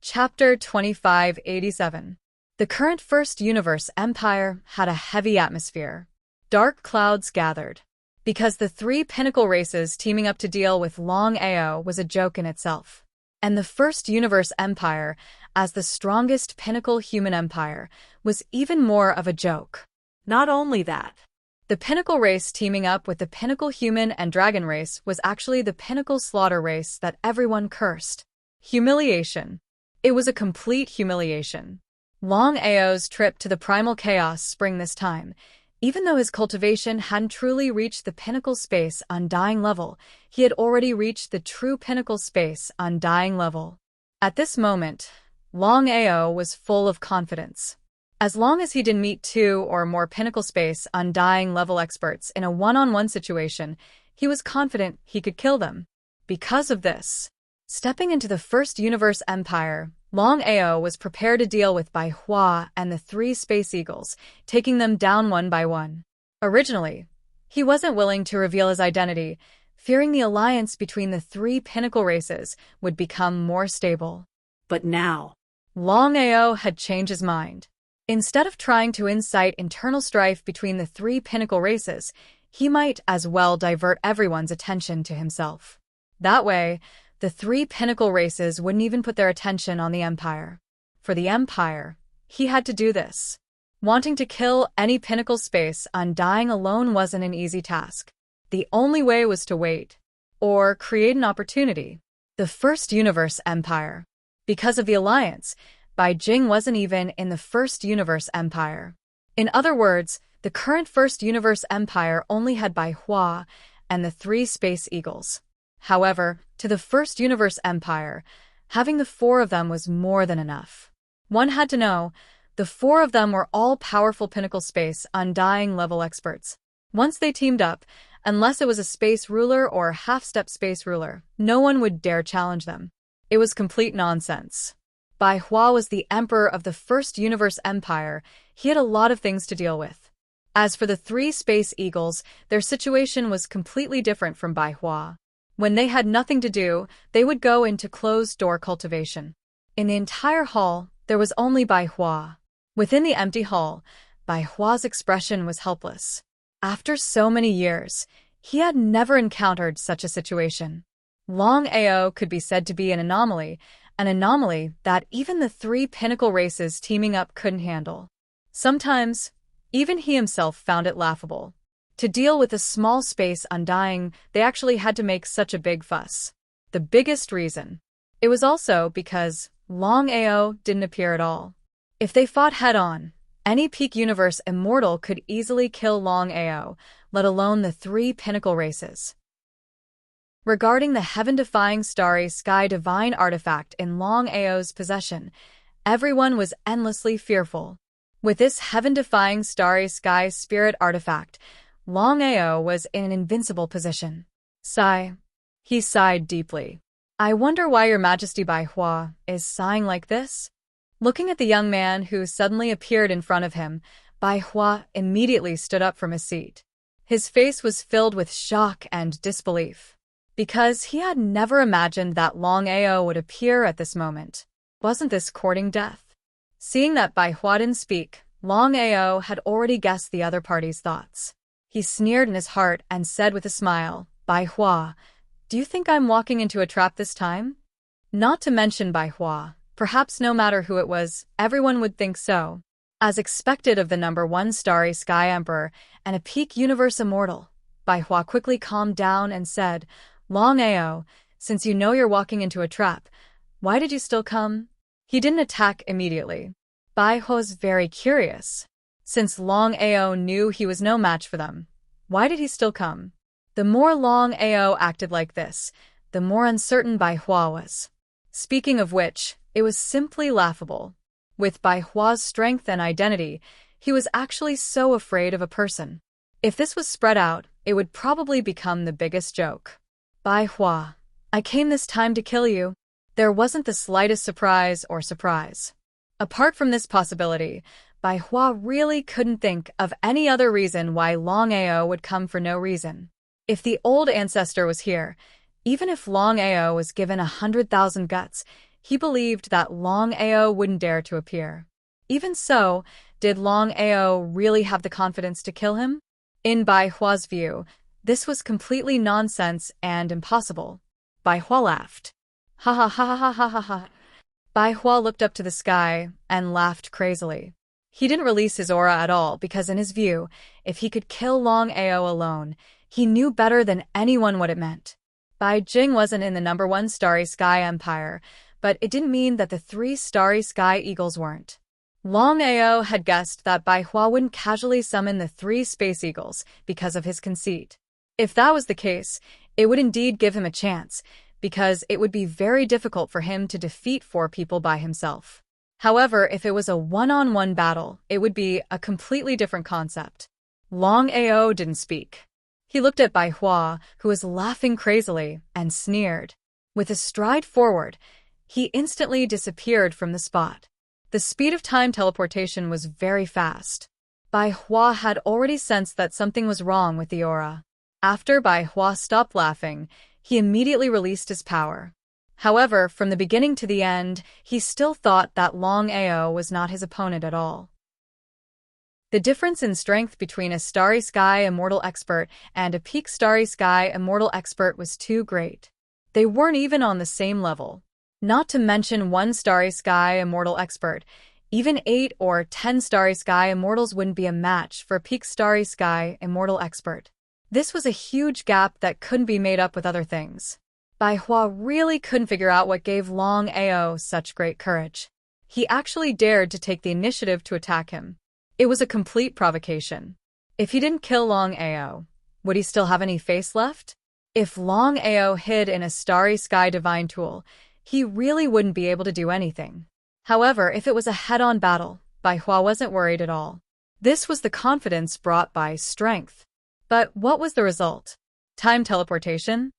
Chapter 2587. The current First Universe Empire had a heavy atmosphere. Dark clouds gathered. Because the three pinnacle races teaming up to deal with Longao was a joke in itself. And the First Universe Empire, as the strongest pinnacle human empire, was even more of a joke. Not only that, the pinnacle race teaming up with the pinnacle human and dragon race was actually the pinnacle slaughter race that everyone cursed. Humiliation. It was a complete humiliation. Longao's trip to the primal chaos spring this time, even though his cultivation hadn't truly reached the pinnacle space undying level, he had already reached the true pinnacle space undying level. At this moment, Longao was full of confidence. As long as he didn't meet two or more pinnacle space undying level experts in a one-on-one situation, he was confident he could kill them. Because of this, stepping into the First Universe Empire, Longao was prepared to deal with Bai Hua and the three Space Eagles, taking them down one by one. Originally, he wasn't willing to reveal his identity, fearing the alliance between the three pinnacle races would become more stable. But now, Longao had changed his mind. Instead of trying to incite internal strife between the three pinnacle races, he might as well divert everyone's attention to himself. That way, the three pinnacle races wouldn't even put their attention on the Empire. For the Empire, he had to do this. Wanting to kill any pinnacle space undying alone wasn't an easy task. The only way was to wait, or create an opportunity. The First Universe Empire. Because of the alliance, Bai Jing wasn't even in the First Universe Empire. In other words, the current First Universe Empire only had Bai Hua and the three Space Eagles. However, to the First Universe Empire, having the four of them was more than enough. One had to know, the four of them were all powerful pinnacle space undying level experts. Once they teamed up, unless it was a space ruler or half-step space ruler, no one would dare challenge them. It was complete nonsense. Bai Hua was the emperor of the First Universe Empire. He had a lot of things to deal with. As for the three Space Eagles, their situation was completely different from Bai Hua. When they had nothing to do, they would go into closed-door cultivation. In the entire hall, there was only Bai Hua. Within the empty hall, Bai Hua's expression was helpless. After so many years, he had never encountered such a situation. Longao could be said to be an anomaly that even the three pinnacle races teaming up couldn't handle. Sometimes, even he himself found it laughable. To deal with a small space undying, they actually had to make such a big fuss. The biggest reason. It was also because Longao didn't appear at all. If they fought head-on, any peak universe immortal could easily kill Longao, let alone the three pinnacle races. Regarding the heaven-defying starry sky divine artifact in Longao's possession, everyone was endlessly fearful. With this heaven-defying starry sky spirit artifact, Longao was in an invincible position. Sigh. He sighed deeply. I wonder why Your Majesty Bai Hua is sighing like this? Looking at the young man who suddenly appeared in front of him, Bai Hua immediately stood up from his seat. His face was filled with shock and disbelief. Because he had never imagined that Longao would appear at this moment. Wasn't this courting death? Seeing that Bai Hua didn't speak, Longao had already guessed the other party's thoughts. He sneered in his heart and said with a smile, Bai Hua, do you think I'm walking into a trap this time? Not to mention Bai Hua, perhaps no matter who it was, everyone would think so. As expected of the #1 Starry Sky Emperor and a peak universe immortal, Bai Hua quickly calmed down and said, Longao, since you know you're walking into a trap, why did you still come? He didn't attack immediately. Bai Hua's very curious. Since Longao knew he was no match for them, why did he still come? The more Longao acted like this, the more uncertain Bai Hua was. Speaking of which, it was simply laughable. With Bai Hua's strength and identity, he was actually so afraid of a person. If this was spread out, it would probably become the biggest joke. Bai Hua, I came this time to kill you. There wasn't the slightest surprise. Apart from this possibility, Bai Hua really couldn't think of any other reason why Longao would come for no reason. If the old ancestor was here, even if Longao was given 100,000 guts, He believed that Longao wouldn't dare to appear. Even so, did Longao really have the confidence to kill him? In Bai Hua's view, this was completely nonsense and impossible. Bai Hua laughed. Ha ha ha ha ha ha ha. Bai Hua looked up to the sky and laughed crazily. He didn't release his aura at all because in his view, if he could kill Longao alone, he knew better than anyone what it meant. Bai Jing wasn't in the #1 Starry Sky Empire, but it didn't mean that the 3 Starry Sky Eagles weren't. Longao had guessed that Bai Hua wouldn't casually summon the 3 Space Eagles because of his conceit. If that was the case, it would indeed give him a chance, because it would be very difficult for him to defeat 4 people by himself. However, if it was a one-on-one battle, it would be a completely different concept. Longao didn't speak. He looked at Bai Hua, who was laughing crazily, and sneered. With a stride forward, he instantly disappeared from the spot. The speed of time teleportation was very fast. Bai Hua had already sensed that something was wrong with the aura. After Bai Hua stopped laughing, he immediately released his power. However, from the beginning to the end, he still thought that Longao was not his opponent at all. The difference in strength between a Starry Sky Immortal Expert and a Peak Starry Sky Immortal Expert was too great. They weren't even on the same level. Not to mention 1 Starry Sky Immortal Expert, even 8 or 10 Starry Sky Immortals wouldn't be a match for a Peak Starry Sky Immortal Expert. This was a huge gap that couldn't be made up with other things. Bai Hua really couldn't figure out what gave Longao such great courage. He actually dared to take the initiative to attack him. It was a complete provocation. If he didn't kill Longao, would he still have any face left? If Longao hid in a Starry Sky Divine Tool, he really wouldn't be able to do anything. However, if it was a head-on battle, Bai Hua wasn't worried at all. This was the confidence brought by strength. But what was the result? Time teleportation?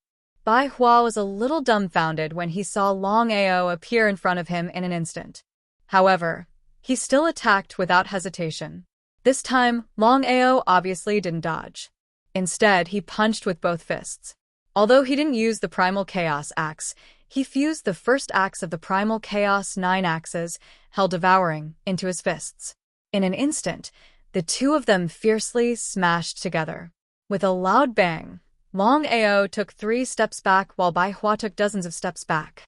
Bai Hua was a little dumbfounded when he saw Longao appear in front of him in an instant. However, he still attacked without hesitation. This time, Longao obviously didn't dodge. Instead, he punched with both fists. Although he didn't use the Primal Chaos Axe, he fused the first axe of the Primal Chaos 9 axes, held devouring, into his fists. In an instant, the 2 of them fiercely smashed together. With a loud bang, Longao took 3 steps back while Bai Hua took dozens of steps back.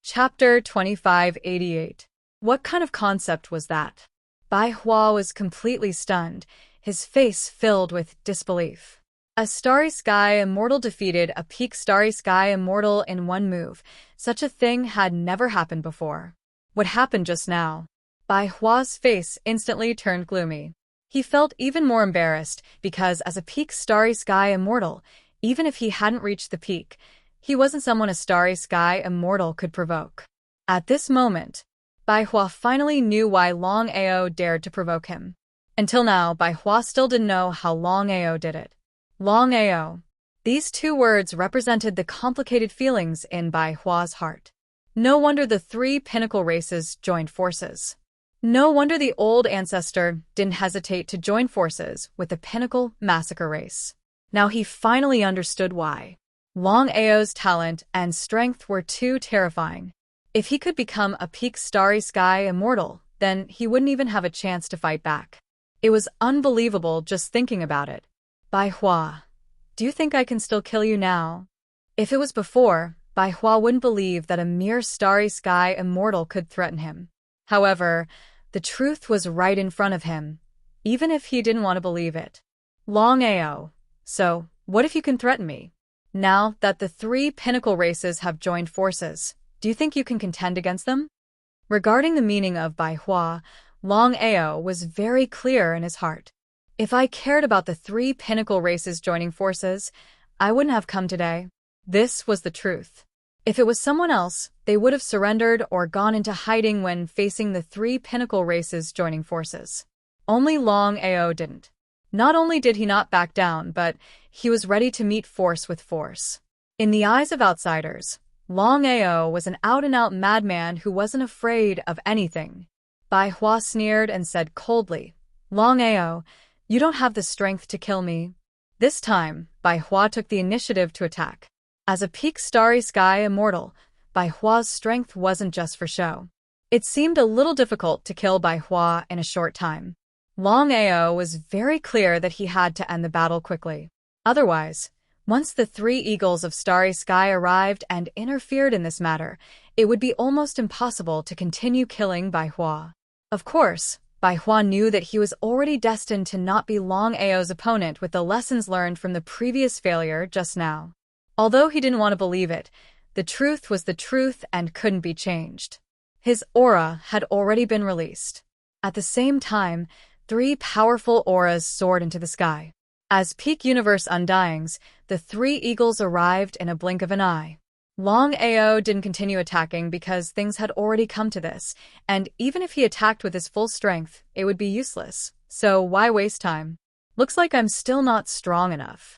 Chapter 2588. What kind of concept was that? Bai Hua was completely stunned, his face filled with disbelief. A Starry Sky Immortal defeated a Peak Starry Sky Immortal in one move. Such a thing had never happened before. What happened just now? Bai Hua's face instantly turned gloomy. He felt even more embarrassed because as a Peak Starry Sky Immortal, even if he hadn't reached the peak, he wasn't someone a Starry Sky Immortal could provoke. At this moment, Bai Hua finally knew why Longao dared to provoke him. Until now, Bai Hua still didn't know how Longao did it. Longao. These 2 words represented the complicated feelings in Bai Hua's heart. No wonder the 3 pinnacle races joined forces. No wonder the old ancestor didn't hesitate to join forces with the pinnacle massacre race. Now he finally understood why. Longao's talent and strength were too terrifying. If he could become a Peak Starry Sky Immortal, then he wouldn't even have a chance to fight back. It was unbelievable just thinking about it. Bai Hua, do you think I can still kill you now? If it was before, Bai Hua wouldn't believe that a mere Starry Sky Immortal could threaten him. However, the truth was right in front of him, even if he didn't want to believe it. Longao, so what if you can threaten me? Now that the 3 pinnacle races have joined forces, do you think you can contend against them? Regarding the meaning of Bai Hua, Longao was very clear in his heart. If I cared about the 3 pinnacle races joining forces, I wouldn't have come today. This was the truth. If it was someone else, they would have surrendered or gone into hiding when facing the 3 pinnacle races joining forces. Only Longao didn't. Not only did he not back down, but he was ready to meet force with force. In the eyes of outsiders, Longao was an out-and-out madman who wasn't afraid of anything. Bai Hua sneered and said coldly, Longao, you don't have the strength to kill me. This time, Bai Hua took the initiative to attack. As a peak starry sky immortal, Bai Hua's strength wasn't just for show. It seemed a little difficult to kill Bai Hua in a short time. Longao was very clear that he had to end the battle quickly. Otherwise, once the three eagles of starry sky arrived and interfered in this matter, it would be almost impossible to continue killing Bai Hua. Of course, Bai Hua knew that he was already destined to not be Longao's opponent with the lessons learned from the previous failure just now. Although he didn't want to believe it, the truth was the truth and couldn't be changed. His aura had already been released. At the same time, three powerful auras soared into the sky. As peak universe undyings, the three eagles arrived in a blink of an eye. Longao didn't continue attacking because things had already come to this, and even if he attacked with his full strength, it would be useless. So why waste time? Looks like I'm still not strong enough.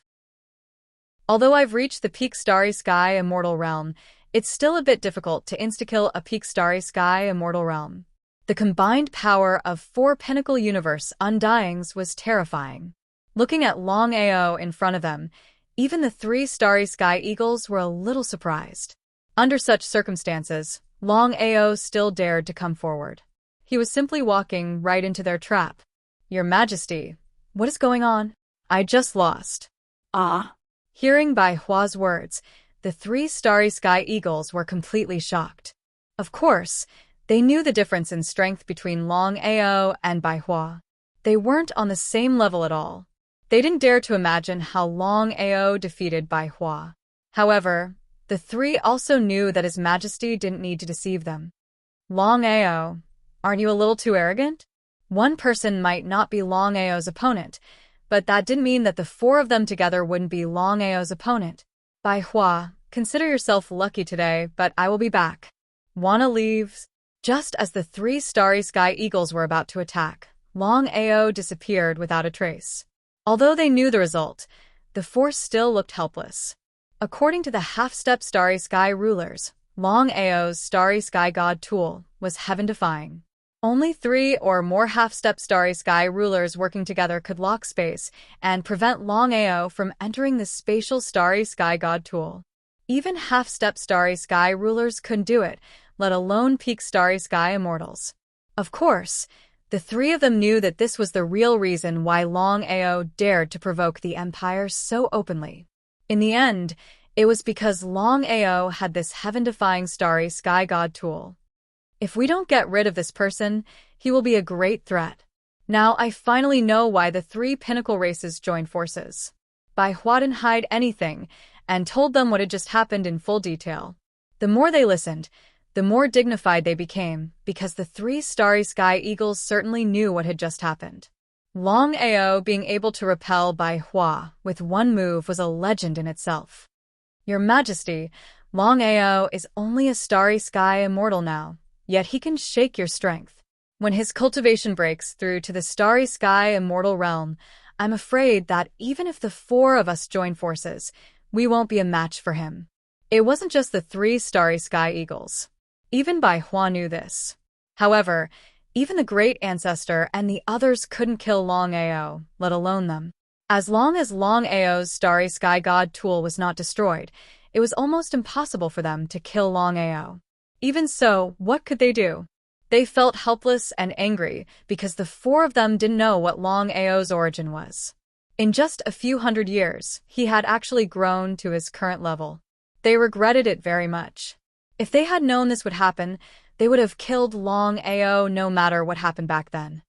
Although I've reached the peak starry sky immortal realm, it's still a bit difficult to insta-kill a peak starry sky immortal realm. The combined power of four pinnacle universe undyings was terrifying. Looking at Longao in front of them, even the three starry sky eagles were a little surprised. Under such circumstances, Longao still dared to come forward. He was simply walking right into their trap. Your Majesty, what is going on? I just lost. Ah. Hearing Bai Hua's words, the three starry sky eagles were completely shocked. Of course, they knew the difference in strength between Longao and Bai Hua. They weren't on the same level at all. They didn't dare to imagine how Longao defeated Bai Hua. However, the three also knew that His Majesty didn't need to deceive them. Longao, aren't you a little too arrogant? One person might not be Longao's opponent, but that didn't mean that the four of them together wouldn't be Longao's opponent. Bai Hua, consider yourself lucky today, but I will be back. Wanna leave? Just as the three starry sky eagles were about to attack, Longao disappeared without a trace. Although they knew the result, the force still looked helpless. According to the half-step starry sky rulers, Longao's starry sky god tool was heaven-defying. Only three or more half-step starry sky rulers working together could lock space and prevent Longao from entering the spatial starry sky god tool. Even half-step starry sky rulers couldn't do it, let alone peak starry sky immortals. Of course, the three of them knew that this was the real reason why Longao dared to provoke the Empire so openly. In the end, it was because Longao had this heaven-defying starry sky god tool. If we don't get rid of this person, he will be a great threat. Now I finally know why the three pinnacle races joined forces. Bai Hua didn't hide anything and told them what had just happened in full detail. The more they listened, the more dignified they became, because the three starry sky eagles certainly knew what had just happened. Longao being able to repel Bai Hua with one move was a legend in itself. Your Majesty, Longao is only a starry sky immortal now, yet he can shake your strength. When his cultivation breaks through to the starry sky immortal realm, I'm afraid that even if the four of us join forces, we won't be a match for him. It wasn't just the three starry sky eagles. Even Bai Hua knew this. However, even the great ancestor and the others couldn't kill Longao, let alone them. As long as Longao's starry sky god tool was not destroyed, it was almost impossible for them to kill Longao. Even so, what could they do? They felt helpless and angry because the four of them didn't know what Longao's origin was. In just a few hundred years, he had actually grown to his current level. They regretted it very much. If they had known this would happen, they would have killed Longao no matter what happened back then.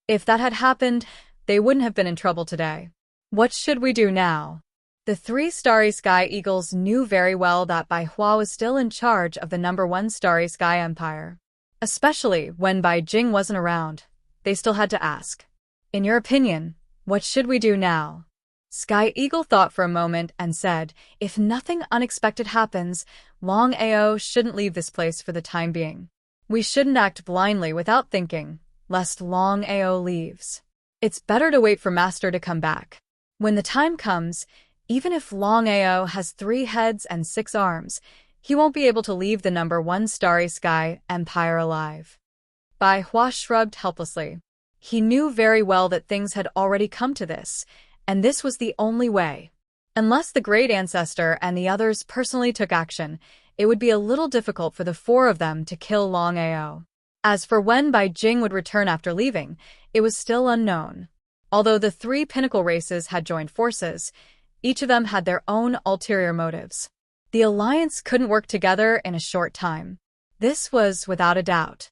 If that had happened, they wouldn't have been in trouble today. What should we do now? The three starry sky eagles knew very well that Bai Hua was still in charge of the #1 starry sky empire. Especially when Bai Jing wasn't around, they still had to ask, in your opinion, what should we do now? Sky Eagle thought for a moment and said, if nothing unexpected happens, Longao shouldn't leave this place for the time being. We shouldn't act blindly without thinking, lest Longao leaves. It's better to wait for Master to come back. When the time comes, even if Longao has 3 heads and 6 arms, he won't be able to leave the #1 starry sky empire alive. Bai Hua shrugged helplessly. He knew very well that things had already come to this, and this was the only way. Unless the Great Ancestor and the others personally took action, it would be a little difficult for the four of them to kill Longao. As for when Bai Jing would return after leaving, it was still unknown. Although the three pinnacle races had joined forces, each of them had their own ulterior motives. The alliance couldn't work together in a short time. This was without a doubt.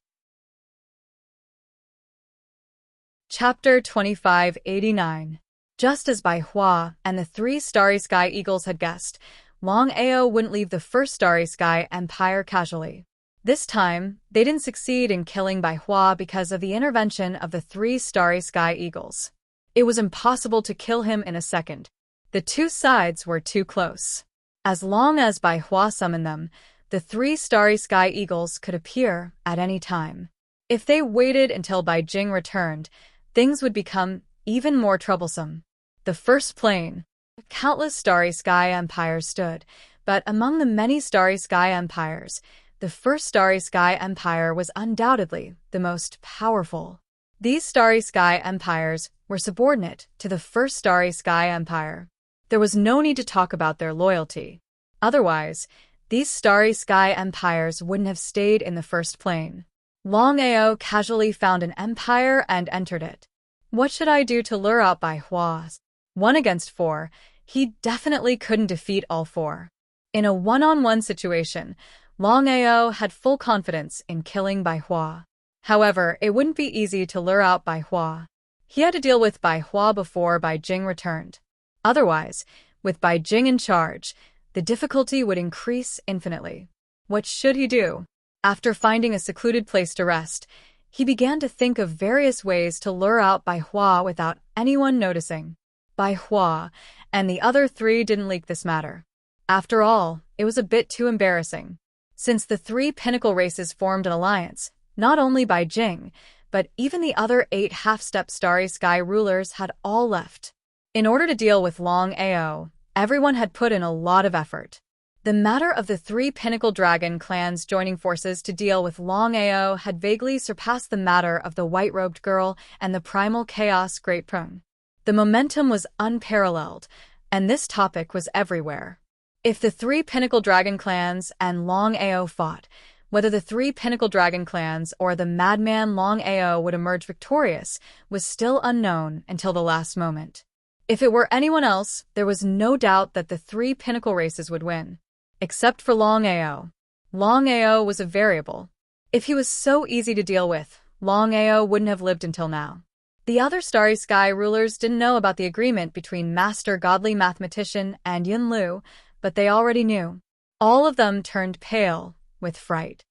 Chapter 2589. Just as Bai Hua and the three Starry Sky Eagles had guessed, Longao wouldn't leave the first Starry Sky Empire casually. This time, they didn't succeed in killing Bai Hua because of the intervention of the three Starry Sky Eagles. It was impossible to kill him in a second. The two sides were too close. As long as Bai Hua summoned them, the three Starry Sky Eagles could appear at any time. If they waited until Bai Jing returned, things would become even more troublesome. The first plane. Countless Starry Sky Empires stood, but among the many Starry Sky Empires, the first Starry Sky Empire was undoubtedly the most powerful. These Starry Sky Empires were subordinate to the first Starry Sky Empire. There was no need to talk about their loyalty. Otherwise, these Starry Sky Empires wouldn't have stayed in the first plane. Longao casually found an empire and entered it. What should I do to lure out Bai Hua? 1 against 4, he definitely couldn't defeat all four. In a one-on-one situation, Longao had full confidence in killing Bai Hua. However, it wouldn't be easy to lure out Bai Hua. He had to deal with Bai Hua before Bai Jing returned. Otherwise, with Bai Jing in charge, the difficulty would increase infinitely. What should he do? After finding a secluded place to rest, he began to think of various ways to lure out Bai Hua without anyone noticing. Bai Hua and the other three didn't leak this matter. After all, it was a bit too embarrassing. Since the three pinnacle races formed an alliance, not only Bai Jing, but even the other 8 half-step Starry Sky rulers had all left. In order to deal with Longao, everyone had put in a lot of effort. The matter of the 3 pinnacle dragon clans joining forces to deal with Longao had vaguely surpassed the matter of the white-robed girl and the primal chaos Great Prung. The momentum was unparalleled, and this topic was everywhere. If the 3 pinnacle dragon clans and Longao fought, whether the 3 pinnacle dragon clans or the madman Longao would emerge victorious was still unknown until the last moment. If it were anyone else, there was no doubt that the 3 pinnacle races would win. Except for Longao. Longao was a variable. If he was so easy to deal with, Longao wouldn't have lived until now. The other Starry Sky rulers didn't know about the agreement between Master Godly Mathematician and Yunlu, but they already knew. All of them turned pale with fright.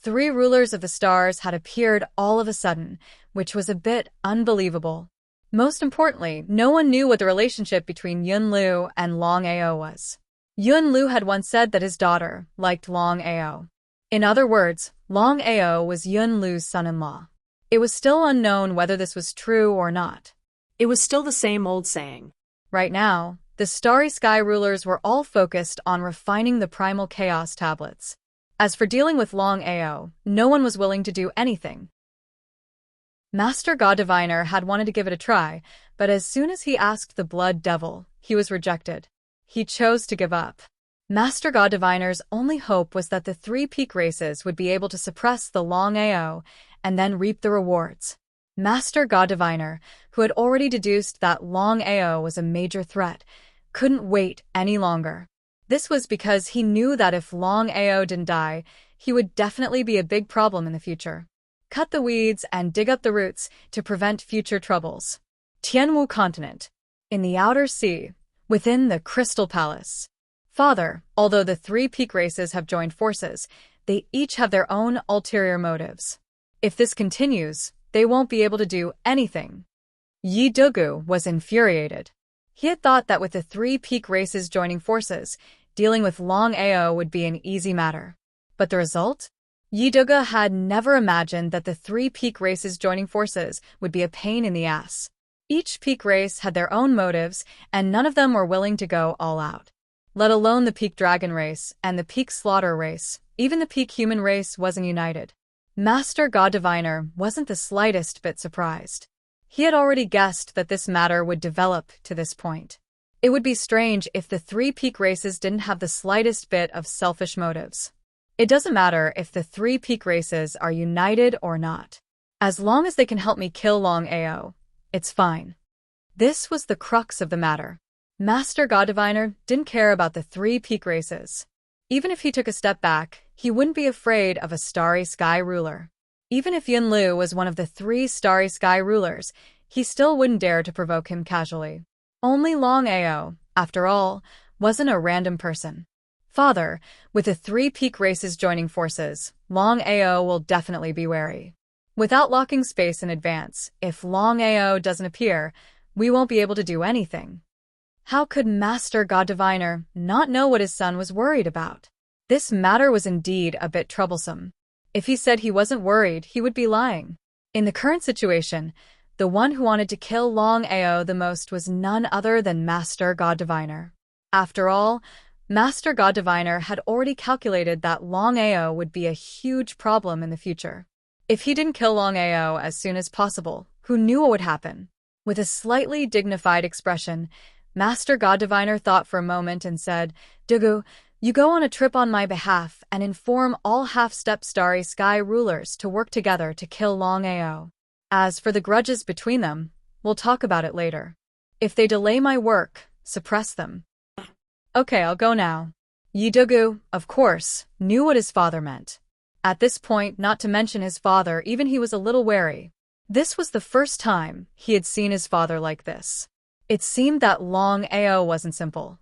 3 rulers of the stars had appeared all of a sudden, which was a bit unbelievable. Most importantly, no one knew what the relationship between Yunlu and Longao was. Yunlu had once said that his daughter liked Longao. In other words, Longao was Yunlu's son-in-law. It was still unknown whether this was true or not. It was still the same old saying. Right now, the Starry Sky rulers were all focused on refining the Primal Chaos tablets. As for dealing with Longao, no one was willing to do anything. Master God Diviner had wanted to give it a try, but as soon as he asked the Blood Devil, he was rejected. He chose to give up. Master God Diviner's only hope was that the 3 peak races would be able to suppress the Longao and then reap the rewards. Master God Diviner, who had already deduced that Longao was a major threat, couldn't wait any longer. This was because he knew that if Longao didn't die, he would definitely be a big problem in the future. Cut the weeds and dig up the roots to prevent future troubles. Tianwu Continent. In the outer sea. Within the Crystal Palace. Father, although the 3 peak races have joined forces, they each have their own ulterior motives. If this continues, they won't be able to do anything. Yi Dugu was infuriated. He had thought that with the 3 peak races joining forces, dealing with Longao would be an easy matter. But the result? Yi Dugu had never imagined that the 3 peak races joining forces would be a pain in the ass. Each peak race had their own motives, and none of them were willing to go all out. Let alone the peak dragon race and the peak slaughter race, even the peak human race wasn't united. Master God Diviner wasn't the slightest bit surprised. He had already guessed that this matter would develop to this point. It would be strange if the three peak races didn't have the slightest bit of selfish motives. It doesn't matter if the three peak races are united or not. As long as they can help me kill Longao, it's fine. This was the crux of the matter. Master God Diviner didn't care about the three peak races. Even if he took a step back, he wouldn't be afraid of a starry sky ruler. Even if Yun Lu was one of the three starry sky rulers, he still wouldn't dare to provoke him casually. Only Longao, after all, wasn't a random person. Father, with the three peak races joining forces, Longao will definitely be wary. Without locking space in advance, if Longao doesn't appear, we won't be able to do anything. How could Master God Diviner not know what his son was worried about? This matter was indeed a bit troublesome. If he said he wasn't worried, he would be lying. In the current situation, the one who wanted to kill Longao the most was none other than Master God Diviner. After all, Master God Diviner had already calculated that Longao would be a huge problem in the future. If he didn't kill Longao as soon as possible, who knew what would happen? With a slightly dignified expression, Master God Diviner thought for a moment and said, "Dugu, you go on a trip on my behalf and inform all half-step starry sky rulers to work together to kill Longao. As for the grudges between them, we'll talk about it later. If they delay my work, suppress them." Okay, I'll go now. Yi Dugu, of course, knew what his father meant. At this point, not to mention his father, even he was a little wary. This was the first time he had seen his father like this. It seemed that Longao wasn't simple.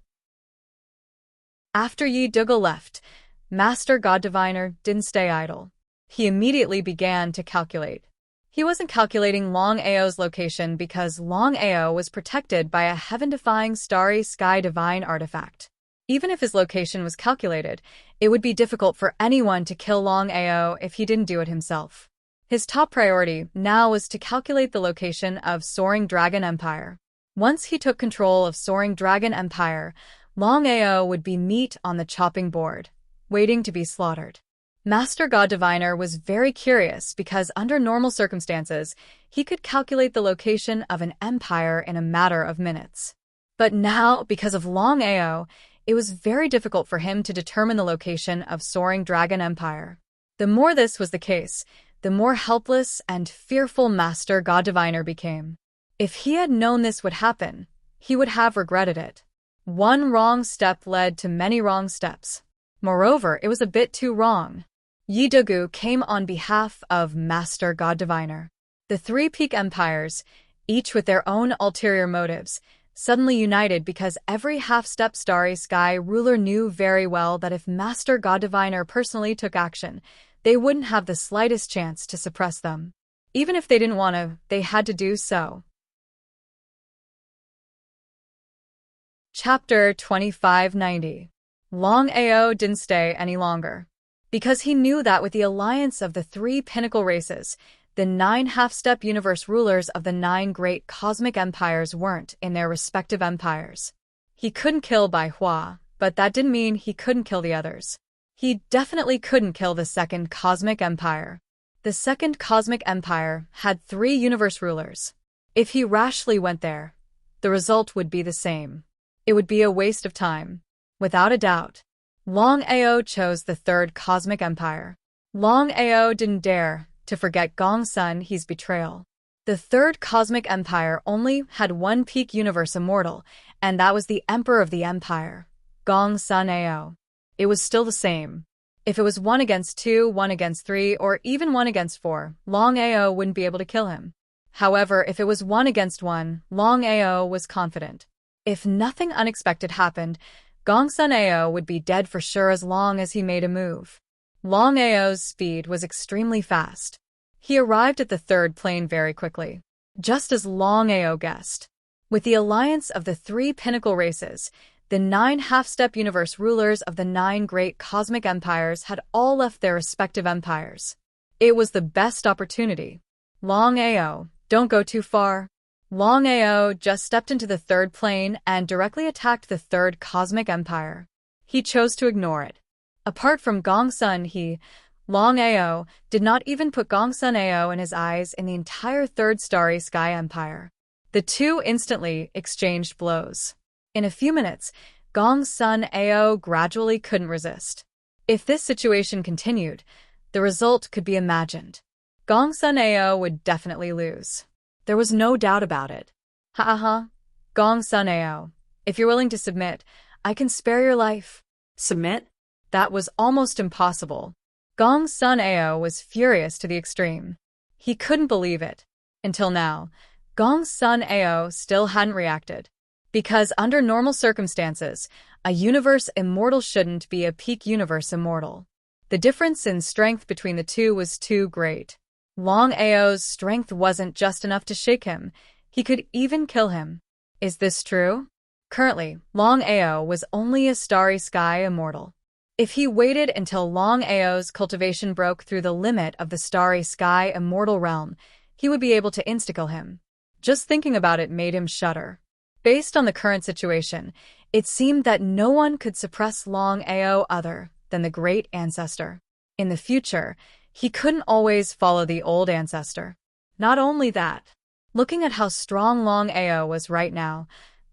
After Yi Dugu left, Master God Diviner didn't stay idle. He immediately began to calculate. He wasn't calculating Longao's location because Longao was protected by a heaven-defying starry sky divine artifact. Even if his location was calculated, it would be difficult for anyone to kill Longao if he didn't do it himself. His top priority now was to calculate the location of Soaring Dragon Empire. Once he took control of Soaring Dragon Empire, Longao would be meat on the chopping board, waiting to be slaughtered. Master God Diviner was very curious because under normal circumstances, he could calculate the location of an empire in a matter of minutes. But now, because of Longao, it was very difficult for him to determine the location of Soaring Dragon Empire. The more this was the case, the more helpless and fearful Master God Diviner became. If he had known this would happen, he would have regretted it. One wrong step led to many wrong steps. Moreover, it was a bit too wrong. Yi Dugu came on behalf of Master God Diviner. The three peak empires, each with their own ulterior motives, suddenly united because every half-step starry sky ruler knew very well that if Master God Diviner personally took action, they wouldn't have the slightest chance to suppress them. Even if they didn't want to, they had to do so. Chapter 2590. Longao didn't stay any longer. Because he knew that with the alliance of the three pinnacle races, the 9 half-step universe rulers of the 9 great cosmic empires weren't in their respective empires. He couldn't kill Bai Hua, but that didn't mean he couldn't kill the others. He definitely couldn't kill the second cosmic empire. The second cosmic empire had 3 universe rulers. If he rashly went there, the result would be the same. It would be a waste of time. Without a doubt, Longao chose the third cosmic empire. Longao didn't dare to forget Gong Sun He's betrayal. The third cosmic empire only had one peak universe immortal, and that was the emperor of the empire, Gong Sun Ao. It was still the same. If it was 1 against 2, 1 against 3, or even 1 against 4, Longao wouldn't be able to kill him. However, if it was 1 against 1, Longao was confident. If nothing unexpected happened, Gong Sun Ao would be dead for sure as long as he made a move. Longao's speed was extremely fast. He arrived at the third plane very quickly, just as Longao guessed. With the alliance of the 3 pinnacle races, the 9 half-step universe rulers of the 9 great cosmic empires had all left their respective empires. It was the best opportunity. Longao, don't go too far. Longao just stepped into the third plane and directly attacked the third cosmic empire. He chose to ignore it. Apart from Gong Sun Longao did not even put Gong Sun Ao in his eyes in the entire third starry sky empire. The two instantly exchanged blows. In a few minutes, Gong's son Ao gradually couldn't resist. If this situation continued, the result could be imagined. Gong's son Ao would definitely lose. There was no doubt about it. Ha. Gong's son Ao, if you're willing to submit, I can spare your life. Submit? That was almost impossible. Gong's son Ao was furious to the extreme. He couldn't believe it. Until now, Gong's son Ao still hadn't reacted. Because under normal circumstances, a universe immortal shouldn't be a peak universe immortal. The difference in strength between the two was too great. Longao's strength wasn't just enough to shake him. He could even kill him. Is this true? Currently, Longao was only a starry sky immortal. If he waited until Longao's cultivation broke through the limit of the starry sky immortal realm, he would be able to insta-kill him. Just thinking about it made him shudder. Based on the current situation, it seemed that no one could suppress Longao other than the great ancestor. In the future, he couldn't always follow the old ancestor. Not only that, looking at how strong Longao was right now,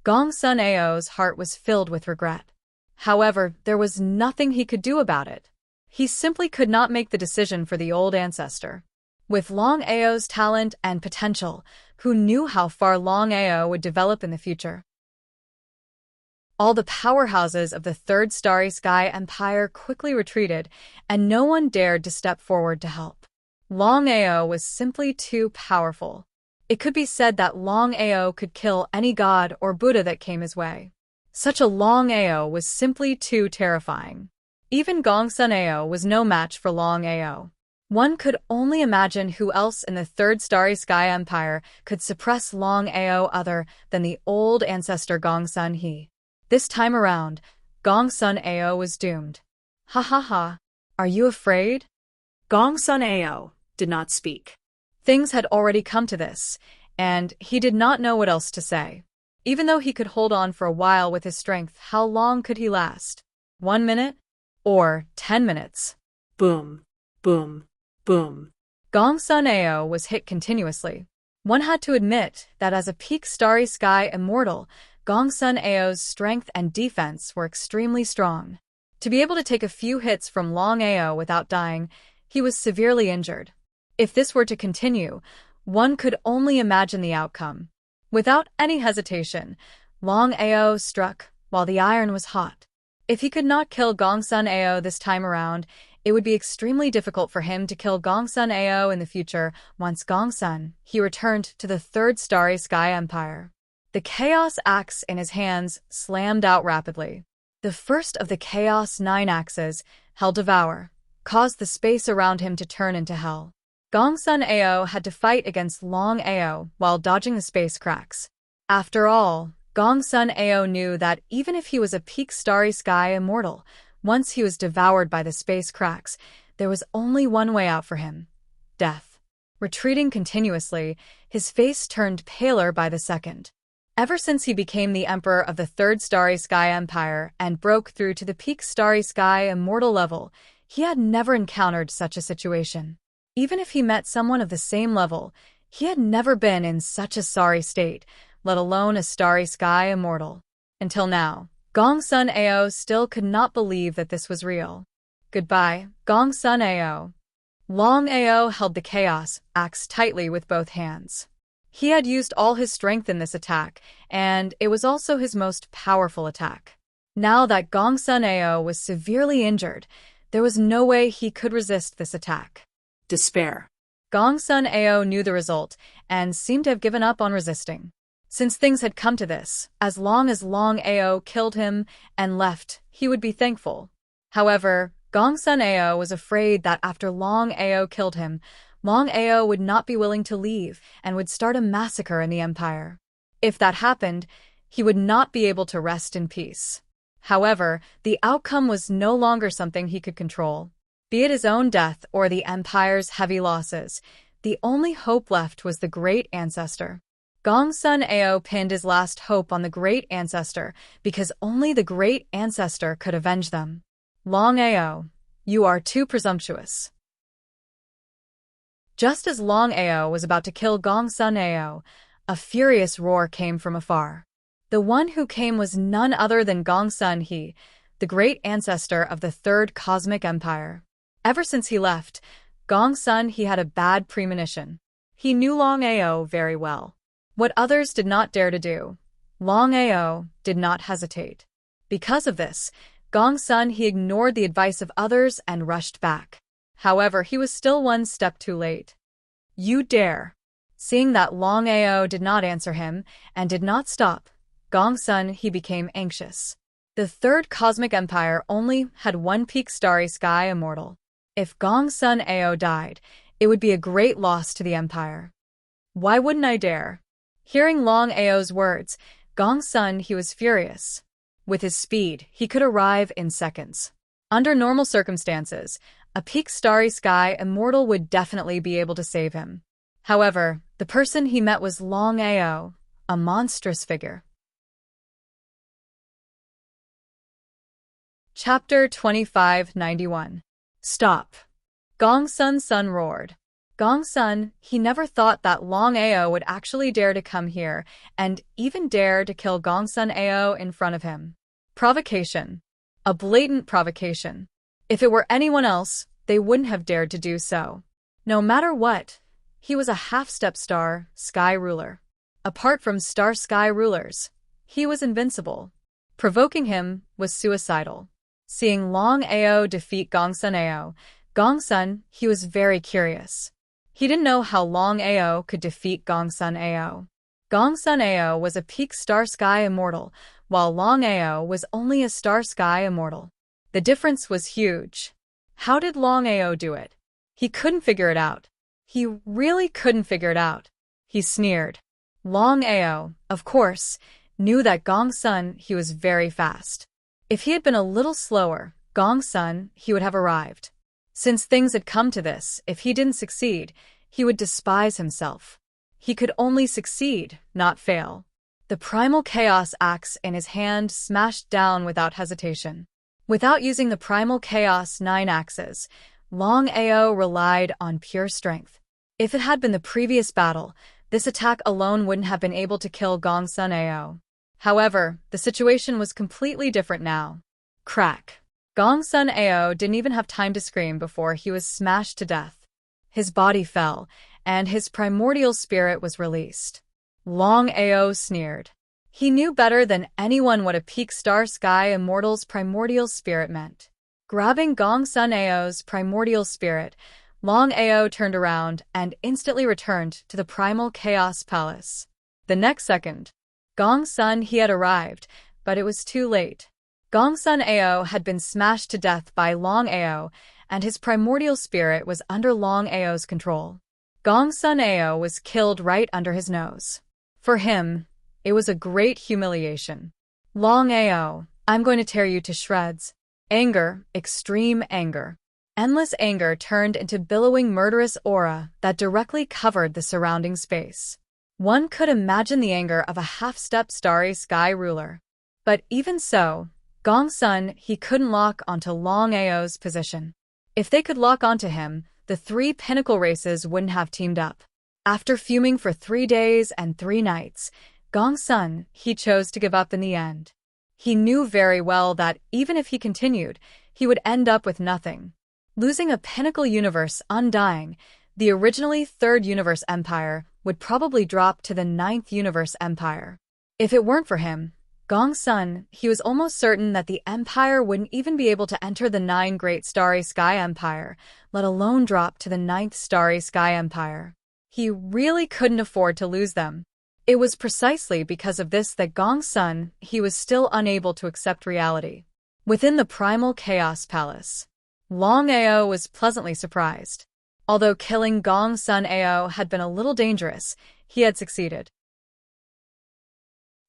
Gong's son Ao's heart was filled with regret. However, there was nothing he could do about it. He simply could not make the decision for the old ancestor. With Longao's talent and potential, who knew how far Longao would develop in the future? All the powerhouses of the Third Starry Sky Empire quickly retreated, and no one dared to step forward to help. Longao was simply too powerful. It could be said that Longao could kill any god or Buddha that came his way. Such a Longao was simply too terrifying. Even Gong's son Ao was no match for Longao. One could only imagine who else in the Third Starry Sky Empire could suppress Longao other than the old ancestor Gong's son He. This time around, Gong's son Ao was doomed. Ha. Are you afraid? Gong's son Ao did not speak. Things had already come to this, and he did not know what else to say. Even though he could hold on for a while with his strength, how long could he last? 1 minute? Or 10 minutes? Boom, boom, boom. Gong's son Ao was hit continuously. One had to admit that as a peak starry sky immortal, Gong's son Ao's strength and defense were extremely strong. To be able to take a few hits from Longao without dying, he was severely injured. If this were to continue, one could only imagine the outcome. Without any hesitation, Longao struck while the iron was hot. If he could not kill Gong's son Ao this time around, it would be extremely difficult for him to kill Gong's son Ao in the future. Once Gong's son, he returned to the Third Starry Sky Empire. The Chaos Axe in his hands slammed out rapidly. The first of the Chaos 9 axes, Hell Devour, caused the space around him to turn into hell. Gong's son Ao had to fight against Longao while dodging the space cracks. After all, Gong's son Ao knew that even if he was a peak starry sky immortal, once he was devoured by the space cracks, there was only one way out for him: death. Retreating continuously, his face turned paler by the second. Ever since he became the emperor of the Third Starry Sky Empire and broke through to the peak starry sky immortal level, he had never encountered such a situation. Even if he met someone of the same level, he had never been in such a sorry state, let alone a starry sky immortal. Until now, Gong's son Ao still could not believe that this was real. Goodbye, Gong's son Ao. Longao held the Chaos Axe tightly with both hands. He had used all his strength in this attack, and it was also his most powerful attack. Now that Gong's son Ao was severely injured, there was no way he could resist this attack. Despair. Gong's son Ao knew the result and seemed to have given up on resisting. Since things had come to this, as long as Longao killed him and left, he would be thankful. However, Gong's son Ao was afraid that after Longao killed him, Longao would not be willing to leave and would start a massacre in the empire. If that happened, he would not be able to rest in peace. However, the outcome was no longer something he could control. Be it his own death or the empire's heavy losses, the only hope left was the great ancestor. Gong's son Ao pinned his last hope on the great ancestor because only the great ancestor could avenge them. Longao, you are too presumptuous. Just as Longao was about to kill Gong's son Ao, a furious roar came from afar. The one who came was none other than Gongsun He, the great ancestor of the Third Cosmic Empire. Ever since he left, Gongsun He had a bad premonition. He knew Longao very well. What others did not dare to do, Longao did not hesitate. Because of this, Gongsun He ignored the advice of others and rushed back. However, he was still one step too late. You dare! Seeing that Longao did not answer him and did not stop, Gongsun He became anxious. The Third Cosmic Empire only had one peak starry sky immortal. If Gongsun Ao died, it would be a great loss to the empire. Why wouldn't I dare? Hearing Longao's words, Gongsun He was furious. With his speed, he could arrive in seconds. Under normal circumstances, a peak starry sky immortal would definitely be able to save him. However, the person he met was Longao, a monstrous figure. Chapter 2591. Stop! Gongsun's son roared. Gongsun, he never thought that Longao would actually dare to come here and even dare to kill Gongsun Ao in front of him. Provocation. A blatant provocation. If it were anyone else, they wouldn't have dared to do so. No matter what, he was a half-step star sky ruler. Apart from star sky rulers, he was invincible. Provoking him was suicidal. Seeing Longao defeat Gongsun Ao, Gongsun, he was very curious. He didn't know how Longao could defeat Gongsun Ao. Gongsun Ao was a peak star sky immortal, while Longao was only a star sky immortal. The difference was huge. How did Longao do it? He couldn't figure it out. He really couldn't figure it out. He sneered. Longao, of course, knew that Gongsun he was very fast. If he had been a little slower, Gongsun he would have arrived. Since things had come to this, if he didn't succeed, he would despise himself. He could only succeed, not fail. The primal chaos axe in his hand smashed down without hesitation. Without using the primal chaos 9 axes, Longao relied on pure strength. If it had been the previous battle, this attack alone wouldn't have been able to kill Gongsun Ao. However, the situation was completely different now. Crack! Gongsun Ao didn't even have time to scream before he was smashed to death. His body fell, and his primordial spirit was released. Longao sneered. He knew better than anyone what a peak star sky immortal's primordial spirit meant. Grabbing Gongsun Ao's primordial spirit, Longao turned around and instantly returned to the primal chaos palace. The next second, Gongsun he had arrived, but it was too late. Gongsun Ao had been smashed to death by Longao, and his primordial spirit was under Longao's control. Gongsun Ao was killed right under his nose. For him, it was a great humiliation. Longao, I'm going to tear you to shreds. Anger, extreme anger. Endless anger turned into billowing murderous aura that directly covered the surrounding space. One could imagine the anger of a half-step starry sky ruler. But even so, Gongsun he couldn't lock onto Longao's position. If they could lock onto him, the 3 pinnacle races wouldn't have teamed up. After fuming for 3 days and 3 nights, Gongsun he chose to give up in the end. He knew very well that even if he continued, he would end up with nothing. Losing a pinnacle universe undying, the originally 3rd universe empire would probably drop to the 9th universe empire. If it weren't for him, Gongsun, he was almost certain that the empire wouldn't even be able to enter the 9 great starry sky empire, let alone drop to the 9th starry sky empire. He really couldn't afford to lose them. It was precisely because of this that Gongsun he was still unable to accept reality. Within the primal chaos palace, Longao was pleasantly surprised. Although killing Gongsun Ao had been a little dangerous, he had succeeded.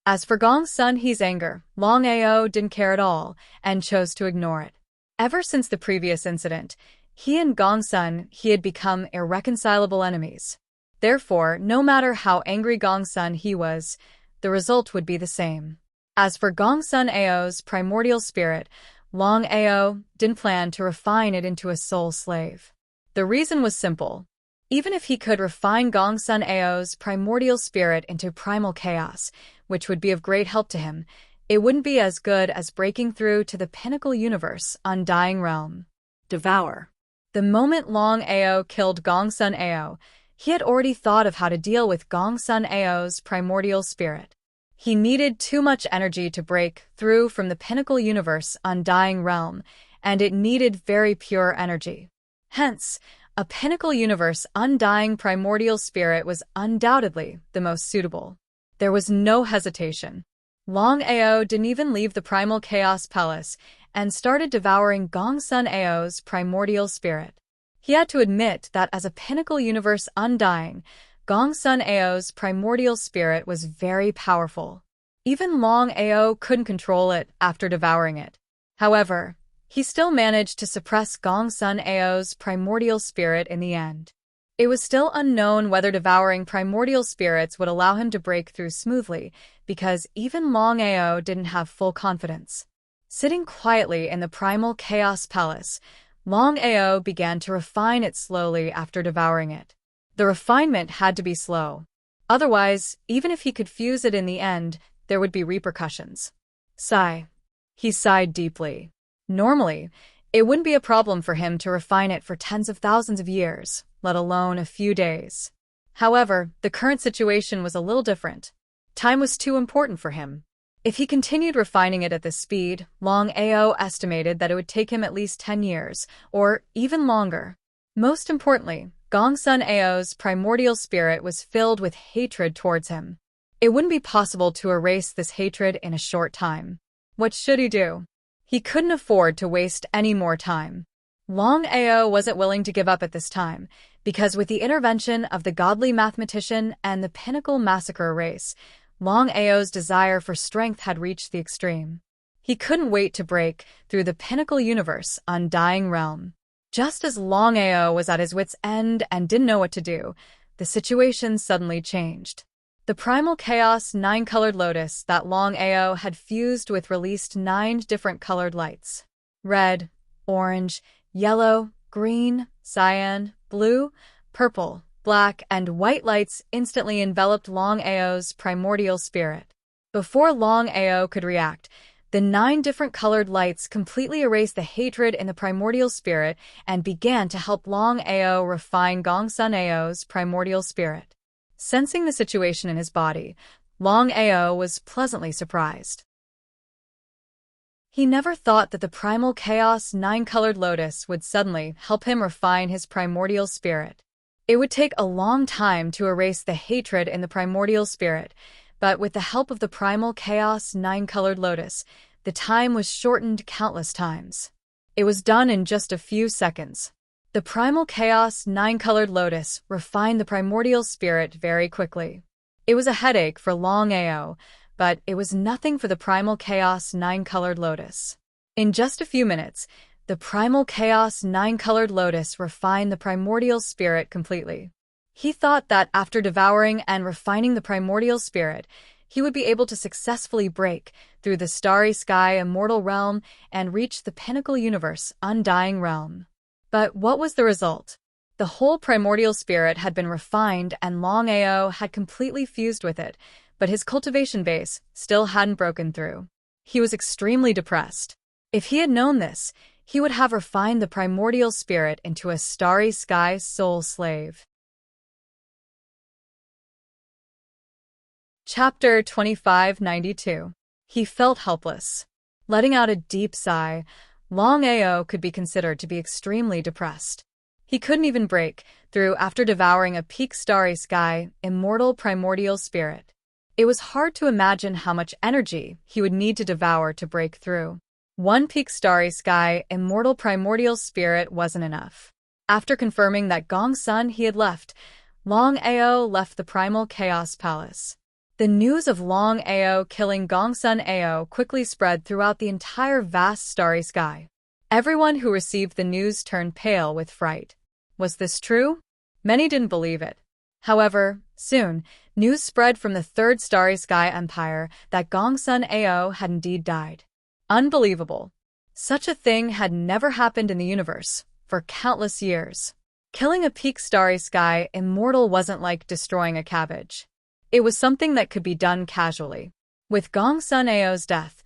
As for Gongsun he's anger, Longao didn't care at all and chose to ignore it. Ever since the previous incident, he and Gongsun he had become irreconcilable enemies. Therefore, no matter how angry Gongsun he was, the result would be the same. As for Gongsun Ao's primordial spirit, Longao didn't plan to refine it into a soul slave. The reason was simple. Even if he could refine Gongsun Ao's primordial spirit into primal chaos, which would be of great help to him, it wouldn't be as good as breaking through to the pinnacle universe, undying realm. Devour. The moment Longao killed Gongsun Ao, he had already thought of how to deal with Gongsun Ao's primordial spirit. He needed too much energy to break through from the pinnacle universe, undying realm, and it needed very pure energy. Hence, a pinnacle universe undying primordial spirit was undoubtedly the most suitable. There was no hesitation. Longao didn't even leave the primal chaos palace and started devouring Gongsun Ao's primordial spirit. He had to admit that as a pinnacle universe undying, Gongsun Ao's primordial spirit was very powerful. Even Longao couldn't control it after devouring it. However, he still managed to suppress Gongsun Ao's primordial spirit in the end. It was still unknown whether devouring primordial spirits would allow him to break through smoothly, because even Longao didn't have full confidence. Sitting quietly in the primal chaos palace, Longao began to refine it slowly after devouring it. The refinement had to be slow. Otherwise, even if he could fuse it in the end, there would be repercussions. Sigh. He sighed deeply. Normally, it wouldn't be a problem for him to refine it for tens of thousands of years, let alone a few days. However, the current situation was a little different. Time was too important for him. If he continued refining it at this speed, Longao estimated that it would take him at least 10 years, or even longer. Most importantly, Gongsun Ao's primordial spirit was filled with hatred towards him. It wouldn't be possible to erase this hatred in a short time. What should he do? He couldn't afford to waste any more time. Longao wasn't willing to give up at this time, because with the intervention of the godly mathematician and the pinnacle massacre race, Longao's desire for strength had reached the extreme. He couldn't wait to break through the pinnacle universe, undying realm. Just as Longao was at his wit's end and didn't know what to do, the situation suddenly changed. The primal chaos 9-colored lotus that Longao had fused with released 9 different colored lights. Red, orange, yellow, green, cyan, blue, purple, black, and white lights instantly enveloped Longao's primordial spirit. Before Longao could react, the 9 different colored lights completely erased the hatred in the primordial spirit and began to help Longao refine Gongsun Ao's primordial spirit. Sensing the situation in his body, Longao was pleasantly surprised. He never thought that the primal chaos 9-colored lotus would suddenly help him refine his primordial spirit. It would take a long time to erase the hatred in the primordial spirit, but with the help of the primal chaos 9-colored lotus, the time was shortened countless times. It was done in just a few seconds. The primal chaos 9-colored lotus refined the primordial spirit very quickly. It was a headache for Longao, but it was nothing for the primal chaos 9-colored lotus. In just a few minutes, the primal chaos 9-colored lotus refined the primordial spirit completely. He thought that after devouring and refining the primordial spirit, he would be able to successfully break through the starry sky immortal realm and reach the pinnacle universe undying realm. But what was the result? The whole primordial spirit had been refined and Longao had completely fused with it, but his cultivation base still hadn't broken through. He was extremely depressed. If he had known this, he would have refined the primordial spirit into a starry sky soul slave. Chapter 2592. He felt helpless. Letting out a deep sigh, Longao could be considered to be extremely depressed. He couldn't even break through after devouring a peak starry sky, immortal primordial spirit. It was hard to imagine how much energy he would need to devour to break through. One peak starry sky, immortal primordial spirit wasn't enough. After confirming that Gongsun he had left, Longao left the primal chaos palace. The news of Longao killing Gongsun Ao quickly spread throughout the entire vast starry sky. Everyone who received the news turned pale with fright. Was this true? Many didn't believe it. However, soon, news spread from the third starry sky empire that Gongsun Ao had indeed died. Unbelievable. Such a thing had never happened in the universe for countless years. Killing a peak starry sky immortal wasn't like destroying a cabbage. It was something that could be done casually. With Gongsun Ao's death,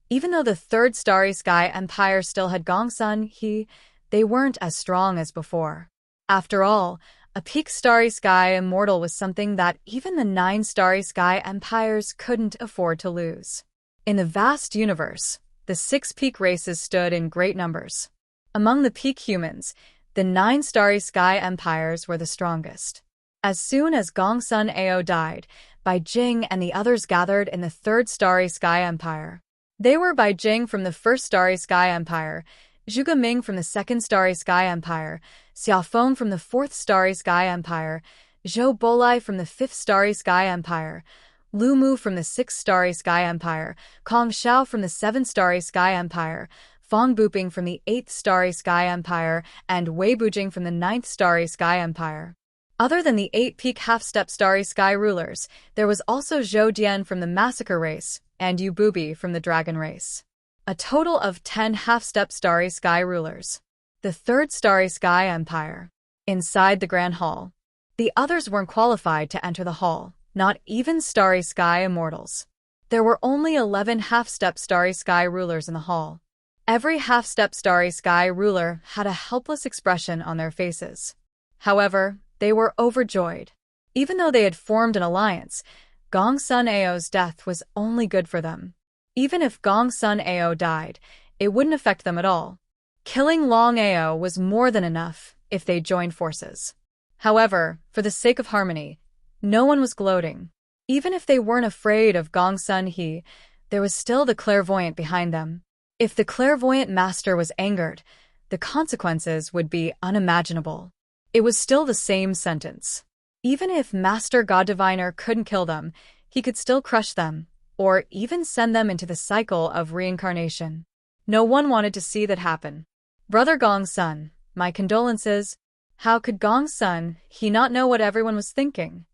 even though the third starry sky empire still had Gongsun they weren't as strong as before. After all, a peak starry sky immortal was something that even the 9 starry sky empires couldn't afford to lose. In the vast universe, the 6 peak races stood in great numbers. Among the peak humans, the 9 starry sky empires were the strongest. As soon as Gongsun Ao died, Bai Jing and the others gathered in the 3rd starry sky empire. They were Bai Jing from the 1st starry sky empire, Zhuge Ming from the 2nd starry sky empire, Xiaofeng from the 4th starry sky empire, Zhou Bolai from the 5th starry sky empire, Lu Mu from the 6th starry sky empire, Kong Xiao from the 7th starry sky empire, Fong Buping from the 8th starry sky empire, and Wei Bujing from the 9th starry sky empire. Other than the 8 peak half-step starry sky rulers, there was also Zhou Dian from the massacre race and Yu Bubi from the dragon race. A total of 10 half-step starry sky rulers. The 3rd starry sky empire. Inside the grand hall. The others weren't qualified to enter the hall, not even starry sky immortals. There were only 11 half-step starry sky rulers in the hall. Every half-step starry sky ruler had a helpless expression on their faces. However, they were overjoyed. Even though they had formed an alliance, Gongsun Ao's death was only good for them. Even if Gongsun Ao died, it wouldn't affect them at all. Killing Long Ao was more than enough if they joined forces. However, for the sake of harmony, no one was gloating. Even if they weren't afraid of Gongsun there was still the clairvoyant behind them. If the clairvoyant master was angered, the consequences would be unimaginable. It was still the same sentence. Even if Master God Diviner couldn't kill them, he could still crush them, or even send them into the cycle of reincarnation. No one wanted to see that happen. Brother Gongsun, my condolences. How could Gongsun not know what everyone was thinking?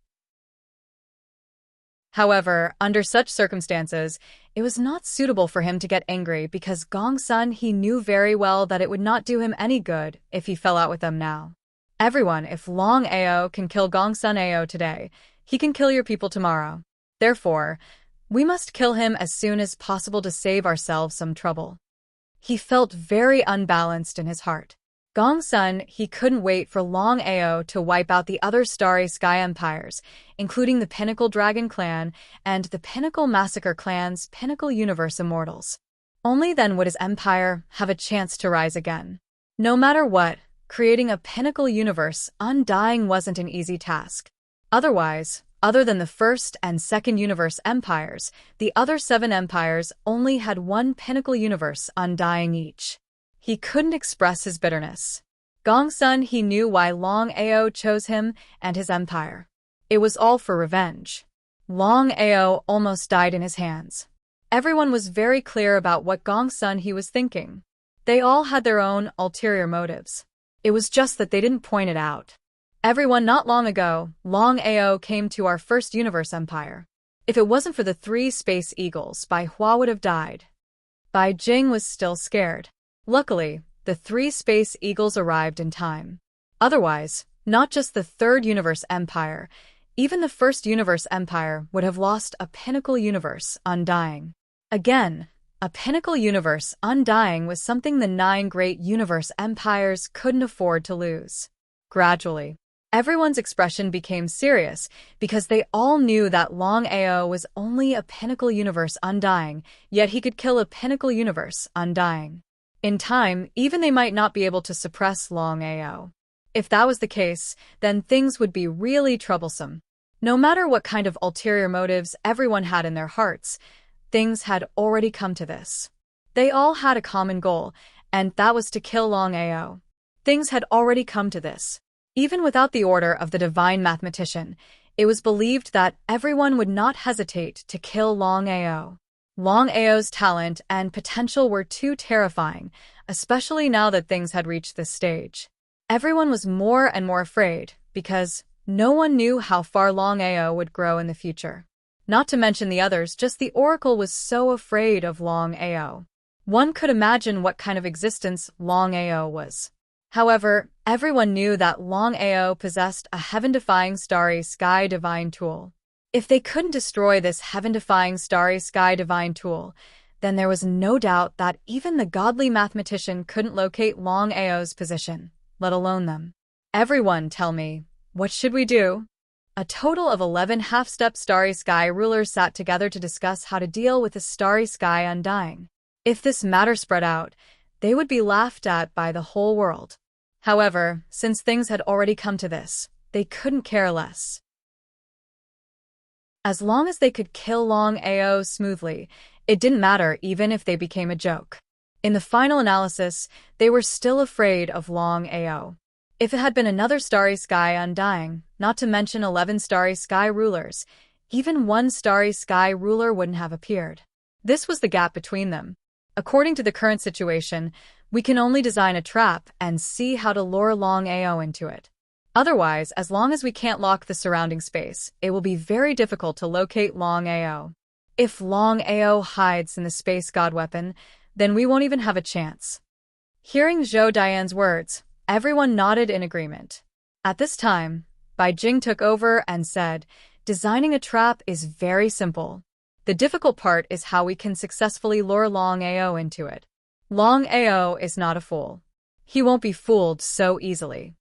However, under such circumstances, it was not suitable for him to get angry because Gongsun knew very well that it would not do him any good if he fell out with them now. Everyone, if Long Ao can kill Gongsun Ao today, he can kill your people tomorrow. Therefore, we must kill him as soon as possible to save ourselves some trouble. He felt very unbalanced in his heart. Gongsun couldn't wait for Long Ao to wipe out the other starry sky empires, including the Pinnacle Dragon Clan and the Pinnacle Massacre Clan's Pinnacle Universe Immortals. Only then would his empire have a chance to rise again. No matter what, creating a Pinnacle Universe undying wasn't an easy task. Otherwise, other than the First and Second Universe empires, the other 7 empires only had 1 Pinnacle Universe undying each. He couldn't express his bitterness. Gongsun knew why Long Ao chose him and his empire. It was all for revenge. Long Ao almost died in his hands. Everyone was very clear about what Gongsun was thinking. They all had their own ulterior motives. It was just that they didn't point it out. Everyone, not long ago, Long Ao came to our first universe empire. If it wasn't for the 3 space eagles, Bai Hua would have died. Bai Jing was still scared. Luckily, the 3 space eagles arrived in time. Otherwise, not just the 3rd universe empire, even the 1st universe empire would have lost a Pinnacle Universe undying. Again, a Pinnacle Universe undying was something the 9 great universe empires couldn't afford to lose. Gradually, everyone's expression became serious because they all knew that Long Ao was only a Pinnacle Universe undying, yet he could kill a Pinnacle Universe undying. In time, even they might not be able to suppress Long Ao. If that was the case, then things would be really troublesome. No matter what kind of ulterior motives everyone had in their hearts, things had already come to this. They all had a common goal, and that was to kill Long Ao. Things had already come to this. Even without the order of the divine mathematician, it was believed that everyone would not hesitate to kill Long Ao. Long Ao's talent and potential were too terrifying, especially now that things had reached this stage. Everyone was more and more afraid, because no one knew how far Long Ao would grow in the future. Not to mention the others, just the Oracle was so afraid of Long Ao. One could imagine what kind of existence Long Ao was. However, everyone knew that Longao possessed a heaven-defying starry sky divine tool. If they couldn't destroy this heaven-defying starry sky divine tool, then there was no doubt that even the godly mathematician couldn't locate Longao's position, let alone them. Everyone, tell me, what should we do? A total of 11 half-step starry sky rulers sat together to discuss how to deal with the starry sky undying. If this matter spread out, they would be laughed at by the whole world. However, since things had already come to this, they couldn't care less. As long as they could kill Longao smoothly, it didn't matter even if they became a joke. In the final analysis, they were still afraid of Longao. If it had been another starry sky undying, not to mention 11 starry sky rulers, even one starry sky ruler wouldn't have appeared. This was the gap between them. According to the current situation, we can only design a trap and see how to lure Longao into it. Otherwise, as long as we can't lock the surrounding space, it will be very difficult to locate Longao. If Longao hides in the space god weapon, then we won't even have a chance. Hearing Zhou Dian's words, everyone nodded in agreement. At this time, Bai Jing took over and said, "Designing a trap is very simple. The difficult part is how we can successfully lure Longao into it. Longao is not a fool. He won't be fooled so easily."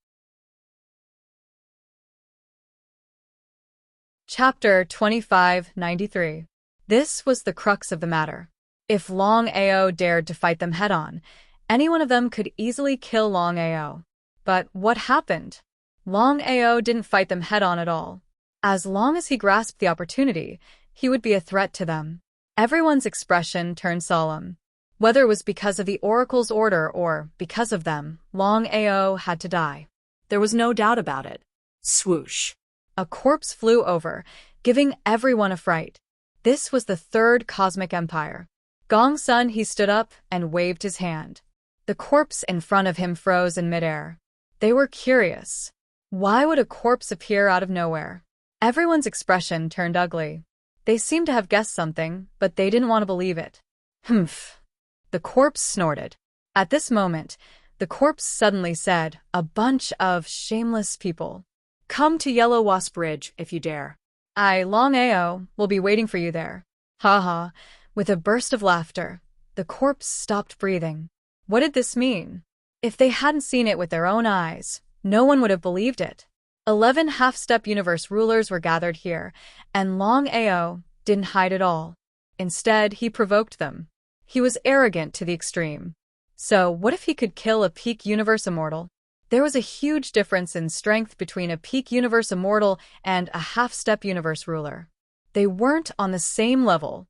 Chapter 2593. This was the crux of the matter. If Longao dared to fight them head-on, any one of them could easily kill Longao. But what happened? Longao didn't fight them head-on at all. As long as he grasped the opportunity, he would be a threat to them. Everyone's expression turned solemn. Whether it was because of the oracle's order or because of them, Longao had to die. There was no doubt about it. Swoosh. A corpse flew over, giving everyone a fright. This was the third cosmic empire. Gongsun, he stood up and waved his hand. The corpse in front of him froze in midair. They were curious. Why would a corpse appear out of nowhere? Everyone's expression turned ugly. They seemed to have guessed something, but they didn't want to believe it. Humph. The corpse snorted. At this moment, the corpse suddenly said, "A bunch of shameless people. Come to Yellow Wasp Ridge if you dare. I, Longao, will be waiting for you there." Ha ha. With a burst of laughter, the corpse stopped breathing. What did this mean? If they hadn't seen it with their own eyes, no one would have believed it. 11 half-step universe rulers were gathered here, and Longao didn't hide at all. Instead, he provoked them. He was arrogant to the extreme. So, what if he could kill a peak universe immortal? There was a huge difference in strength between a peak universe immortal and a half-step universe ruler. They weren't on the same level.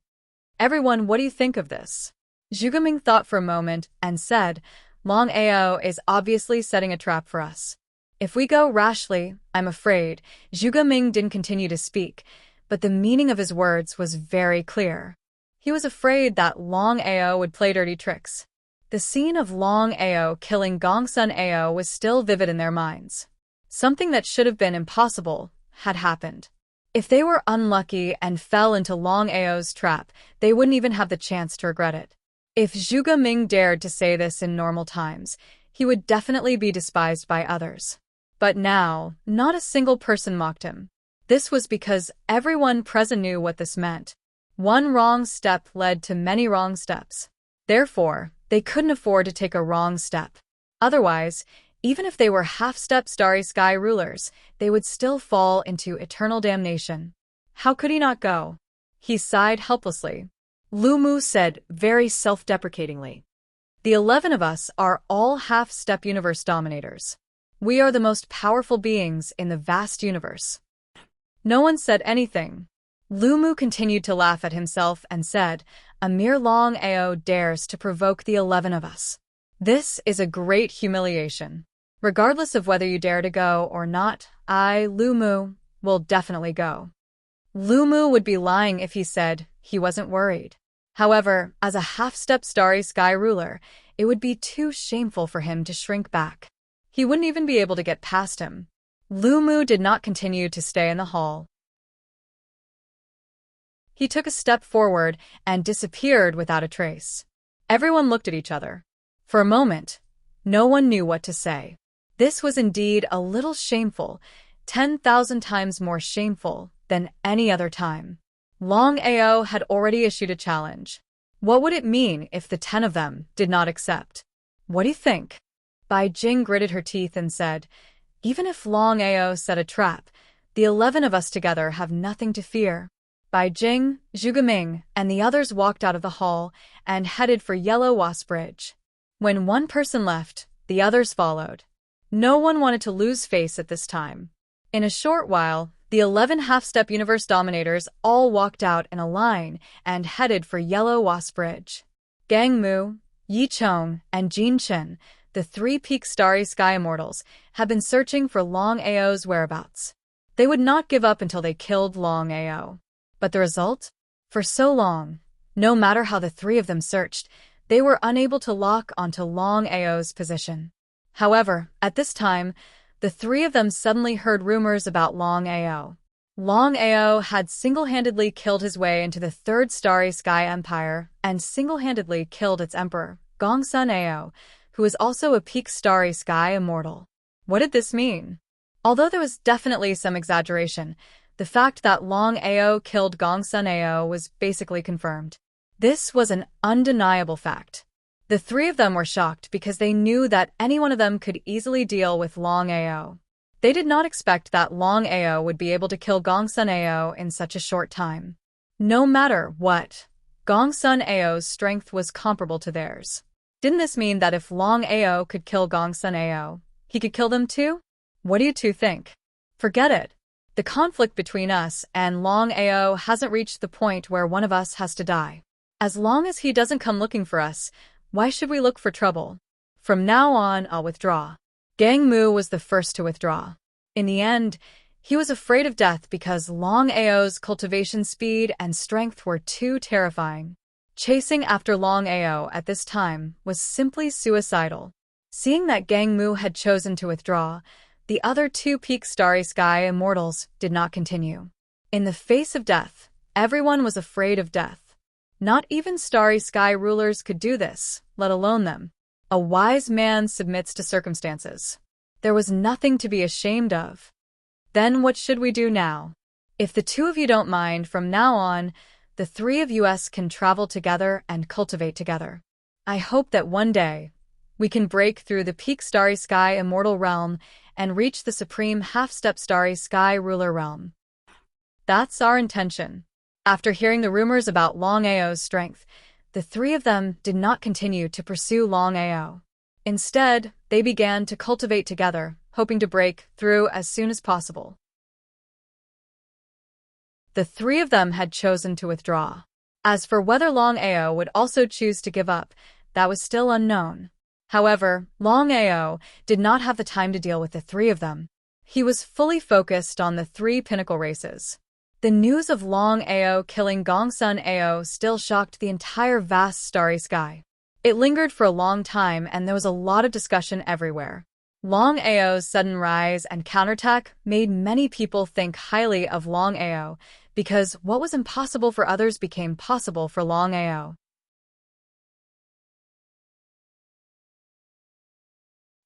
Everyone, what do you think of this? Zhuge Ming thought for a moment and said, "Longao is obviously setting a trap for us. If we go rashly, I'm afraid." Zhuge Ming didn't continue to speak, but the meaning of his words was very clear. He was afraid that Longao would play dirty tricks. The scene of Longao killing Gongsun Ao was still vivid in their minds. Something that should have been impossible had happened. If they were unlucky and fell into Longao's trap, they wouldn't even have the chance to regret it. If Zhuge Ming dared to say this in normal times, he would definitely be despised by others. But now, not a single person mocked him. This was because everyone present knew what this meant. One wrong step led to many wrong steps. Therefore, they couldn't afford to take a wrong step. Otherwise, even if they were half-step starry sky rulers, they would still fall into eternal damnation. How could he not go? He sighed helplessly. Lu Mu said very self-deprecatingly, "The 11 of us are all half-step universe dominators. We are the most powerful beings in the vast universe." No one said anything. Lu Mu continued to laugh at himself and said, "A mere Longao dares to provoke the 11 of us. This is a great humiliation. Regardless of whether you dare to go or not, I, Lu Mu, will definitely go." Lu Mu would be lying if he said he wasn't worried. However, as a half-step starry sky ruler, it would be too shameful for him to shrink back. He wouldn't even be able to get past him. Lu Mu did not continue to stay in the hall. He took a step forward and disappeared without a trace. Everyone looked at each other. For a moment, No one knew what to say. This was indeed a little shameful, 10,000 times more shameful than any other time. Longao had already issued a challenge. What would it mean if the 10 of them did not accept? What do you think? Bai Jing gritted her teeth and said, even if Longao set a trap, the 11 of us together have nothing to fear. Bai Jing, Zhu Gaming, and the others walked out of the hall and headed for Yellow Wasp Ridge. When one person left, the others followed. No one wanted to lose face at this time. In a short while, the 11 half-step universe dominators all walked out in a line and headed for Yellow Wasp Ridge. Gang Mu, Yi Chong, and Jin Chen, the 3-peak Starry Sky Immortals, had been searching for Longao's whereabouts. They would not give up until they killed Longao. But the result? For so long, no matter how the 3 of them searched, they were unable to lock onto Longao's position. However, at this time, the 3 of them suddenly heard rumors about Longao. Longao had single-handedly killed his way into the 3rd Starry Sky Empire and single-handedly killed its emperor, Gongsun Ao, who was also a peak Starry Sky immortal. What did this mean? Although there was definitely some exaggeration, the fact that Longao killed Gongsun Ao was basically confirmed. This was an undeniable fact. The 3 of them were shocked because they knew that any one of them could easily deal with Longao. They did not expect that Longao would be able to kill Gongsun Ao in such a short time. No matter what, Gongsun Ao's strength was comparable to theirs. Didn't this mean that if Longao could kill Gongsun Ao, he could kill them too? What do you two think? Forget it. The conflict between us and Longao hasn't reached the point where one of us has to die. As long as he doesn't come looking for us, why should we look for trouble? From now on, I'll withdraw. Gang Mu was the first to withdraw. In the end, he was afraid of death because Longao's cultivation speed and strength were too terrifying. Chasing after Longao at this time was simply suicidal. Seeing that Gang Mu had chosen to withdraw, the other 2 peak Starry Sky Immortals did not continue. In the face of death, everyone was afraid of death. Not even Starry Sky rulers could do this, let alone them. A wise man submits to circumstances. There was nothing to be ashamed of. Then what should we do now? If the 2 of you don't mind, from now on, the 3 of us can travel together and cultivate together. I hope that one day, we can break through the peak Starry Sky Immortal Realm and reach the supreme half-step Starry Sky Ruler Realm. That's our intention. After hearing the rumors about Longao's strength, the 3 of them did not continue to pursue Longao. Instead, they began to cultivate together, hoping to break through as soon as possible. The 3 of them had chosen to withdraw. As for whether Longao would also choose to give up, that was still unknown. However, Longao did not have the time to deal with the 3 of them. He was fully focused on the 3 pinnacle races. The news of Longao killing Gongsun Ao still shocked the entire vast starry sky. It lingered for a long time and there was a lot of discussion everywhere. Longao's sudden rise and counterattack made many people think highly of Longao because what was impossible for others became possible for Longao.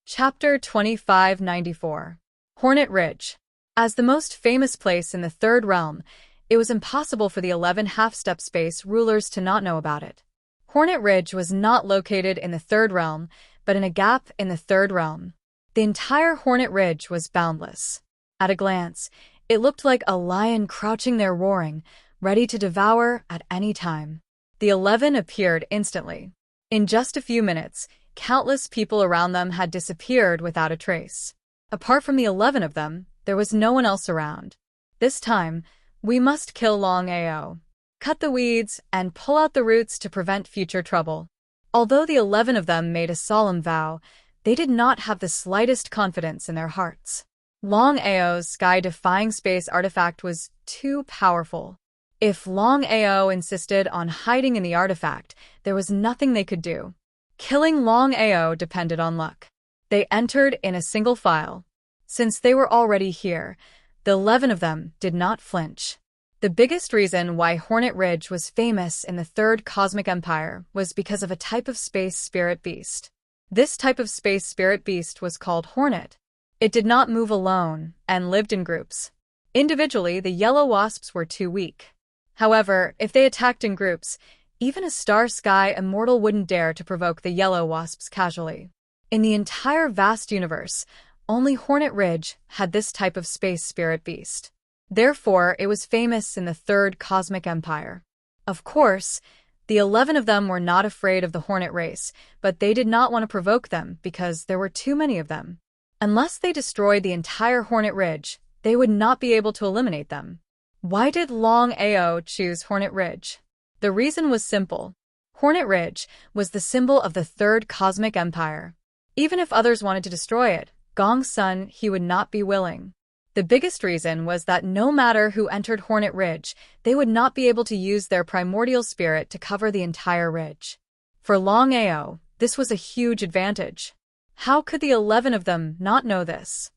Chapter 2594. Hornet Ridge. As the most famous place in the Third Realm, it was impossible for the 11 half-step space rulers to not know about it. Hornet Ridge was not located in the Third Realm, but in a gap in the Third Realm. The entire Hornet Ridge was boundless. At a glance, it looked like a lion crouching there roaring, ready to devour at any time. The 11 appeared instantly. In just a few minutes, countless people around them had disappeared without a trace. Apart from the 11 of them, there was no one else around. This time, we must kill Longao, cut the weeds, and pull out the roots to prevent future trouble. Although the 11 of them made a solemn vow, they did not have the slightest confidence in their hearts. Longao's sky-defying space artifact was too powerful. If Longao insisted on hiding in the artifact, there was nothing they could do. Killing Longao depended on luck. They entered in a single file. Since they were already here, the 11 of them did not flinch. The biggest reason why Hornet Ridge was famous in the Third Cosmic Empire was because of a type of space spirit beast. This type of space spirit beast was called hornet. It did not move alone and lived in groups. Individually, the yellow wasps were too weak. However, if they attacked in groups, even a star sky immortal wouldn't dare to provoke the yellow wasps casually. In the entire vast universe, only Hornet Ridge had this type of space spirit beast. Therefore, it was famous in the Third Cosmic Empire. Of course, the 11 of them were not afraid of the Hornet race, but they did not want to provoke them because there were too many of them. Unless they destroyed the entire Hornet Ridge, they would not be able to eliminate them. Why did Longao choose Hornet Ridge? The reason was simple. Hornet Ridge was the symbol of the Third Cosmic Empire. Even if others wanted to destroy it, Gong's son, he would not be willing. The biggest reason was that no matter who entered Hornet Ridge, they would not be able to use their primordial spirit to cover the entire ridge. For Longao, this was a huge advantage. How could the 11 of them not know this?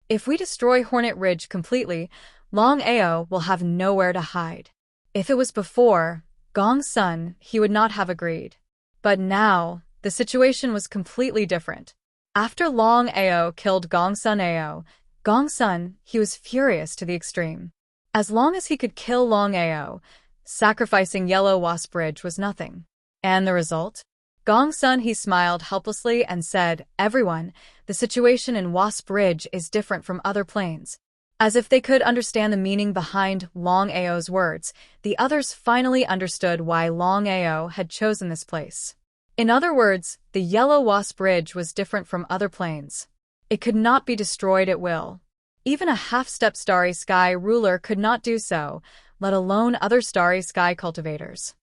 If we destroy Hornet Ridge completely, Longao will have nowhere to hide. If it was before, Gong's son, he would not have agreed. But now, the situation was completely different. After Longao killed Gong's son Ao, Gong's son, he was furious to the extreme. As long as he could kill Longao, sacrificing Yellow Wasp Ridge was nothing. And the result? Gong's son, he smiled helplessly and said, "Everyone, the situation in Wasp Ridge is different from other planes." As if they could understand the meaning behind Longao's words, the others finally understood why Longao had chosen this place. In other words, the Yellow Wasp Ridge was different from other planes. It could not be destroyed at will. Even a half-step starry sky ruler could not do so, let alone other starry sky cultivators.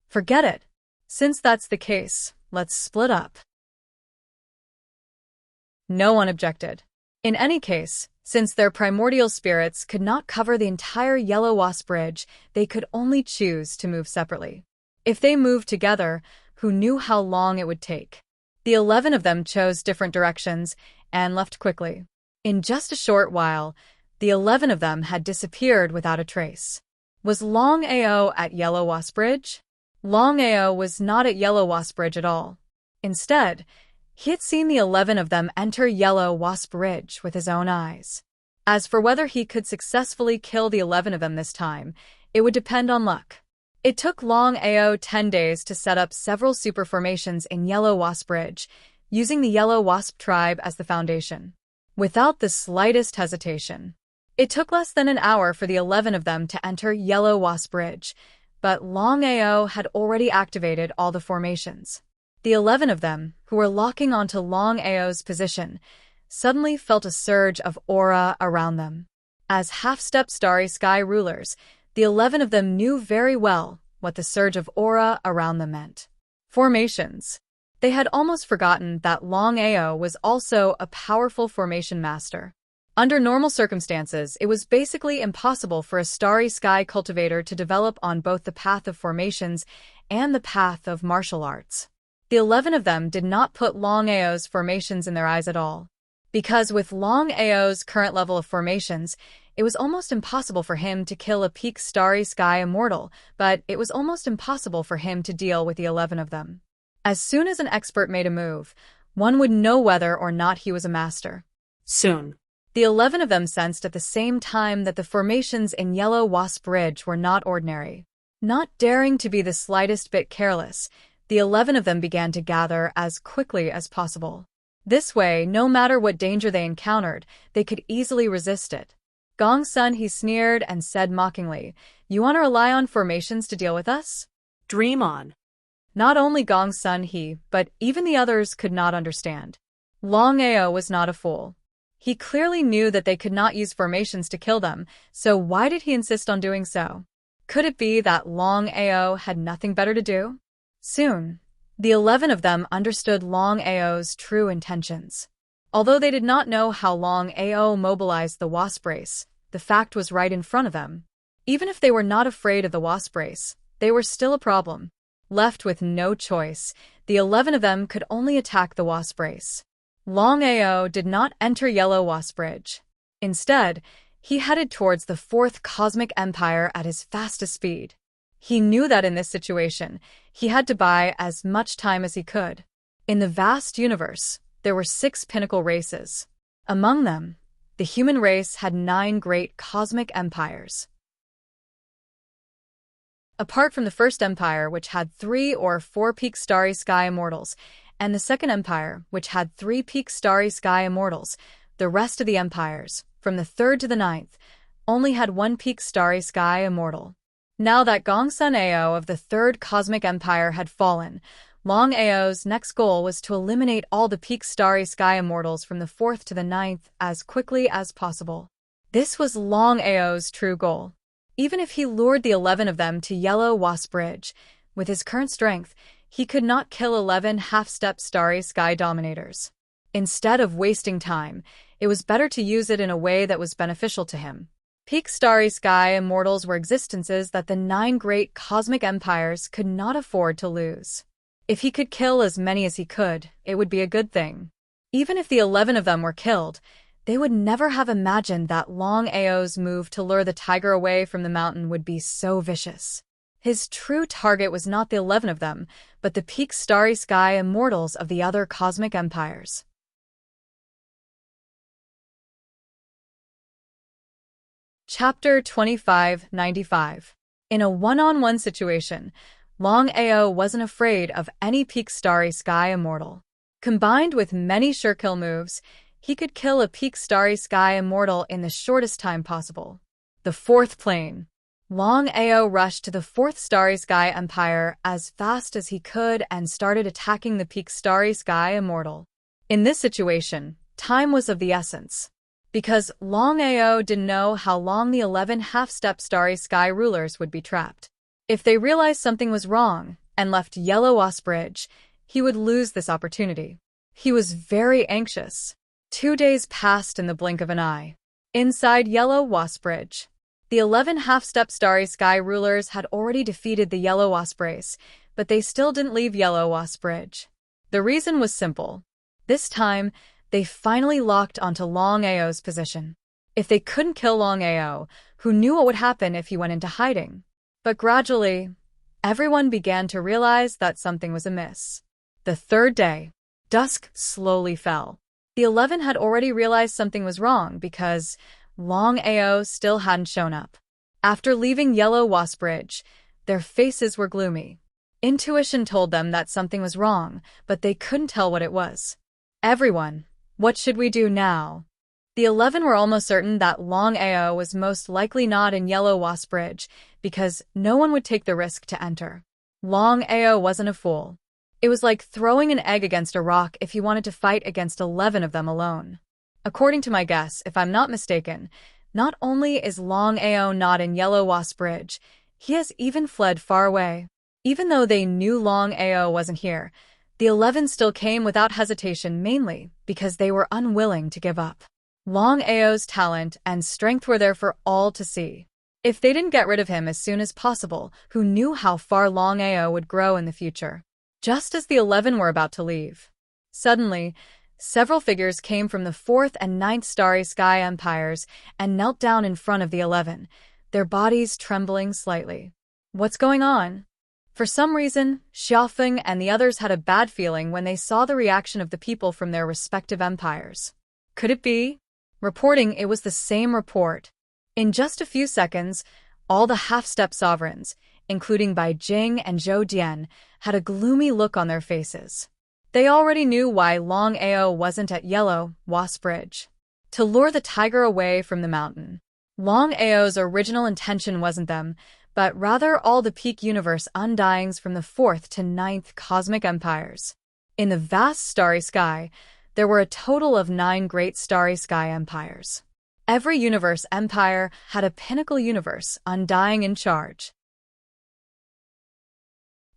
Forget it. Since that's the case, let's split up. No one objected. In any case, since their primordial spirits could not cover the entire Yellow Wasp Ridge, they could only choose to move separately. If they moved together, who knew how long it would take? The 11 of them chose different directions and left quickly. In just a short while, the 11 of them had disappeared without a trace. Was Longao at Yellow Wasp Ridge? Longao was not at Yellow Wasp Ridge at all. Instead, he had seen the 11 of them enter Yellow Wasp Ridge with his own eyes. As for whether he could successfully kill the 11 of them this time, it would depend on luck. It took Longao 10 days to set up several super formations in Yellow Wasp Ridge, using the Yellow Wasp tribe as the foundation. Without the slightest hesitation. It took less than an hour for the 11 of them to enter Yellow Wasp Ridge, but Longao had already activated all the formations. The 11 of them, who were locking onto Longao's position, suddenly felt a surge of aura around them. As half-step starry sky rulers, the 11 of them knew very well what the surge of aura around them meant. Formations. They had almost forgotten that Longao was also a powerful formation master. Under normal circumstances, it was basically impossible for a starry sky cultivator to develop on both the path of formations and the path of martial arts. The 11 of them did not put Longao's formations in their eyes at all. Because with Longao's current level of formations, it was almost impossible for him to kill a peak starry sky immortal, but it was almost impossible for him to deal with the 11 of them. As soon as an expert made a move, one would know whether or not he was a master. Soon. The 11 of them sensed at the same time that the formations in Yellow Wasp Ridge were not ordinary. Not daring to be the slightest bit careless, the 11 of them began to gather as quickly as possible. This way, no matter what danger they encountered, they could easily resist it. Gong's son, he sneered and said mockingly, "You want to rely on formations to deal with us?" Dream on. Not only Gong's son, but even the others could not understand. Longao was not a fool. He clearly knew that they could not use formations to kill them, so why did he insist on doing so? Could it be that Longao had nothing better to do? Soon, the 11 of them understood Longao's true intentions. Although they did not know how Longao mobilized the wasp race, the fact was right in front of them. Even if they were not afraid of the wasp race, they were still a problem. Left with no choice, the 11 of them could only attack the wasp race. Longao did not enter Yellow Wasp Ridge. Instead, he headed towards the Fourth Cosmic Empire at his fastest speed. He knew that in this situation, he had to buy as much time as he could. In the vast universe, there were 6 pinnacle races. Among them, the human race had 9 great cosmic empires. Apart from the first empire, which had 3 or 4 peak starry sky immortals, and the second empire, which had 3 peak starry sky immortals, the rest of the empires, from the 3rd to the 9th, only had 1 peak starry sky immortal. Now that Gongsun Ao of the 3rd cosmic empire had fallen, Longao's next goal was to eliminate all the peak starry sky immortals from the 4th to the 9th as quickly as possible. This was Longao's true goal. Even if he lured the 11 of them to Yellow Wasp Ridge, with his current strength, he could not kill 11 half-step starry sky dominators. Instead of wasting time, it was better to use it in a way that was beneficial to him. Peak starry sky immortals were existences that the 9 great cosmic empires could not afford to lose. If he could kill as many as he could, it would be a good thing. Even if the 11 of them were killed, they would never have imagined that Longao's move to lure the tiger away from the mountain would be so vicious. His true target was not the 11 of them, but the peak starry sky immortals of the other cosmic empires. Chapter 2595. In a one-on-one situation, Longao wasn't afraid of any peak starry sky immortal. Combined with many sure kill moves, he could kill a peak starry sky immortal in the shortest time possible. The 4th plane. Longao rushed to the 4th starry sky empire as fast as he could and started attacking the peak starry sky immortal. In this situation, time was of the essence. Because Longao didn't know how long the 11 half-step starry sky rulers would be trapped. If they realized something was wrong and left Yellow Wasp Ridge, he would lose this opportunity. He was very anxious. 2 days passed in the blink of an eye. Inside Yellow Wasp Ridge, the 11 half-step starry sky rulers had already defeated the Yellow Wasp race, but they still didn't leave Yellow Wasp Ridge. The reason was simple. This time, they finally locked onto Longao's position. If they couldn't kill Longao, who knew what would happen if he went into hiding? But gradually, everyone began to realize that something was amiss. The 3rd day, dusk slowly fell. The 11 had already realized something was wrong because Longao still hadn't shown up. After leaving Yellow Wasp Ridge, their faces were gloomy. Intuition told them that something was wrong, but they couldn't tell what it was. Everyone, what should we do now? The 11 were almost certain that Longao was most likely not in Yellow Wasp Ridge because no one would take the risk to enter. Longao wasn't a fool. It was like throwing an egg against a rock if he wanted to fight against 11 of them alone. According to my guess, if I'm not mistaken, not only is Longao not in Yellow Wasp Ridge, he has even fled far away. Even though they knew Longao wasn't here, the 11 still came without hesitation, mainly because they were unwilling to give up. Longao's talent and strength were there for all to see. If they didn't get rid of him as soon as possible, who knew how far Longao would grow in the future? Just as the 11 were about to leave, suddenly, several figures came from the 4th and 9th starry sky empires and knelt down in front of the 11, their bodies trembling slightly. What's going on? For some reason, Xiaofeng and the others had a bad feeling when they saw the reaction of the people from their respective empires. Could it be? Reporting it was the same report. In just a few seconds, all the half-step sovereigns, including Bai Jing and Zhou Dian, had a gloomy look on their faces. They already knew why Longao wasn't at Yellow Wasp Ridge. To lure the tiger away from the mountain. Longao's original intention wasn't them, but rather all the peak universe undyings from the 4th to 9th cosmic empires. In the vast starry sky, there were a total of 9 great starry sky empires. Every universe empire had a pinnacle universe undying in charge.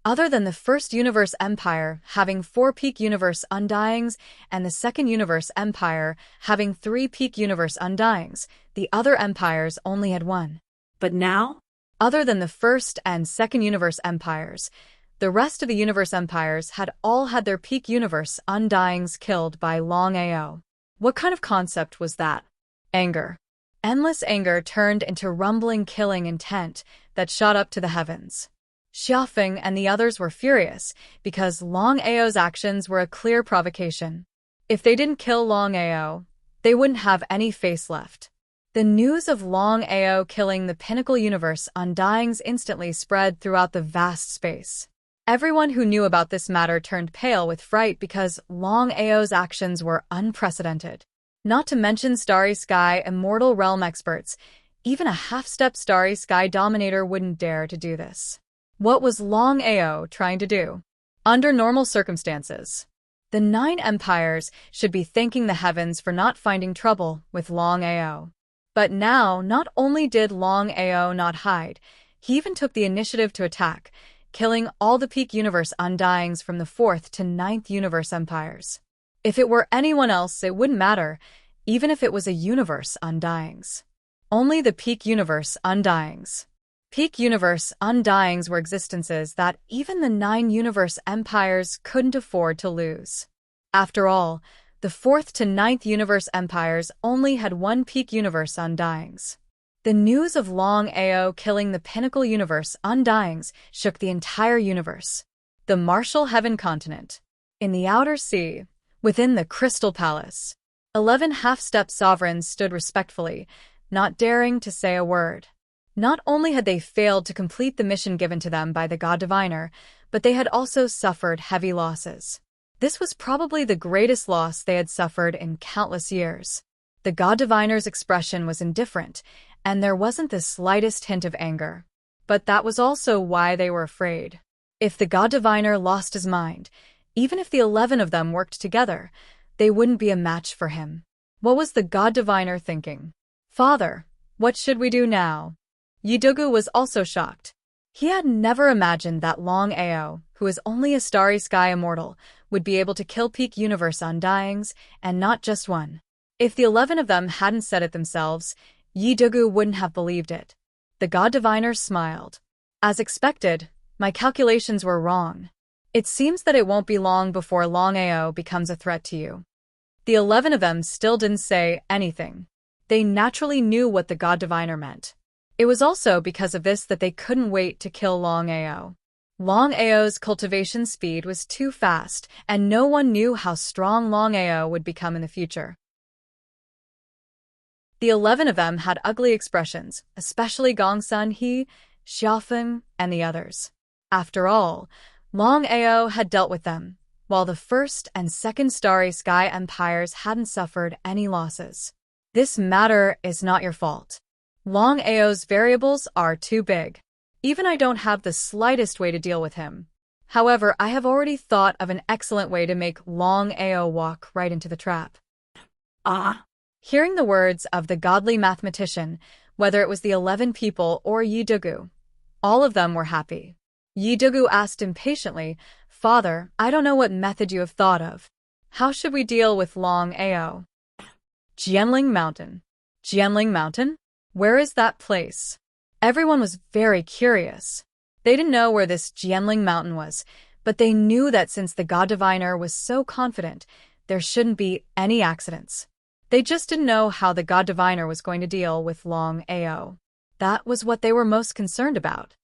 Other than the first universe empire having 4 peak universe undyings and the second universe empire having 3 peak universe undyings, the other empires only had 1. But now? Other than the first and second universe empires, the rest of the universe empires had all had their peak universe undyings killed by Longao. What kind of concept was that? Anger. Endless anger turned into rumbling killing intent that shot up to the heavens. Xiaofeng and the others were furious because Longao's actions were a clear provocation. If they didn't kill Longao, they wouldn't have any face left. The news of Longao killing the pinnacle universe Undyings instantly spread throughout the vast space. Everyone who knew about this matter turned pale with fright because Longao's actions were unprecedented. Not to mention Starry Sky Immortal Realm experts, even a half-step Starry Sky Dominator wouldn't dare to do this. What was Longao trying to do? Under normal circumstances, the 9 empires should be thanking the heavens for not finding trouble with Longao. But now, not only did Longao not hide, he even took the initiative to attack, killing all the peak universe Undyings from the 4th to 9th universe empires. If it were anyone else, it wouldn't matter, even if it was a universe Undyings. Only the peak universe Undyings. Peak universe Undyings were existences that even the 9 universe empires couldn't afford to lose. After all, the 4th to 9th universe empires only had 1 peak universe Undyings. The news of Longao killing the pinnacle universe Undyings shook the entire universe. The Martial Heaven continent. In the outer sea, within the Crystal Palace, 11 half-step sovereigns stood respectfully, not daring to say a word. Not only had they failed to complete the mission given to them by the God Diviner, but they had also suffered heavy losses. This was probably the greatest loss they had suffered in countless years. The God Diviner's expression was indifferent, and there wasn't the slightest hint of anger. But that was also why they were afraid. If the God Diviner lost his mind, even if the 11 of them worked together, they wouldn't be a match for him. What was the God Diviner thinking? "Father, what should we do now?" Yidugu was also shocked. He had never imagined that Longao, who is only a Starry Sky immortal, would be able to kill peak universe Undyings, and not just one. If the 11 of them hadn't said it themselves, Yidugu wouldn't have believed it. The God Diviner smiled. "As expected, my calculations were wrong. It seems that it won't be long before Longao becomes a threat to you." The 11 of them still didn't say anything. They naturally knew what the God Diviner meant. It was also because of this that they couldn't wait to kill Longao. Longao's cultivation speed was too fast, and no one knew how strong Longao would become in the future. The 11 of them had ugly expressions, especially Gongsun He, Xiaofeng, and the others. After all, Longao had dealt with them, while the 1st and 2nd Starry Sky empires hadn't suffered any losses. This matter is not your fault. Longao's variables are too big. Even I don't have the slightest way to deal with him. However, I have already thought of an excellent way to make Longao walk right into the trap. Hearing the words of the godly mathematician, whether it was the 11 people or Yidugu, all of them were happy. Yidugu asked impatiently, "Father, I don't know what method you have thought of. How should we deal with Longao?" Jianling Mountain. Jianling Mountain? Where is that place? Everyone was very curious. They didn't know where this Jianling Mountain was, but they knew that since the God Diviner was so confident, there shouldn't be any accidents. They just didn't know how the God Diviner was going to deal with Longao. That was what they were most concerned about.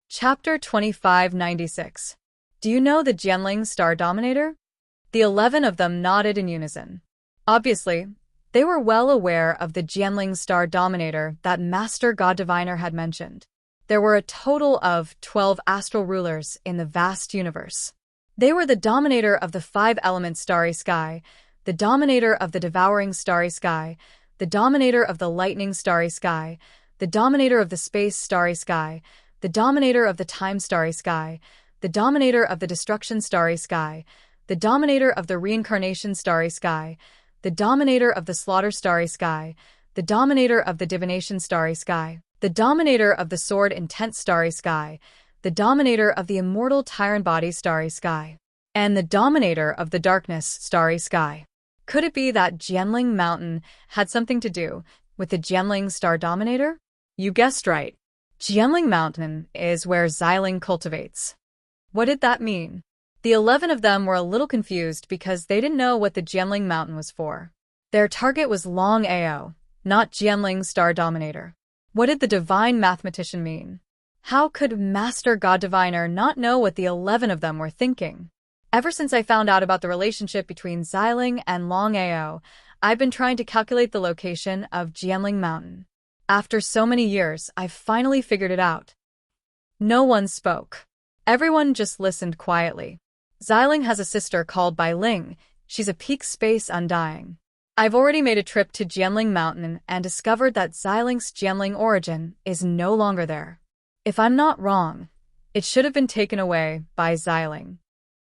Chapter 2596. Do you know the Jianling Star Dominator? The 11 of them nodded in unison. Obviously, they were well aware of the Jianling Star Dominator that Master God Diviner had mentioned. There were a total of 12 astral rulers in the vast universe. They were the dominator of the 5-element Starry Sky, the dominator of the devouring Starry Sky, the dominator of the lightning Starry Sky, the dominator of the space Starry Sky, the dominator of the time Starry Sky, the dominator of the destruction Starry Sky, the dominator of the reincarnation Starry Sky, the dominator of the slaughter Starry Sky, the dominator of the divination Starry Sky, the dominator of the sword intense Starry Sky, the dominator of the immortal tyrant body Starry Sky, and the dominator of the darkness Starry Sky. Could it be that Jianling Mountain had something to do with the Jianling Star Dominator? You guessed right. Jianling Mountain is where Xiling cultivates. What did that mean? The 11 of them were a little confused because they didn't know what the Jianling Mountain was for. Their target was Longao, not Jianling's star dominator. What did the divine mathematician mean? How could Master God Diviner not know what the 11 of them were thinking? Ever since I found out about the relationship between Xiling and Longao, I've been trying to calculate the location of Jianling Mountain. After so many years, I've finally figured it out. No one spoke. Everyone just listened quietly. Xiling has a sister called Bai Ling. She's a peak space undying. I've already made a trip to Jianling Mountain and discovered that Xiling's Jianling origin is no longer there. If I'm not wrong, it should have been taken away by Xiling.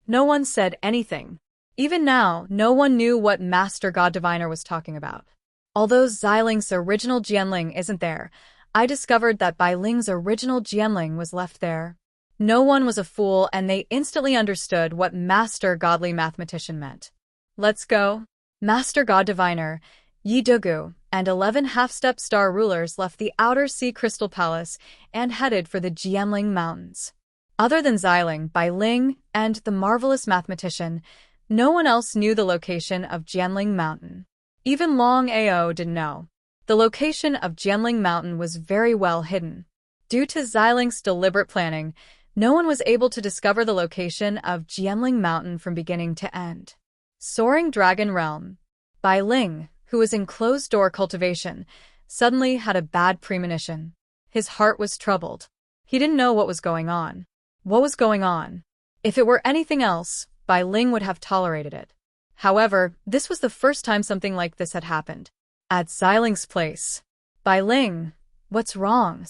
No one said anything. Even now, no one knew what Master God Diviner was talking about. Although Xiling's original Jianling isn't there, I discovered that Bai Ling's original Jianling was left there. No one was a fool, and they instantly understood what Master Godly Mathematician meant. Let's go. Master God Diviner, Yi Dugu, and 11 half-step star rulers left the Outer Sea Crystal Palace and headed for the Jianling Mountains. Other than Xiling, Bai Ling, and the marvelous mathematician, no one else knew the location of Jianling Mountain. Even Longao didn't know. The location of Jianling Mountain was very well hidden. Due to Xiling's deliberate planning, no one was able to discover the location of Jianling Mountain from beginning to end. Soaring Dragon Realm. Bai Ling, who was in closed-door cultivation, suddenly had a bad premonition. His heart was troubled. He didn't know what was going on. What was going on? If it were anything else, Bai Ling would have tolerated it. However, this was the first time something like this had happened. At Xiling's place. Bai Ling, what's wrong?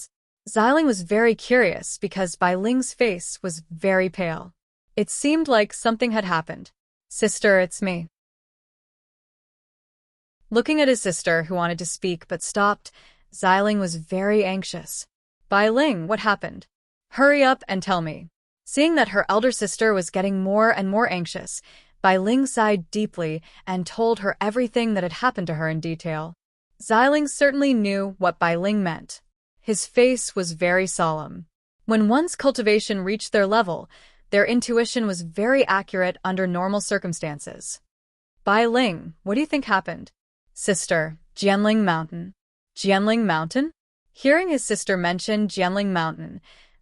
Xiling was very curious because Bai Ling's face was very pale. It seemed like something had happened. Sister, it's me. Looking at his sister, who wanted to speak but stopped, Xiling was very anxious. Bai Ling, what happened? Hurry up and tell me. Seeing that her elder sister was getting more and more anxious, Bai Ling sighed deeply and told her everything that had happened to her in detail. Xiling certainly knew what Bai Ling meant. His face was very solemn. When one's cultivation reached their level, their intuition was very accurate under normal circumstances. Bai Ling, what do you think happened? Sister, Jianling Mountain. Jianling Mountain? Hearing his sister mention Jianling Mountain,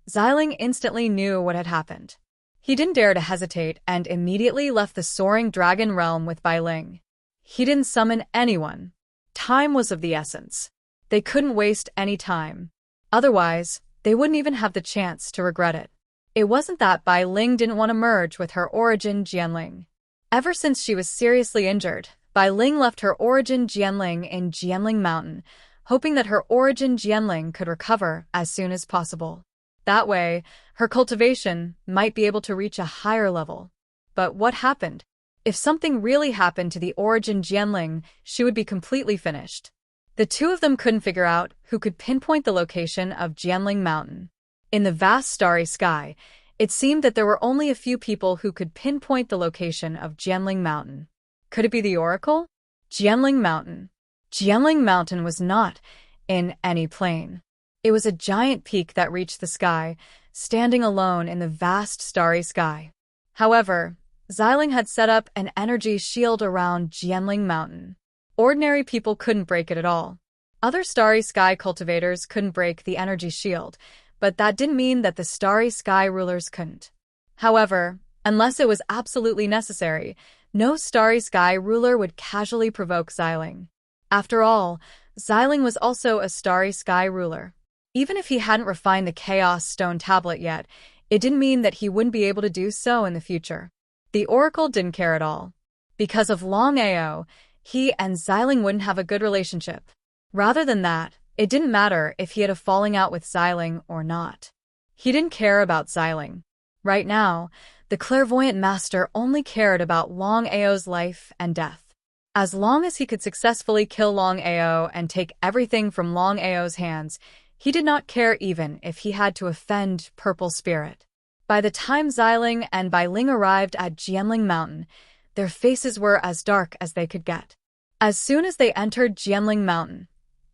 Xiling instantly knew what had happened. He didn't dare to hesitate and immediately left the soaring dragon realm with Bai Ling. He didn't summon anyone. Time was of the essence. They couldn't waste any time. Otherwise, they wouldn't even have the chance to regret it. It wasn't that Bai Ling didn't want to merge with her origin Jianling. Ever since she was seriously injured, Bai Ling left her origin Jianling in Jianling Mountain, hoping that her origin Jianling could recover as soon as possible. That way, her cultivation might be able to reach a higher level. But what happened? If something really happened to the origin Jianling, she would be completely finished. The two of them couldn't figure out who could pinpoint the location of Jianling Mountain. In the vast starry sky, it seemed that there were only a few people who could pinpoint the location of Jianling Mountain. Could it be the Oracle? Jianling Mountain. Jianling Mountain was not in any plain. It was a giant peak that reached the sky, standing alone in the vast starry sky. However, Xiling had set up an energy shield around Jianling Mountain. Ordinary people couldn't break it at all. Other starry sky cultivators couldn't break the energy shield, but that didn't mean that the starry sky rulers couldn't. However, unless it was absolutely necessary, no starry sky ruler would casually provoke Xiling. After all, Xiling was also a starry sky ruler. Even if he hadn't refined the Chaos Stone tablet yet, it didn't mean that he wouldn't be able to do so in the future. The Oracle didn't care at all. Because of Longao, he and Xiling wouldn't have a good relationship. Rather than that, it didn't matter if he had a falling out with Xiling or not. He didn't care about Xiling. Right now, the clairvoyant master only cared about Longao's life and death. As long as he could successfully kill Longao and take everything from Longao's hands, he did not care even if he had to offend Purple Spirit. By the time Xiling and Bai Ling arrived at Jianling Mountain, their faces were as dark as they could get. As soon as they entered Jianling Mountain,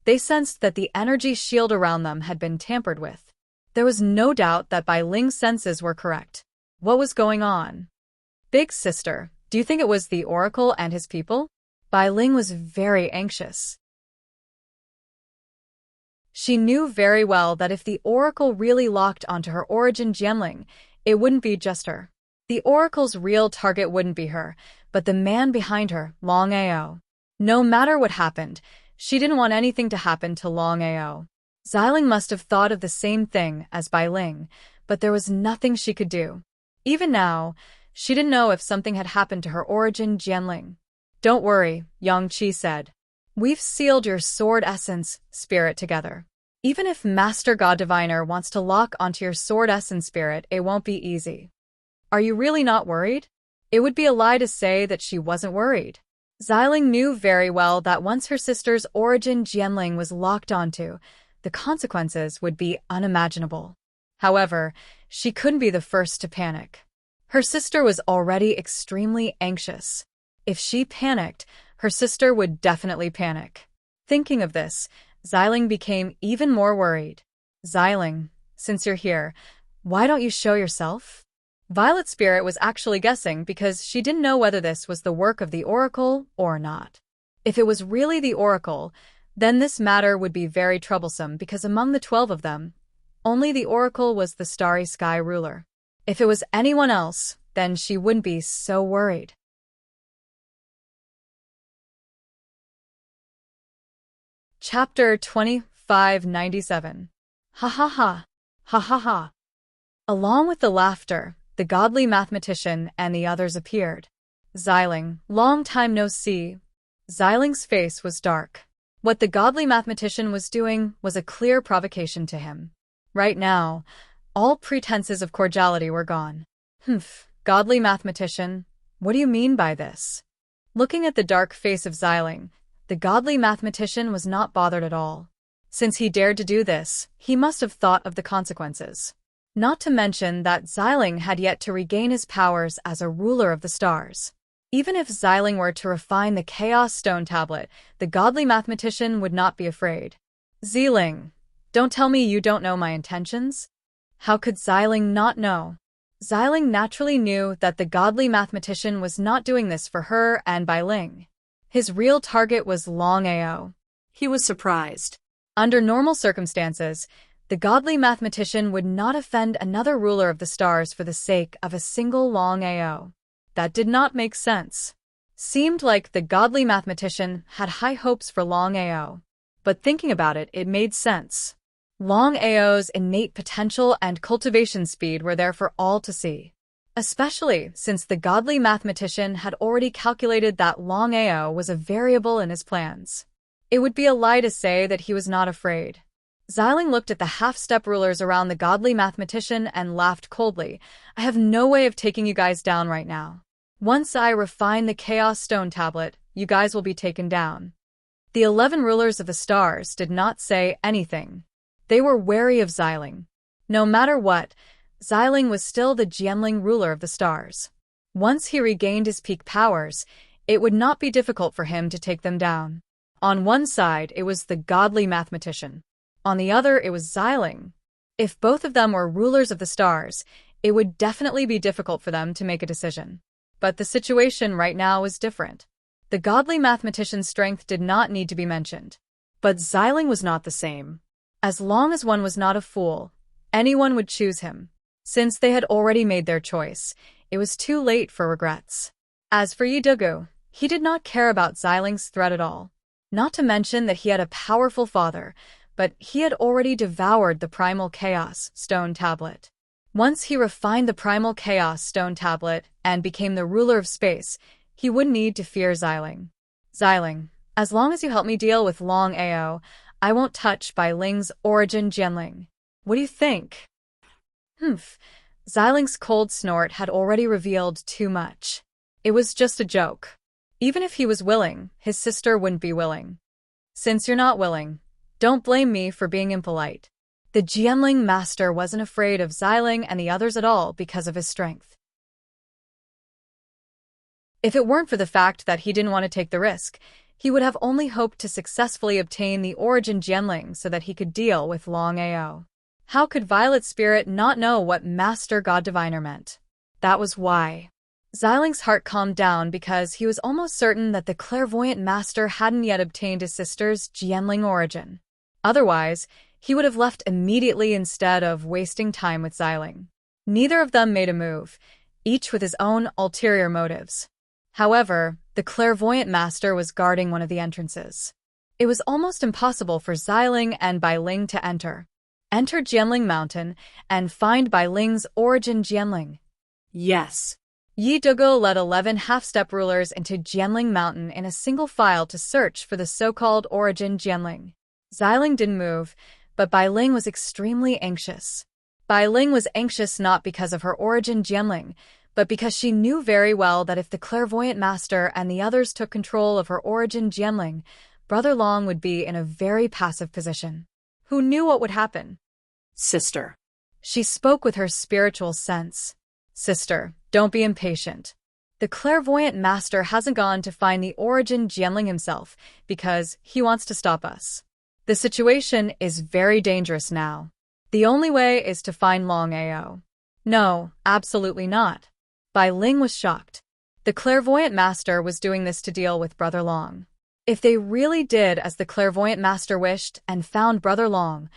they sensed that the energy shield around them had been tampered with. There was no doubt that Bai Ling's senses were correct. What was going on? Big sister, do you think it was the Oracle and his people? Bai Ling was very anxious. She knew very well that if the oracle really locked onto her origin Jianling, it wouldn't be just her. The oracle's real target wouldn't be her, but the man behind her, Longao. No matter what happened, she didn't want anything to happen to Longao. Xiling must have thought of the same thing as Bai Ling, but there was nothing she could do. Even now, she didn't know if something had happened to her origin Jianling. Don't worry, Yang Qi said. We've sealed your sword essence, spirit together. Even if Master God Diviner wants to lock onto your sword essence spirit, it won't be easy. Are you really not worried? It would be a lie to say that she wasn't worried. Xiling knew very well that once her sister's origin Jianling was locked onto, the consequences would be unimaginable. However, she couldn't be the first to panic. Her sister was already extremely anxious. If she panicked, her sister would definitely panic. Thinking of this, Xiling became even more worried. Xiling, since you're here, why don't you show yourself? Violet Spirit was actually guessing because she didn't know whether this was the work of the Oracle or not. If it was really the Oracle, then this matter would be very troublesome because among the 12 of them, only the Oracle was the Starry Sky ruler. If it was anyone else, then she wouldn't be so worried. Chapter 2597. Ha ha ha. Ha ha ha. Along with the laughter, the godly mathematician and the others appeared. Xiling, long time no see. Xiling's face was dark. What the godly mathematician was doing was a clear provocation to him. Right now, all pretenses of cordiality were gone. Godly mathematician, what do you mean by this? Looking at the dark face of Xiling, the godly mathematician was not bothered at all. Since he dared to do this, he must have thought of the consequences. Not to mention that Xiling had yet to regain his powers as a ruler of the stars. Even if Xiling were to refine the Chaos Stone Tablet, the godly mathematician would not be afraid. Xiling, don't tell me you don't know my intentions? How could Xiling not know? Xiling naturally knew that the godly mathematician was not doing this for her and Bai Ling. His real target was Longao. He was surprised. Under normal circumstances, the godly mathematician would not offend another ruler of the stars for the sake of a single Longao. That did not make sense. Seemed like the godly mathematician had high hopes for Longao. But thinking about it, it made sense. Longao's innate potential and cultivation speed were there for all to see. Especially since the godly mathematician had already calculated that Longao was a variable in his plans. It would be a lie to say that he was not afraid. Xiling looked at the half-step rulers around the godly mathematician and laughed coldly. I have no way of taking you guys down right now. Once I refine the Chaos Stone Tablet, you guys will be taken down. The 11 rulers of the stars did not say anything. They were wary of Xiling. No matter what, Xiling was still the Jianling ruler of the stars. Once he regained his peak powers, it would not be difficult for him to take them down. On one side, it was the godly mathematician. On the other, it was Xiling. If both of them were rulers of the stars, it would definitely be difficult for them to make a decision. But the situation right now was different. The godly mathematician's strength did not need to be mentioned. But Xiling was not the same. As long as one was not a fool, anyone would choose him. Since they had already made their choice, it was too late for regrets. As for Yi Dugu, he did not care about Xiling's threat at all. Not to mention that he had a powerful father, but he had already devoured the Primal Chaos Stone Tablet. Once he refined the Primal Chaos Stone Tablet and became the ruler of space, he wouldn't need to fear Xiling. Xiling, as long as you help me deal with Longao, I won't touch Bai Ling's origin Jianling. What do you think? Xiling's cold snort had already revealed too much. It was just a joke. Even if he was willing, his sister wouldn't be willing. Since you're not willing, don't blame me for being impolite. The Jianling master wasn't afraid of Xiling and the others at all because of his strength. If it weren't for the fact that he didn't want to take the risk, he would have only hoped to successfully obtain the origin Jianling so that he could deal with Longao. How could Violet Spirit not know what Master God Diviner meant? That was why. Xiling's heart calmed down because he was almost certain that the clairvoyant master hadn't yet obtained his sister's Jianling origin. Otherwise, he would have left immediately instead of wasting time with Xiling. Neither of them made a move, each with his own ulterior motives. However, the clairvoyant master was guarding one of the entrances. It was almost impossible for Xiling and Bai Ling to enter. Enter Jianling Mountain and find Bai Ling's origin Jianling. Yes. Yi Dougal led 11 half-step rulers into Jianling Mountain in a single file to search for the so-called origin Jianling. Xiling didn't move, but Bai Ling was extremely anxious. Bai Ling was anxious not because of her origin Jianling, but because she knew very well that if the clairvoyant master and the others took control of her origin Jianling, Brother Long would be in a very passive position. Who knew what would happen? Sister. She spoke with her spiritual sense. Sister, don't be impatient. The clairvoyant master hasn't gone to find the origin Jianling himself because he wants to stop us. The situation is very dangerous now. The only way is to find Longao. No, absolutely not. Bai Ling was shocked. The clairvoyant master was doing this to deal with Brother Long. If they really did as the clairvoyant master wished and found Brother Long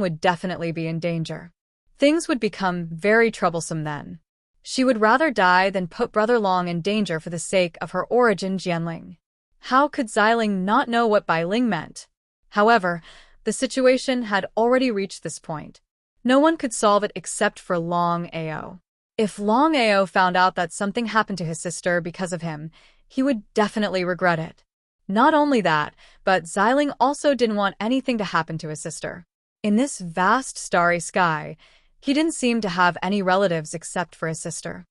would definitely be in danger. Things would become very troublesome then. She would rather die than put Brother Long in danger for the sake of her origin Jianling. How could Xiling not know what Bai Ling meant? However, the situation had already reached this point. No one could solve it except for Longao. If Longao found out that something happened to his sister because of him, he would definitely regret it. Not only that, but Xiling also didn't want anything to happen to his sister. In this vast starry sky, he didn't seem to have any relatives except for his sister.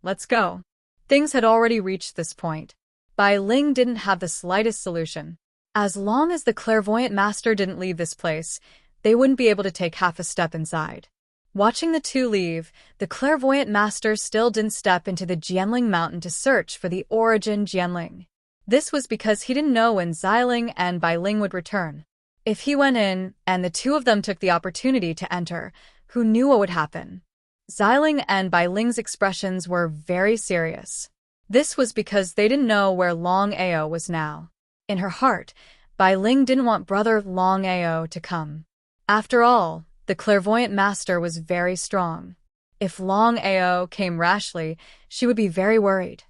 Let's go. Things had already reached this point. Bai Ling didn't have the slightest solution. As long as the clairvoyant master didn't leave this place, they wouldn't be able to take half a step inside. Watching the two leave, the clairvoyant master still didn't step into the Jianling Mountain to search for the origin Jianling. This was because he didn't know when Xiling and Bai Ling would return. If he went in, and the two of them took the opportunity to enter, who knew what would happen? Xiling and Bai Ling's expressions were very serious. This was because they didn't know where Longao was now. In her heart, Bai Ling didn't want Brother Longao to come. After all, the clairvoyant master was very strong. If Longao came rashly, she would be very worried.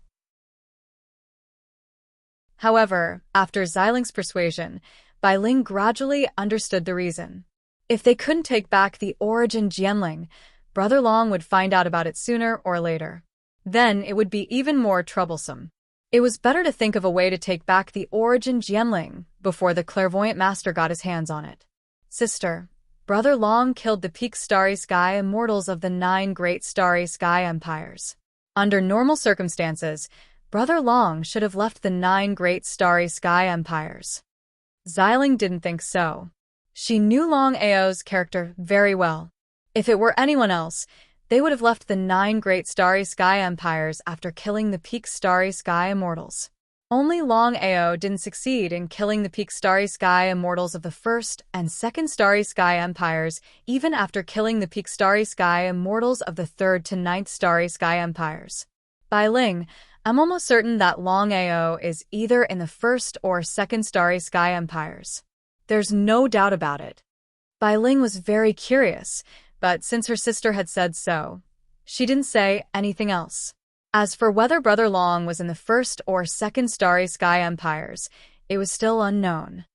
However, after Xiling's persuasion, Bai Ling gradually understood the reason. If they couldn't take back the origin Jianling, Brother Long would find out about it sooner or later. Then it would be even more troublesome. It was better to think of a way to take back the origin Jianling before the clairvoyant master got his hands on it. Sister, Brother Long killed the peak starry sky immortals of the 9 great starry sky empires. Under normal circumstances, Brother Long should have left the 9 great starry sky empires. Xiling didn't think so. She knew Longao's character very well. If it were anyone else, they would have left the 9 great starry sky empires after killing the peak starry sky immortals. Only Longao didn't succeed in killing the peak starry sky immortals of the 1st and 2nd starry sky empires, even after killing the peak starry sky immortals of the 3rd to 9th starry sky empires. Bai Ling, I'm almost certain that Longao is either in the 1st or 2nd starry sky empires. There's no doubt about it. Bai Ling was very curious, but since her sister had said so, she didn't say anything else. As for whether Brother Long was in the 1st or 2nd starry sky empires, it was still unknown.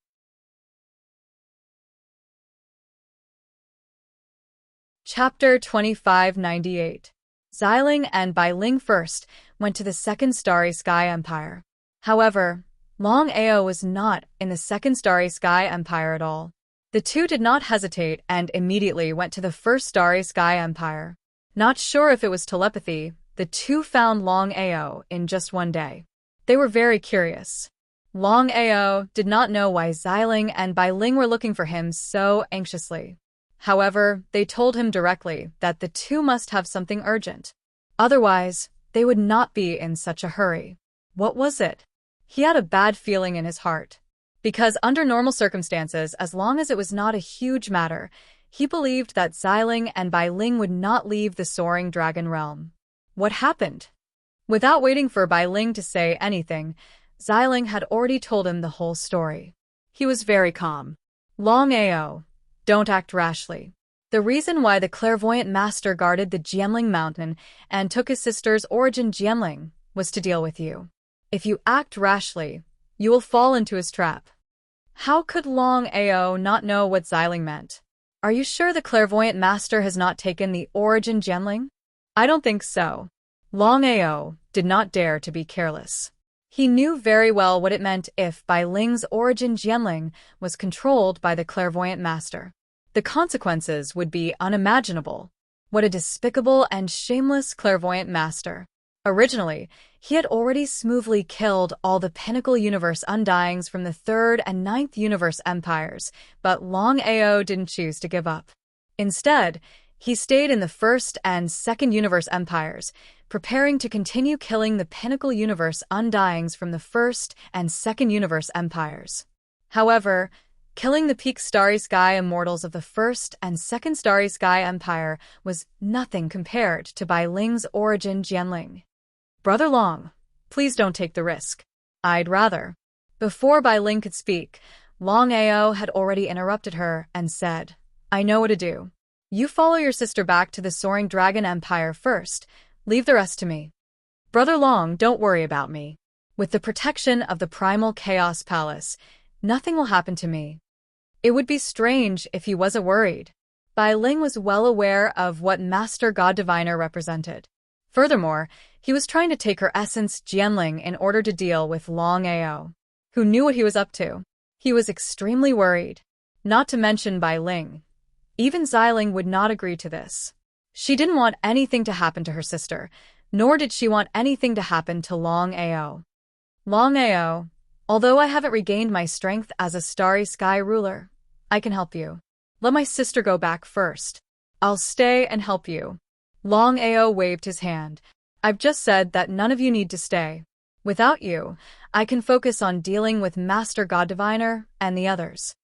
Chapter 2598. Xiling and Bai Ling first went to the 2nd starry sky empire. However, Longao was not in the 2nd starry sky empire at all. The two did not hesitate and immediately went to the 1st starry sky empire. Not sure if it was telepathy, the two found Longao in just one day. They were very curious. Longao did not know why Xiling and Bai Ling were looking for him so anxiously. However, they told him directly that the two must have something urgent. Otherwise, they would not be in such a hurry. What was it? He had a bad feeling in his heart. Because under normal circumstances, as long as it was not a huge matter, he believed that Xiling and Bai Ling would not leave the soaring dragon realm. What happened? Without waiting for Bai Ling to say anything, Xiling had already told him the whole story. He was very calm. Longao, don't act rashly. The reason why the clairvoyant master guarded the Jianling mountain and took his sister's origin Jianling was to deal with you. If you act rashly, you will fall into his trap. How could Longao not know what Xiling meant? Are you sure the clairvoyant master has not taken the origin Jianling? I don't think so. Longao did not dare to be careless. He knew very well what it meant if Bai Ling's origin Jianling was controlled by the clairvoyant master. The consequences would be unimaginable. What a despicable and shameless clairvoyant master. Originally, he had already smoothly killed all the Pinnacle Universe Undyings from the 3rd and 9th Universe Empires, but Longao didn't choose to give up. Instead, he stayed in the 1st and 2nd Universe Empires, preparing to continue killing the Pinnacle Universe Undyings from the 1st and 2nd Universe Empires. However, killing the peak Starry Sky Immortals of the 1st and 2nd Starry Sky Empire was nothing compared to Bai Ling's origin Jianling. Brother Long, please don't take the risk. I'd rather. Before Bai Ling could speak, Longao had already interrupted her and said, I know what to do. You follow your sister back to the Soaring Dragon Empire first. Leave the rest to me. Brother Long, don't worry about me. With the protection of the Primal Chaos Palace, nothing will happen to me. It would be strange if he wasn't worried. Bai Ling was well aware of what Master God Diviner represented. Furthermore, he was trying to take her essence Jianling in order to deal with Longao, who knew what he was up to. He was extremely worried. Not to mention Bai Ling. Even Xiling would not agree to this. She didn't want anything to happen to her sister, nor did she want anything to happen to Longao. Longao, although I haven't regained my strength as a Starry Sky ruler, I can help you. Let my sister go back first. I'll stay and help you. Longao waved his hand. I've just said that none of you need to stay. Without you, I can focus on dealing with Master God Diviner and the others.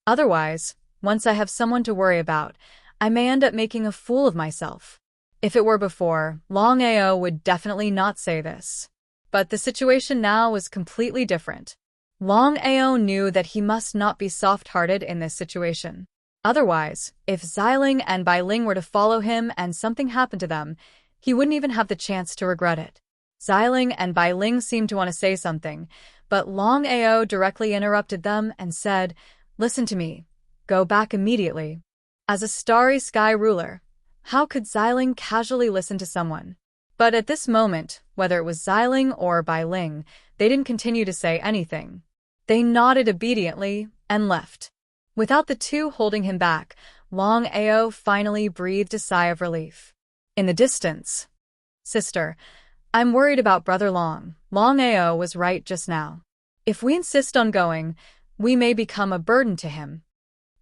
Otherwise, once I have someone to worry about, I may end up making a fool of myself. If it were before, Longao would definitely not say this. But the situation now was completely different. Longao knew that he must not be soft-hearted in this situation. Otherwise, if Xiling and Bai Ling were to follow him and something happened to them, he wouldn't even have the chance to regret it. Xiling and Bai Ling seemed to want to say something, but Longao directly interrupted them and said, Listen to me. Go back immediately. As a Starry Sky ruler, how could Xiling casually listen to someone? But at this moment, whether it was Xiling or Bai Ling, they didn't continue to say anything. They nodded obediently and left. Without the two holding him back, Longao finally breathed a sigh of relief. In the distance, Sister, I'm worried about Brother Long. Longao was right just now. If we insist on going, we may become a burden to him.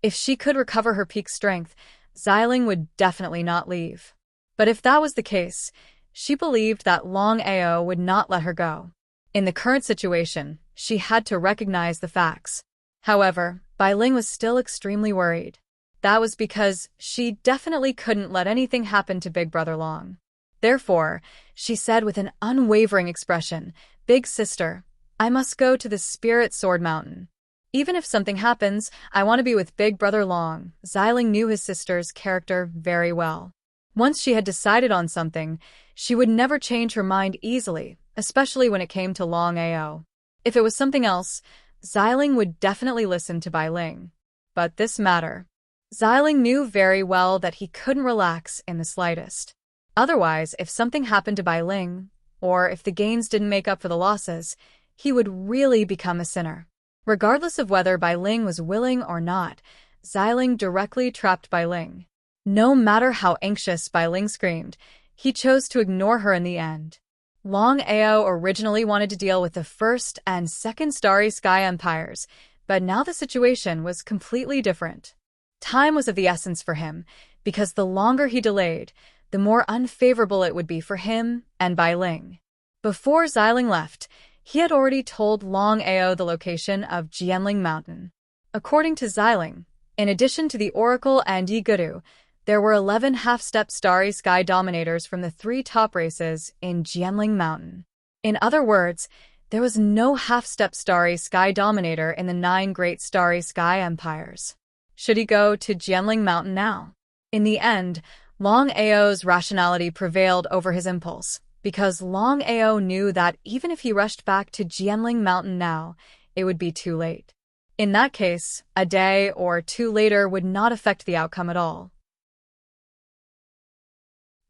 If she could recover her peak strength, Xiling would definitely not leave. But if that was the case, she believed that Longao would not let her go. In the current situation, she had to recognize the facts. However, Bai Ling was still extremely worried. That was because she definitely couldn't let anything happen to Big Brother Long. Therefore, she said with an unwavering expression, Big Sister, I must go to the Spirit Sword Mountain. Even if something happens, I want to be with Big Brother Long. Xiling knew his sister's character very well. Once she had decided on something, she would never change her mind easily, especially when it came to Longao. If it was something else, Xiling would definitely listen to Bai Ling. But this matter. Xiling knew very well that he couldn't relax in the slightest. Otherwise, if something happened to Bai Ling, or if the gains didn't make up for the losses, he would really become a sinner. Regardless of whether Bai Ling was willing or not, Xiling directly trapped Bai Ling. No matter how anxious Bai Ling screamed, he chose to ignore her in the end. Longao originally wanted to deal with the 1st and 2nd Starry Sky Empires, but now the situation was completely different. Time was of the essence for him, because the longer he delayed, the more unfavorable it would be for him and Bai Ling. Before Xiling left, he had already told Longao the location of Jianling Mountain. According to Xiling, in addition to the Oracle and Yi Guru, there were 11 half-step Starry Sky Dominators from the 3 top races in Jianling Mountain. In other words, There was no half-step starry sky dominator in the 9 great starry sky empires. Should he go to Jianling Mountain now? In the end, Longao's rationality prevailed over his impulse, because Longao knew that even if he rushed back to Jianling Mountain now, it would be too late. In that case, a day or 2 later would not affect the outcome at all.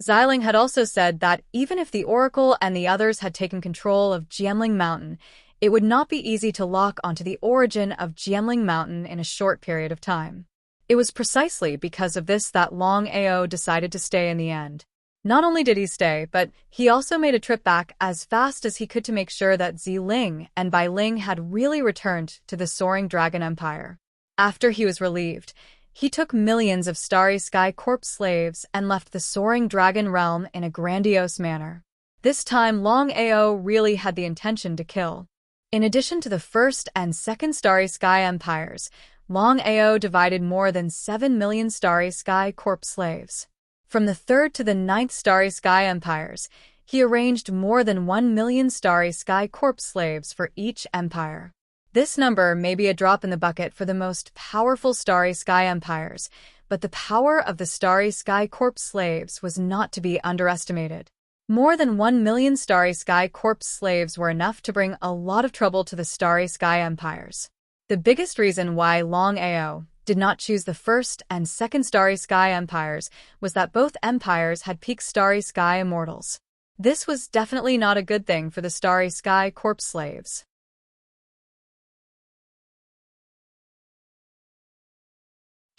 Xiling had also said that even if the Oracle and the others had taken control of Jianling Mountain, it would not be easy to lock onto the origin of Jianling Mountain in a short period of time. It was precisely because of this that Longao decided to stay in the end. Not only did he stay, but he also made a trip back as fast as he could to make sure that Xiling and Bailing had really returned to the Soaring Dragon Empire. After he was relieved, he took millions of Starry Sky Corp slaves and left the Soaring Dragon realm in a grandiose manner. This time, Longao really had the intention to kill. In addition to the first and second Starry Sky empires, Longao divided more than 7 million Starry Sky Corp slaves. From the 3rd to the 9th Starry Sky empires, he arranged more than 1 million Starry Sky Corp slaves for each empire. This number may be a drop in the bucket for the most powerful Starry Sky empires, but the power of the Starry Sky Corp slaves was not to be underestimated. More than 1 million Starry Sky Corp slaves were enough to bring a lot of trouble to the Starry Sky empires. The biggest reason why Longao did not choose the first and second Starry Sky empires was that both empires had peak Starry Sky immortals. This was definitely not a good thing for the Starry Sky Corp slaves.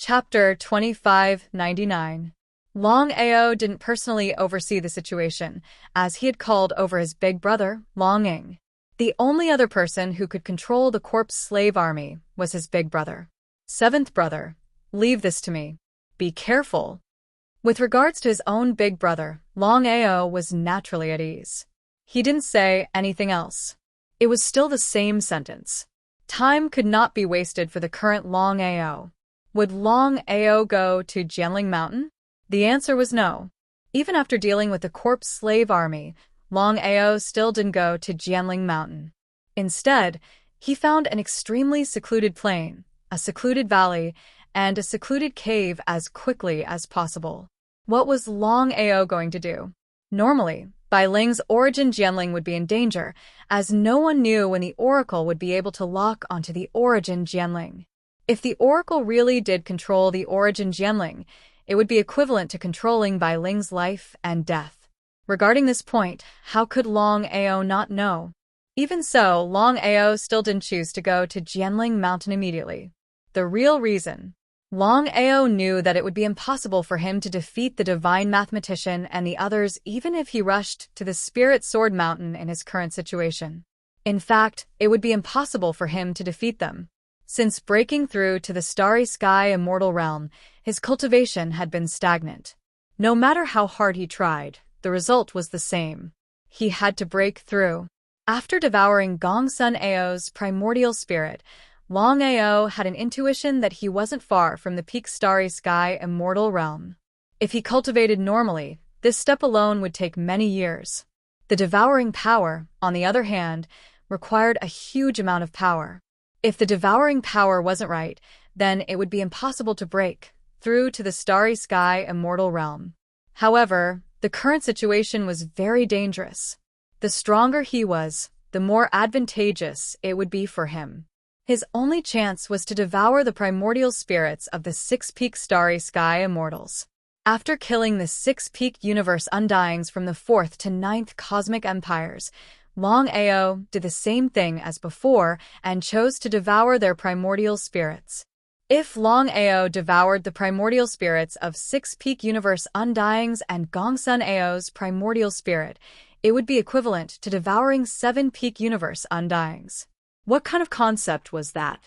Chapter 2599. Longao didn't personally oversee the situation, as he had called over his big brother, Longing. The only other person who could control the Corp's slave army was his big brother. 7th brother, leave this to me. Be careful. With regards to his own big brother, Longao was naturally at ease. He didn't say anything else. It was still the same sentence. Time could not be wasted for the current Longao. Would Longao go to Jianling Mountain? The answer was no. Even after dealing with the Corp's slave army, Longao still didn't go to Jianling Mountain. Instead, he found an extremely secluded plain, a secluded valley, and a secluded cave as quickly as possible. What was Longao going to do? Normally, Bailing's origin Jianling would be in danger, as no one knew when the Oracle would be able to lock onto the origin Jianling. If the Oracle really did control the origin Jianling, it would be equivalent to controlling Bailing's life and death. Regarding this point, how could Longao not know? Even so, Longao still didn't choose to go to Jianling Mountain immediately. The real reason. Longao knew that it would be impossible for him to defeat the divine mathematician and the others even if he rushed to the Spirit Sword Mountain in his current situation. In fact, it would be impossible for him to defeat them. Since breaking through to the Starry Sky Immortal Realm, his cultivation had been stagnant. No matter how hard he tried, the result was the same. He had to break through. After devouring Gongsun Ao's primordial spirit, Longao had an intuition that he wasn't far from the peak Starry Sky Immortal Realm. If he cultivated normally, this step alone would take many years. The devouring power, on the other hand, required a huge amount of power. If the devouring power wasn't right, then it would be impossible to break through to the Starry Sky Immortal Realm. However, the current situation was very dangerous. The stronger he was, the more advantageous it would be for him. His only chance was to devour the primordial spirits of the 6-peak Starry Sky Immortals. After killing the 6-peak universe undyings from the 4th to 9th cosmic empires, Longao did the same thing as before and chose to devour their primordial spirits. If Longao devoured the primordial spirits of 6-peak universe undyings and Gongsun Ao's primordial spirit, it would be equivalent to devouring 7-peak universe undyings. What kind of concept was that?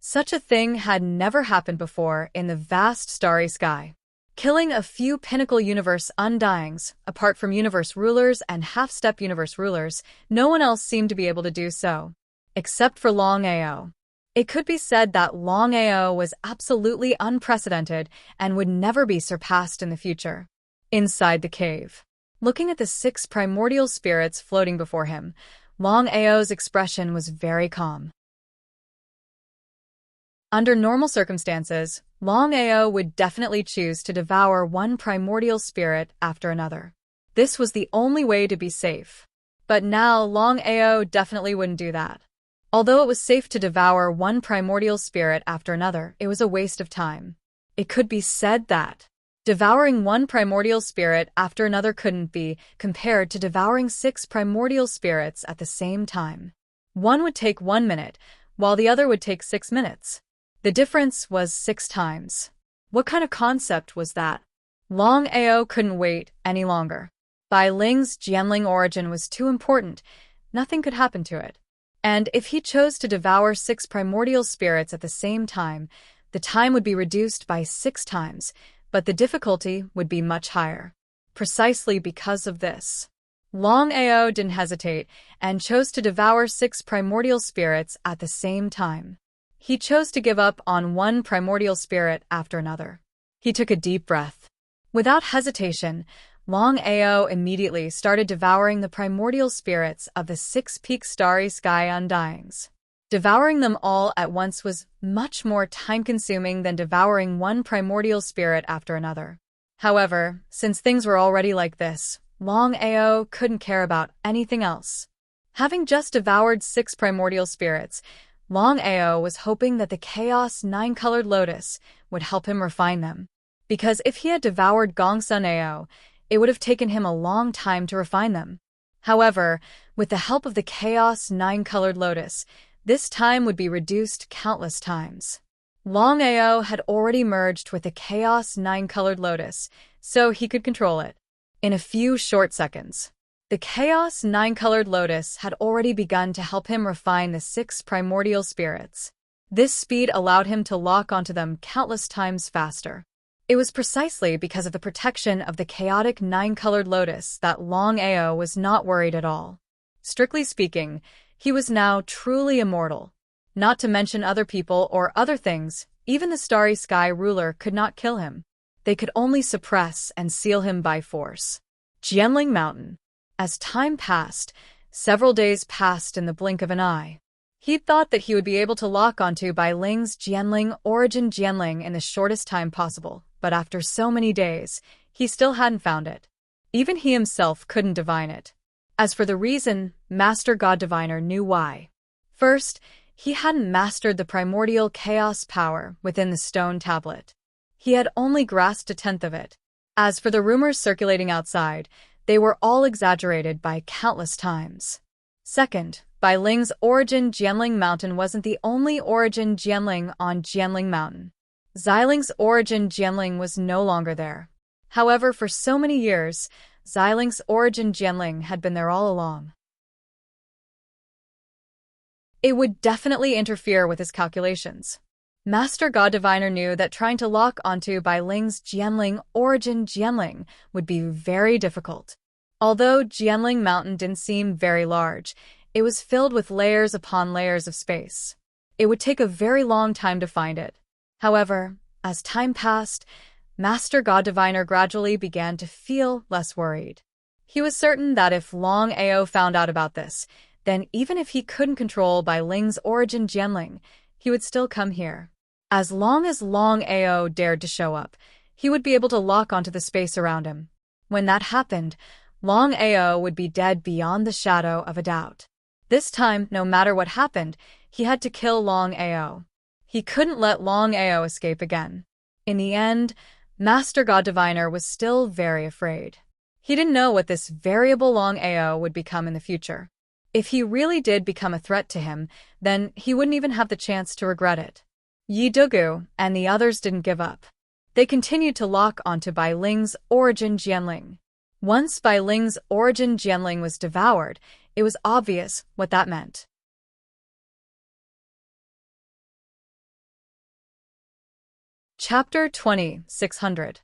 Such a thing had never happened before in the vast starry sky. Killing a few pinnacle universe undyings, apart from universe rulers and half-step universe rulers, no one else seemed to be able to do so. Except for Longao. It could be said that Longao was absolutely unprecedented and would never be surpassed in the future. Inside the cave. Looking at the 6 primordial spirits floating before him, Longao's expression was very calm. Under normal circumstances, Longao would definitely choose to devour one primordial spirit after another. This was the only way to be safe. But now Longao definitely wouldn't do that. Although it was safe to devour one primordial spirit after another, it was a waste of time. It could be said that devouring one primordial spirit after another couldn't be compared to devouring 6 primordial spirits at the same time. One would take 1 minute, while the other would take 6 minutes. The difference was 6 times. What kind of concept was that? Longao couldn't wait any longer. Bai Ling's Jianling origin was too important. Nothing could happen to it. And if he chose to devour 6 primordial spirits at the same time, the time would be reduced by 6 times, but the difficulty would be much higher. Precisely because of this, Longao didn't hesitate and chose to devour 6 primordial spirits at the same time. He chose to give up on one primordial spirit after another. He took a deep breath. Without hesitation, Longao immediately started devouring the primordial spirits of the 6-peak starry sky undyings. Devouring them all at once was much more time-consuming than devouring one primordial spirit after another. However, since things were already like this, Longao couldn't care about anything else. Having just devoured 6 primordial spirits, Longao was hoping that the Chaos 9-colored lotus would help him refine them. Because if he had devoured Gongsun Ao, it would have taken him a long time to refine them. However, with the help of the Chaos 9-colored lotus, this time would be reduced countless times. Longao had already merged with the Chaos 9-colored lotus, so he could control it. In a few short seconds, the Chaos 9-colored lotus had already begun to help him refine the 6 primordial spirits. This speed allowed him to lock onto them countless times faster. It was precisely because of the protection of the chaotic 9-colored lotus that Longao was not worried at all. Strictly speaking, he was now truly immortal. Not to mention other people or other things, even the starry sky ruler could not kill him. They could only suppress and seal him by force. Jianling Mountain. As time passed, several days passed in the blink of an eye. He'd thought that he would be able to lock onto Bai Ling's Jianling origin Jianling in the shortest time possible, but after so many days, he still hadn't found it. Even he himself couldn't divine it. As for the reason, Master God Diviner knew why. First, he hadn't mastered the primordial chaos power within the stone tablet. He had only grasped a tenth of it. As for the rumors circulating outside, they were all exaggerated by countless times. Second, Bai Ling's origin Jianling Mountain wasn't the only origin Jianling on Jianling Mountain. Xiling's origin Jianling was no longer there. However, for so many years, Xiling's origin Jianling had been there all along. It would definitely interfere with his calculations. Master God Diviner knew that trying to lock onto Bai Ling's Jianling origin Jianling would be very difficult. Although Jianling Mountain didn't seem very large, it was filled with layers upon layers of space. It would take a very long time to find it. However, as time passed, Master God Diviner gradually began to feel less worried. He was certain that if Longao found out about this, then even if he couldn't control Bai Ling's origin Jianling, he would still come here. As long as Longao dared to show up, he would be able to lock onto the space around him. When that happened, Longao would be dead beyond the shadow of a doubt. This time, no matter what happened, he had to kill Longao. He couldn't let Longao escape again. In the end, Master God Diviner was still very afraid. He didn't know what this variable Longao would become in the future. If he really did become a threat to him, then he wouldn't even have the chance to regret it. Yi Dugu and the others didn't give up. They continued to lock onto Bai Ling's origin Jianling. Once Bai Ling's origin Jianling was devoured, it was obvious what that meant. Chapter 20:600.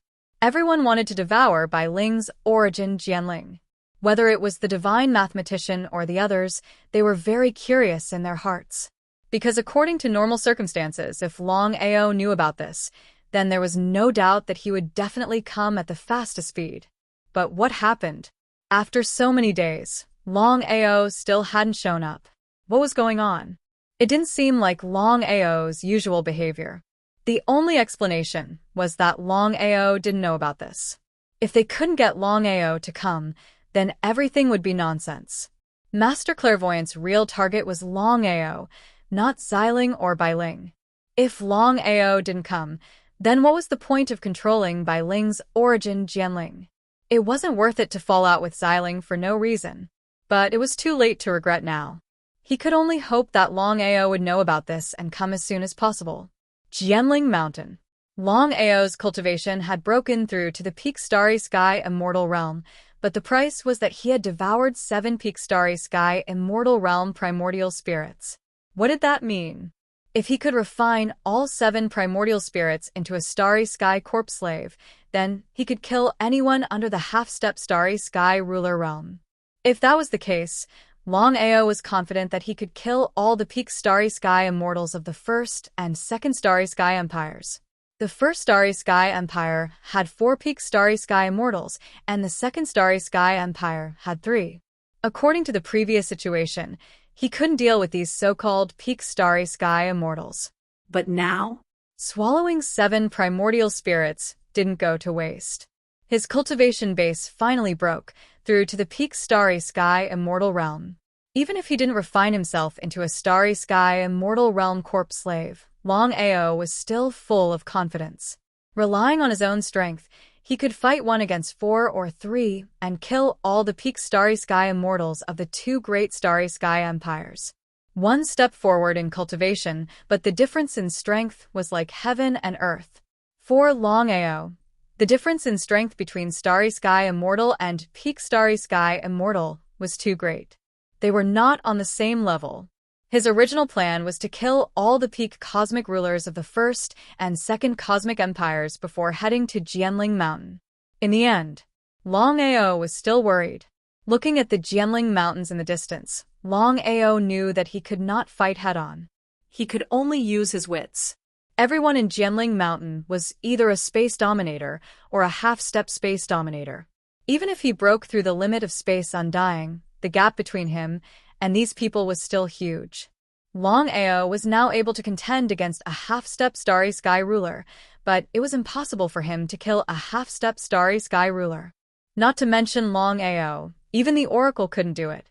Everyone wanted to devour Bai Ling's origin Jianling. Whether it was the divine mathematician or the others, they were very curious in their hearts. Because according to normal circumstances, if Longao knew about this, then there was no doubt that he would definitely come at the fastest speed. But what happened? After so many days, Longao still hadn't shown up. What was going on? It didn't seem like Longao's usual behavior. The only explanation was that Longao didn't know about this. If they couldn't get Longao to come, then everything would be nonsense. Master Clairvoyant's real target was Longao, not Xiling or Bailing. If Longao didn't come, then what was the point of controlling Bailing's origin Jianling? It wasn't worth it to fall out with Xiling for no reason. But it was too late to regret now. He could only hope that Longao would know about this and come as soon as possible. Jianling Mountain. Longao's cultivation had broken through to the peak Starry Sky Immortal Realm, but the price was that he had devoured 7 peak Starry Sky Immortal Realm primordial spirits. What did that mean? If he could refine all 7 primordial spirits into a Starry Sky corpse slave, then he could kill anyone under the half-step Starry Sky ruler realm. If that was the case, Longao was confident that he could kill all the peak Starry Sky immortals of the first and second Starry Sky empires. The first Starry Sky Empire had 4 peak Starry Sky immortals, and the second Starry Sky Empire had 3. According to the previous situation, he couldn't deal with these so-called peak Starry Sky immortals. But now? Swallowing 7 primordial spirits didn't go to waste. His cultivation base finally broke through to the peak Starry Sky Immortal Realm. Even if he didn't refine himself into a Starry Sky Immortal Realm corpse slave, Longao was still full of confidence. Relying on his own strength, he could fight 1 against 4 or 3 and kill all the peak Starry Sky immortals of the 2 great Starry Sky empires. 1 step forward in cultivation, but the difference in strength was like heaven and earth. For Longao, the difference in strength between Starry Sky Immortal and Peak Starry Sky Immortal was too great. They were not on the same level. His original plan was to kill all the peak cosmic rulers of the first and second cosmic empires before heading to Jianling Mountain. In the end, Longao was still worried. Looking at the Jianling Mountains in the distance, Longao knew that he could not fight head-on. He could only use his wits. Everyone in Jianling Mountain was either a space dominator or a half-step space dominator. Even if he broke through the limit of space undying, the gap between him and these people was still huge. Longao was now able to contend against a half-step Starry Sky ruler, but it was impossible for him to kill a half-step Starry Sky ruler. Not to mention Longao, even the Oracle couldn't do it.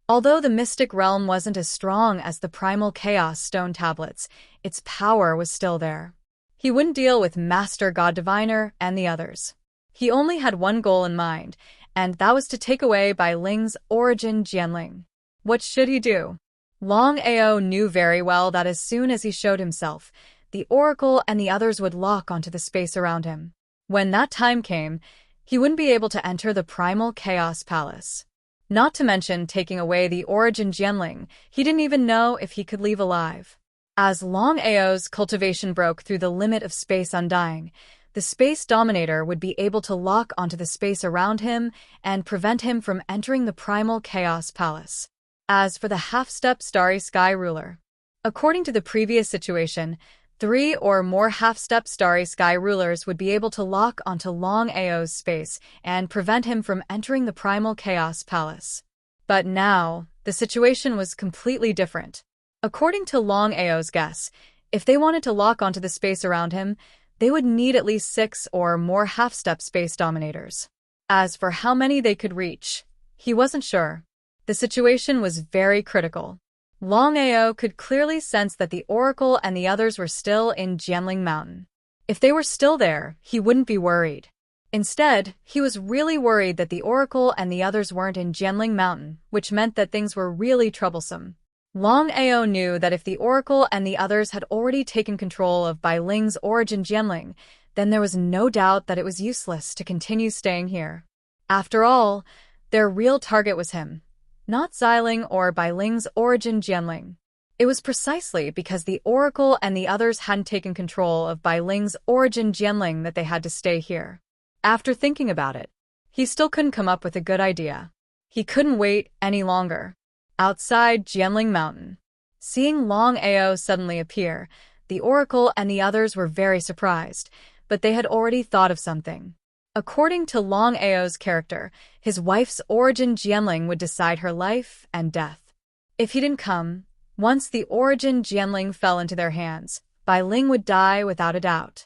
Although the mystic realm wasn't as strong as the primal chaos stone tablets, its power was still there. He wouldn't deal with Master God Diviner and the others. He only had one goal in mind, and that was to take away Bai Ling's origin Jianling. What should he do? Longao knew very well that as soon as he showed himself, the Oracle and the others would lock onto the space around him. When that time came, he wouldn't be able to enter the primal chaos palace. Not to mention taking away the origin Jianling, he didn't even know if he could leave alive. As Longao's cultivation broke through the limit of space undying, the Space Dominator would be able to lock onto the space around him and prevent him from entering the Primal Chaos Palace. As for the half-step Starry Sky Ruler, according to the previous situation, 3 or more half-step Starry Sky Rulers would be able to lock onto Longao's space and prevent him from entering the Primal Chaos Palace. But now, the situation was completely different. According to Longao's guess, if they wanted to lock onto the space around him, they would need at least 6 or more half-step Space Dominators. As for how many they could reach, he wasn't sure. The situation was very critical. Longao could clearly sense that the Oracle and the others were still in Jianling Mountain. If they were still there, he wouldn't be worried. Instead, he was really worried that the Oracle and the others weren't in Jianling Mountain, which meant that things were really troublesome. Longao knew that if the Oracle and the others had already taken control of Bai Ling's origin Jianling, then there was no doubt that it was useless to continue staying here. After all, their real target was him, not Xiling or Bai Ling's origin Jianling. It was precisely because the Oracle and the others hadn't taken control of Bai Ling's origin Jianling that they had to stay here. After thinking about it, he still couldn't come up with a good idea. He couldn't wait any longer. Outside Jianling Mountain, seeing Longao suddenly appear, the Oracle and the others were very surprised, but they had already thought of something. According to Longao's character, his wife's origin Jianling would decide her life and death. If he didn't come, once the origin Jianling fell into their hands, Bai Ling would die without a doubt.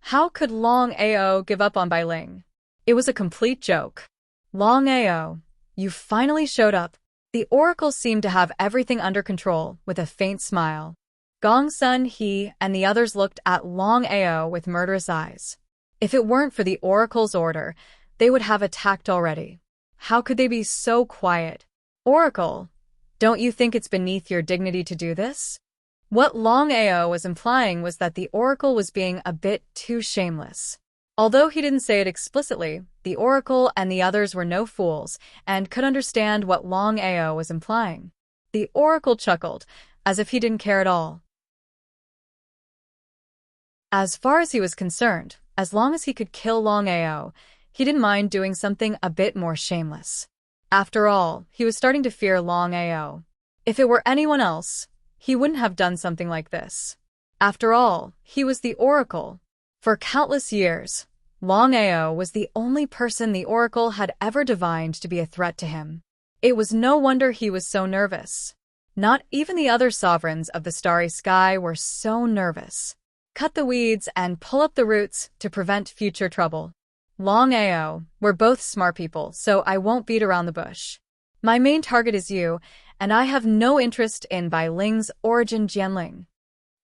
How could Longao give up on Bai Ling? It was a complete joke. Longao, you finally showed up. The oracle seemed to have everything under control, with a faint smile. Gongsun, he, and the others looked at Longao with murderous eyes. If it weren't for the oracle's order, they would have attacked already. How could they be so quiet? Oracle, don't you think it's beneath your dignity to do this? What Longao was implying was that the oracle was being a bit too shameless. Although he didn't say it explicitly, the oracle and the others were no fools and could understand what Longao was implying. The oracle chuckled, as if he didn't care at all. As far as he was concerned, as long as he could kill Longao, he didn't mind doing something a bit more shameless. After all, he was starting to fear Longao. If it were anyone else, he wouldn't have done something like this. After all, he was the oracle. For countless years, Longao was the only person the oracle had ever divined to be a threat to him. It was no wonder he was so nervous. Not even the other sovereigns of the starry sky were so nervous. Cut the weeds and pull up the roots to prevent future trouble. Longao, we're both smart people, so I won't beat around the bush. My main target is you, and I have no interest in Bai Ling's origin Jianling.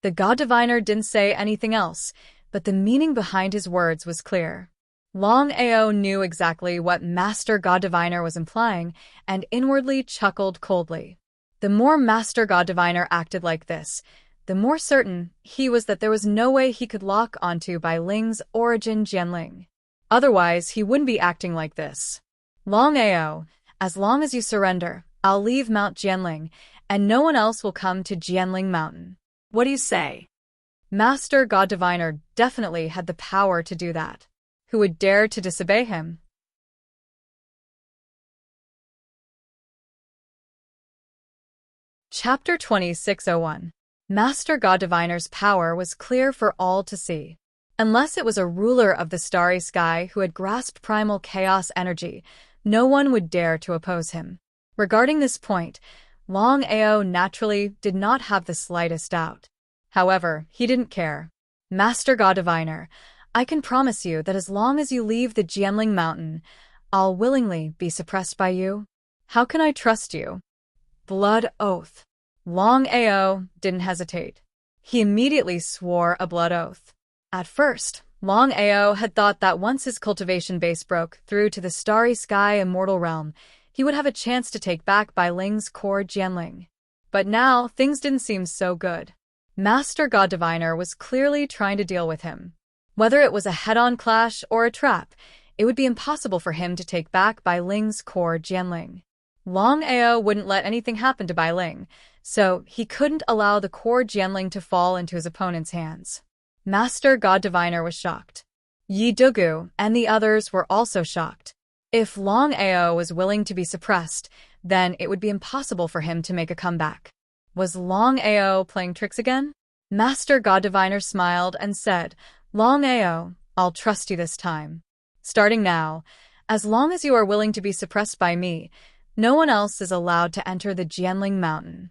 The god diviner didn't say anything else, but the meaning behind his words was clear. Longao knew exactly what Master God Diviner was implying and inwardly chuckled coldly. The more Master God Diviner acted like this, the more certain he was that there was no way he could lock onto Bai Ling's origin Jianling. Otherwise, he wouldn't be acting like this. Longao, as long as you surrender, I'll leave Mount Jianling, and no one else will come to Jianling Mountain. What do you say? Master God Diviner definitely had the power to do that. Who would dare to disobey him? Chapter 2601. Master God Diviner's power was clear for all to see. Unless it was a ruler of the starry sky who had grasped primal chaos energy, no one would dare to oppose him. Regarding this point, Longao naturally did not have the slightest doubt. However, he didn't care. Master God Diviner, I can promise you that as long as you leave the Jianling Mountain, I'll willingly be suppressed by you. How can I trust you? Blood oath. Longao didn't hesitate. He immediately swore a blood oath. At first, Longao had thought that once his cultivation base broke through to the starry sky immortal realm, he would have a chance to take back Bai Ling's core Jianling. But now, things didn't seem so good. Master God Diviner was clearly trying to deal with him. Whether it was a head-on clash or a trap, it would be impossible for him to take back Bai Ling's core Jianling. Longao wouldn't let anything happen to Bai Ling, so he couldn't allow the core Jianling to fall into his opponent's hands. Master God Diviner was shocked. Yi Dugu and the others were also shocked. If Longao was willing to be suppressed, then it would be impossible for him to make a comeback. Was Longao playing tricks again? Master God Diviner smiled and said, Longao, I'll trust you this time. Starting now, as long as you are willing to be suppressed by me, no one else is allowed to enter the Jianling Mountain.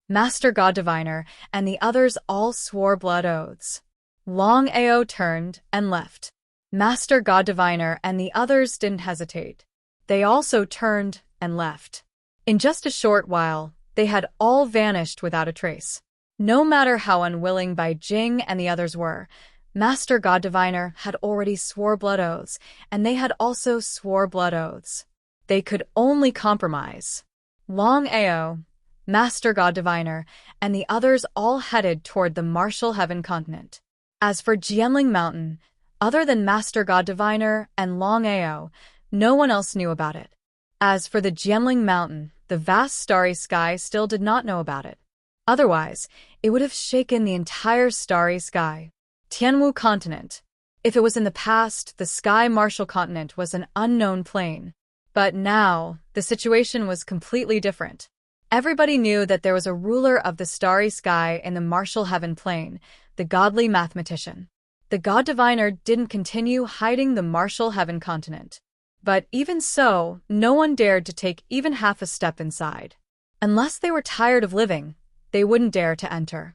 Master God Diviner and the others all swore blood oaths. Longao turned and left. Master God Diviner and the others didn't hesitate. They also turned and left. In just a short while, they had all vanished without a trace. No matter how unwilling Bai Jing and the others were, Master God Diviner had already swore blood oaths, and they had also swore blood oaths. They could only compromise. Longao, Master God Diviner, and the others all headed toward the martial heaven continent. As for Jianling Mountain, other than Master God Diviner and Longao, no one else knew about it. As for the Jianling Mountain, the vast starry sky still did not know about it. Otherwise, it would have shaken the entire starry sky. Tianwu Continent. If it was in the past, the Sky Martial Continent was an unknown plane. But now, the situation was completely different. Everybody knew that there was a ruler of the starry sky in the martial heaven plane, the godly mathematician. the God Diviner didn't continue hiding the martial heaven continent. But even so, no one dared to take even half a step inside. Unless they were tired of living, they wouldn't dare to enter.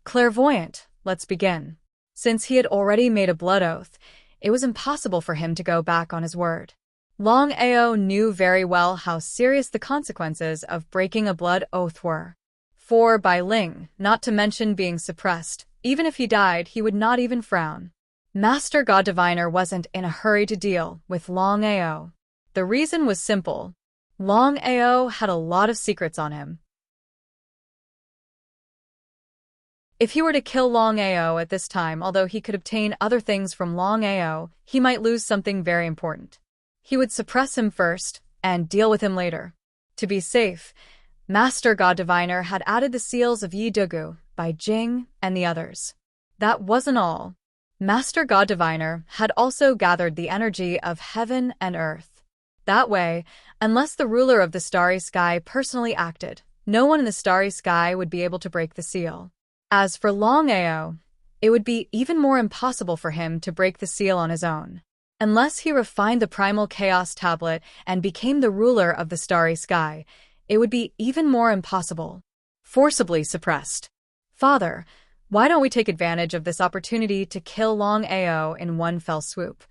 Clairvoyant, let's begin. Since he had already made a blood oath, it was impossible for him to go back on his word. Longao knew very well how serious the consequences of breaking a blood oath were. For by Ling, not to mention being suppressed, even if he died, he would not even frown. Master God Diviner wasn't in a hurry to deal with Longao. The reason was simple. Longao had a lot of secrets on him. If he were to kill Longao at this time, although he could obtain other things from Longao, he might lose something very important. He would suppress him first, and deal with him later. To be safe, Master God Diviner had added the seals of Yi Dugu by Jing and the others. That wasn't all. Master God Diviner had also gathered the energy of heaven and earth. That way, unless the ruler of the starry sky personally acted, no one in the starry sky would be able to break the seal. As for Longao, it would be even more impossible for him to break the seal on his own. Unless he refined the primal chaos tablet and became the ruler of the starry sky, it would be even more impossible. Forcibly suppressed. Father, why don't we take advantage of this opportunity to kill Longao in one fell swoop?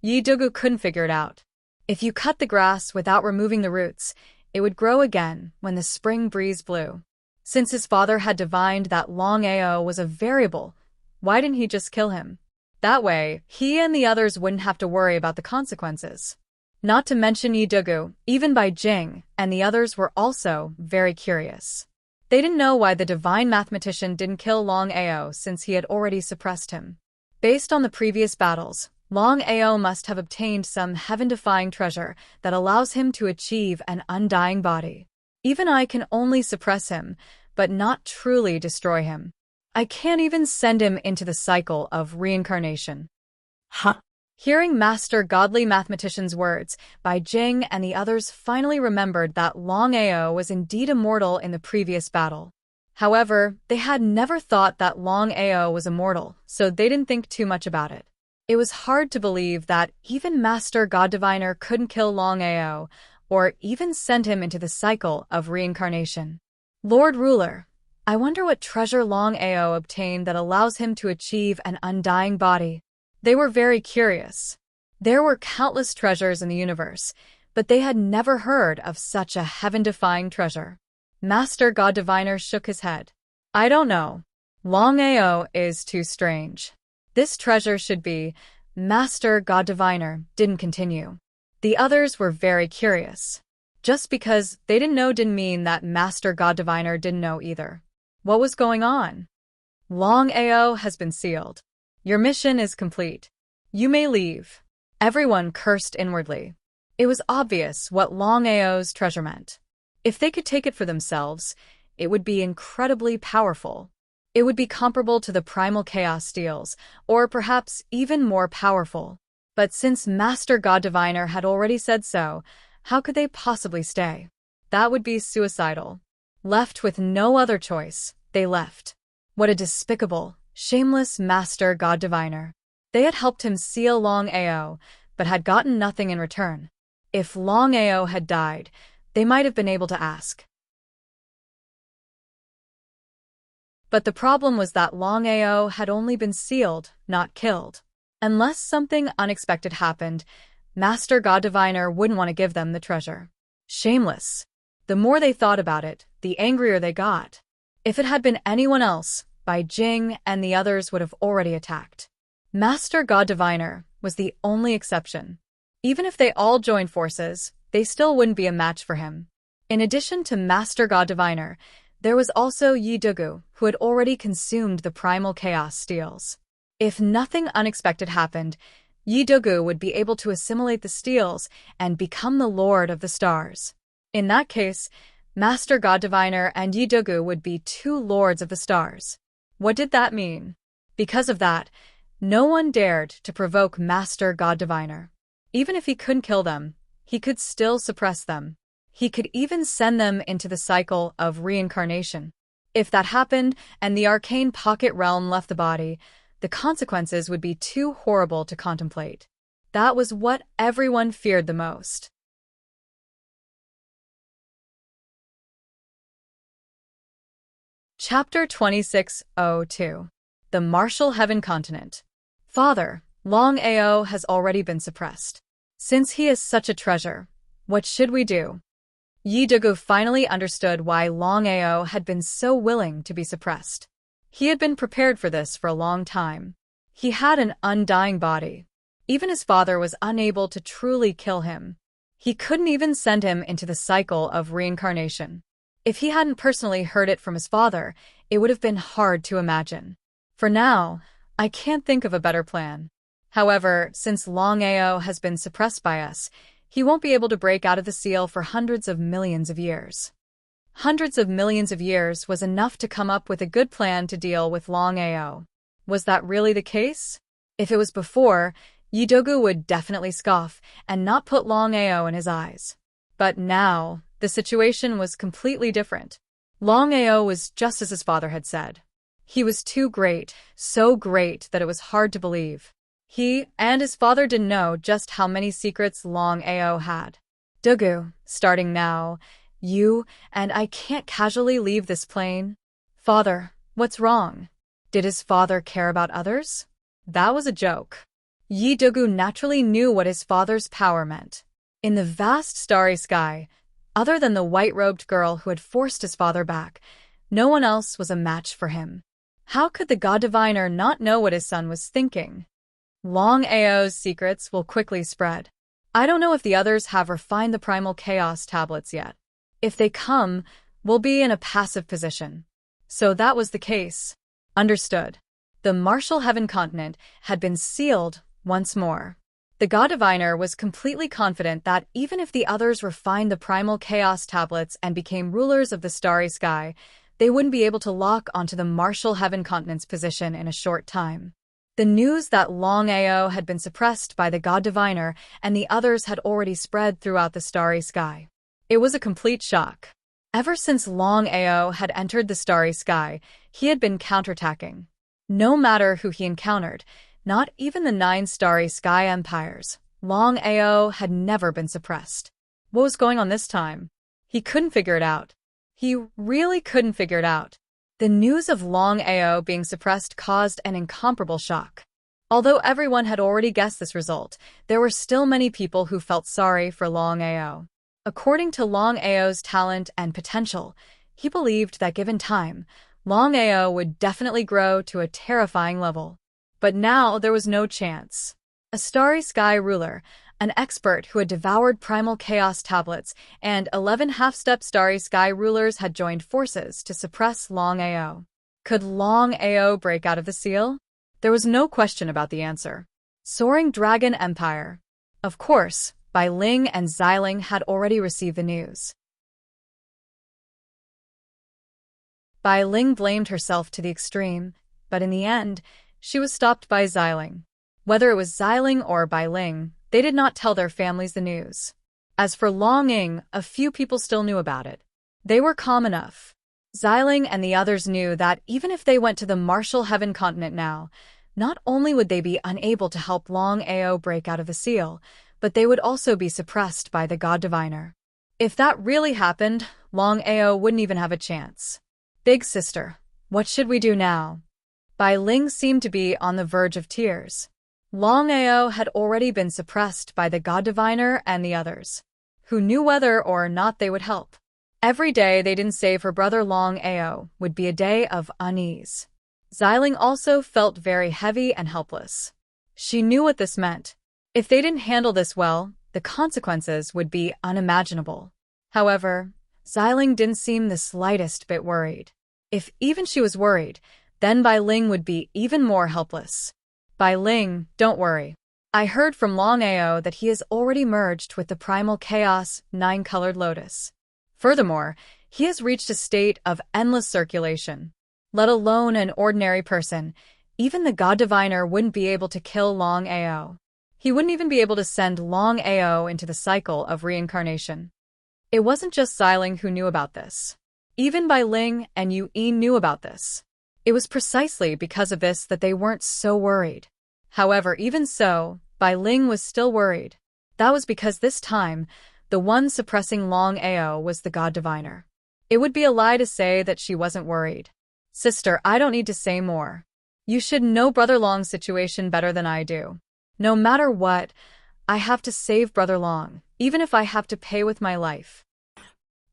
Yi Dugu couldn't figure it out. If you cut the grass without removing the roots, it would grow again when the spring breeze blew. Since his father had divined that Longao was a variable, why didn't he just kill him? That way, he and the others wouldn't have to worry about the consequences. Not to mention Yi Dugu, even Bai Jing, and the others were also very curious. They didn't know why the divine mathematician didn't kill Longao since he had already suppressed him. Based on the previous battles, Longao must have obtained some heaven-defying treasure that allows him to achieve an undying body. Even I can only suppress him, but not truly destroy him. I can't even send him into the cycle of reincarnation. Huh? Hearing Master Godly Mathematician's words, Bai Jing and the others finally remembered that Longao was indeed immortal in the previous battle. However, they had never thought that Longao was immortal, so they didn't think too much about it. It was hard to believe that even Master God Diviner couldn't kill Longao, or even send him into the cycle of reincarnation. Lord Ruler, I wonder what treasure Longao obtained that allows him to achieve an undying body. They were very curious. There were countless treasures in the universe, but they had never heard of such a heaven-defying treasure. Master God Diviner shook his head. I don't know. Longao is too strange. This treasure should be. Master God Diviner didn't continue. The others were very curious. Just because they didn't know didn't mean that Master God Diviner didn't know either. What was going on? Longao has been sealed. Your mission is complete. You may leave. Everyone cursed inwardly. It was obvious what Longao's treasure meant. If they could take it for themselves, it would be incredibly powerful. It would be comparable to the primal chaos steels, or perhaps even more powerful. But since Master God Diviner had already said so, how could they possibly stay? That would be suicidal. Left with no other choice, they left. What a despicable, shameless Master God Diviner. They had helped him seal Longao, but had gotten nothing in return. If Longao had died, they might have been able to ask. But the problem was that Longao had only been sealed, not killed. Unless something unexpected happened, Master God Diviner wouldn't want to give them the treasure. Shameless. The more they thought about it, the angrier they got. If it had been anyone else, Bai Jing and the others would have already attacked. Master God Diviner was the only exception. Even if they all joined forces, they still wouldn't be a match for him. In addition to Master God Diviner, there was also Yi Dugu, who had already consumed the primal chaos steels. If nothing unexpected happened, Yi Dugu would be able to assimilate the steels and become the Lord of the Stars. In that case, Master God Diviner and Yi Dugu would be two Lords of the Stars. What did that mean? Because of that, no one dared to provoke Master God Diviner. Even if he couldn't kill them, he could still suppress them. He could even send them into the cycle of reincarnation. If that happened and the arcane pocket realm left the body, the consequences would be too horrible to contemplate. That was what everyone feared the most. Chapter 2602. The Martial Heaven Continent. Father, Longao has already been suppressed. Since he is such a treasure, what should we do? Yi Dugu finally understood why Longao had been so willing to be suppressed. He had been prepared for this for a long time. He had an undying body. Even his father was unable to truly kill him. He couldn't even send him into the cycle of reincarnation. If he hadn't personally heard it from his father, it would have been hard to imagine. For now, I can't think of a better plan. However, since Longao has been suppressed by us, he won't be able to break out of the seal for hundreds of millions of years. Hundreds of millions of years was enough to come up with a good plan to deal with Longao. Was that really the case? If it was before, Yi Dugu would definitely scoff and not put Longao in his eyes. But now, the situation was completely different. Longao was just as his father had said. He was too great, so great that it was hard to believe. He and his father didn't know just how many secrets Longao had. Dugu, starting now, you and I can't casually leave this plane. Father, what's wrong? Did his father care about others? That was a joke. Yi Dugu naturally knew what his father's power meant. In the vast starry sky, other than the white-robed girl who had forced his father back, no one else was a match for him. How could the god diviner not know what his son was thinking? Longao's secrets will quickly spread. I don't know if the others have refined the primal chaos tablets yet. If they come, we'll be in a passive position. So that was the case. Understood. The Martial Heaven Continent had been sealed once more. The god diviner was completely confident that even if the others refined the primal chaos tablets and became rulers of the starry sky, they wouldn't be able to lock onto the Martial Heaven Continent's position in a short time. The news that Longao had been suppressed by the god diviner and the others had already spread throughout the starry sky. It was a complete shock. Ever since Longao had entered the starry sky, he had been counterattacking. No matter who he encountered, not even the 9 starry sky empires, Longao had never been suppressed. What was going on this time? He couldn't figure it out. He really couldn't figure it out. The news of Longao being suppressed caused an incomparable shock. Although everyone had already guessed this result, there were still many people who felt sorry for Longao. According to Longao's talent and potential, he believed that given time, Longao would definitely grow to a terrifying level. But now there was no chance. A starry sky ruler, an expert who had devoured primal chaos tablets, and 11 half-step starry sky rulers had joined forces to suppress Longao. Could Longao break out of the seal? There was no question about the answer. Soaring Dragon Empire. Of course, Bai Ling and Xiling had already received the news. Bai Ling blamed herself to the extreme, but in the end, she was stopped by Xiling. Whether it was Xiling or Bai Ling, they did not tell their families the news. As for Longing, a few people still knew about it. They were calm enough. Xiling and the others knew that even if they went to the Martial Heaven Continent now, not only would they be unable to help Longao break out of the seal, but they would also be suppressed by the god diviner. If that really happened, Longao wouldn't even have a chance. Big sister, what should we do now? Bai Ling seemed to be on the verge of tears. Longao had already been suppressed by the god diviner and the others. Who knew whether or not they would help? Every day they didn't save her brother Longao would be a day of unease. Xiling also felt very heavy and helpless. She knew what this meant. If they didn't handle this well, the consequences would be unimaginable. However, Xiling didn't seem the slightest bit worried. If even she was worried, then Bai Ling would be even more helpless. Bai Ling, don't worry. I heard from Longao that he has already merged with the primal chaos 9-colored lotus. Furthermore, he has reached a state of endless circulation. Let alone an ordinary person, even the god diviner wouldn't be able to kill Longao. He wouldn't even be able to send Longao into the cycle of reincarnation. It wasn't just Xiling who knew about this. Even Bai Ling and Yu Yi knew about this. It was precisely because of this that they weren't so worried. However, even so, Bai Ling was still worried. That was because this time, the one suppressing Longao was the god diviner. It would be a lie to say that she wasn't worried. Sister, I don't need to say more. You should know Brother Long's situation better than I do. No matter what, I have to save Brother Long, even if I have to pay with my life.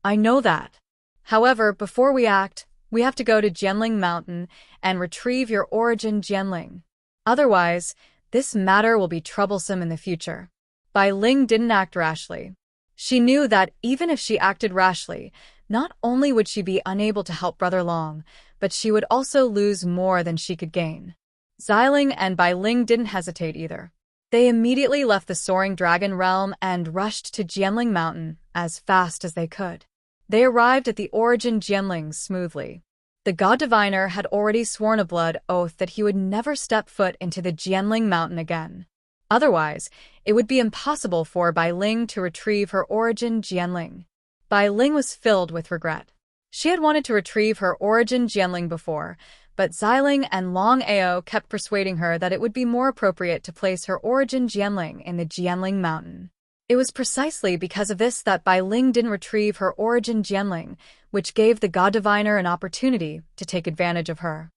I know that. However, before we act, we have to go to Jianling Mountain and retrieve your origin Jianling. Otherwise, this matter will be troublesome in the future. Bai Ling didn't act rashly. She knew that even if she acted rashly, not only would she be unable to help Brother Long, but she would also lose more than she could gain. Xiling and Bai Ling didn't hesitate either. They immediately left the soaring dragon realm and rushed to Jianling Mountain as fast as they could. They arrived at the origin Jianling smoothly. The god diviner had already sworn a blood oath that he would never step foot into the Jianling Mountain again. Otherwise, it would be impossible for Bai Ling to retrieve her origin Jianling. Bai Ling was filled with regret. She had wanted to retrieve her origin Jianling before, but Xiling and Longao kept persuading her that it would be more appropriate to place her origin Jianling in the Jianling Mountain. It was precisely because of this that Bai Ling didn't retrieve her origin Jianling, which gave the god diviner an opportunity to take advantage of her.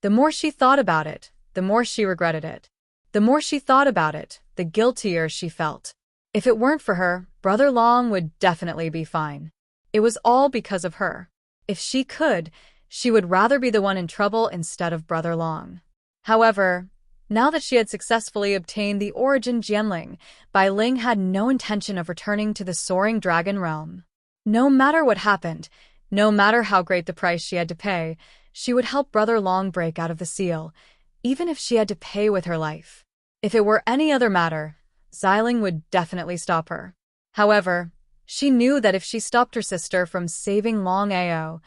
The more she thought about it, the more she regretted it. The more she thought about it, the guiltier she felt. If it weren't for her, Brother Long would definitely be fine. It was all because of her. If she could, she would rather be the one in trouble instead of Brother Long. However, now that she had successfully obtained the origin Jianling, Bai Ling had no intention of returning to the soaring dragon realm. No matter what happened, no matter how great the price she had to pay, she would help Brother Long break out of the seal, even if she had to pay with her life. If it were any other matter, Xiling would definitely stop her. However, she knew that if she stopped her sister from saving Longao,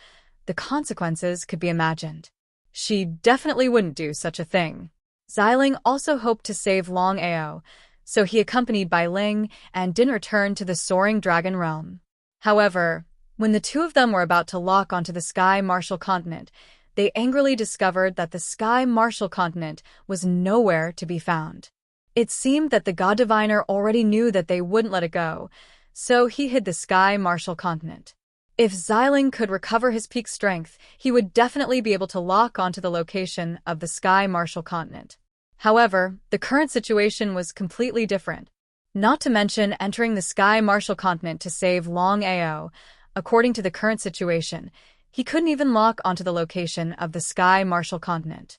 the consequences could be imagined. She definitely wouldn't do such a thing. Xiling also hoped to save Longao, so he accompanied Bai Ling and didn't return to the soaring dragon realm. However, when the two of them were about to lock onto the Sky Martial Continent, they angrily discovered that the Sky Martial Continent was nowhere to be found. It seemed that the god diviner already knew that they wouldn't let it go, so he hid the Sky Martial Continent. If Xiling could recover his peak strength, he would definitely be able to lock onto the location of the Sky Martial Continent. However, the current situation was completely different. Not to mention entering the Sky Martial Continent to save Longao, according to the current situation, he couldn't even lock onto the location of the Sky Martial Continent.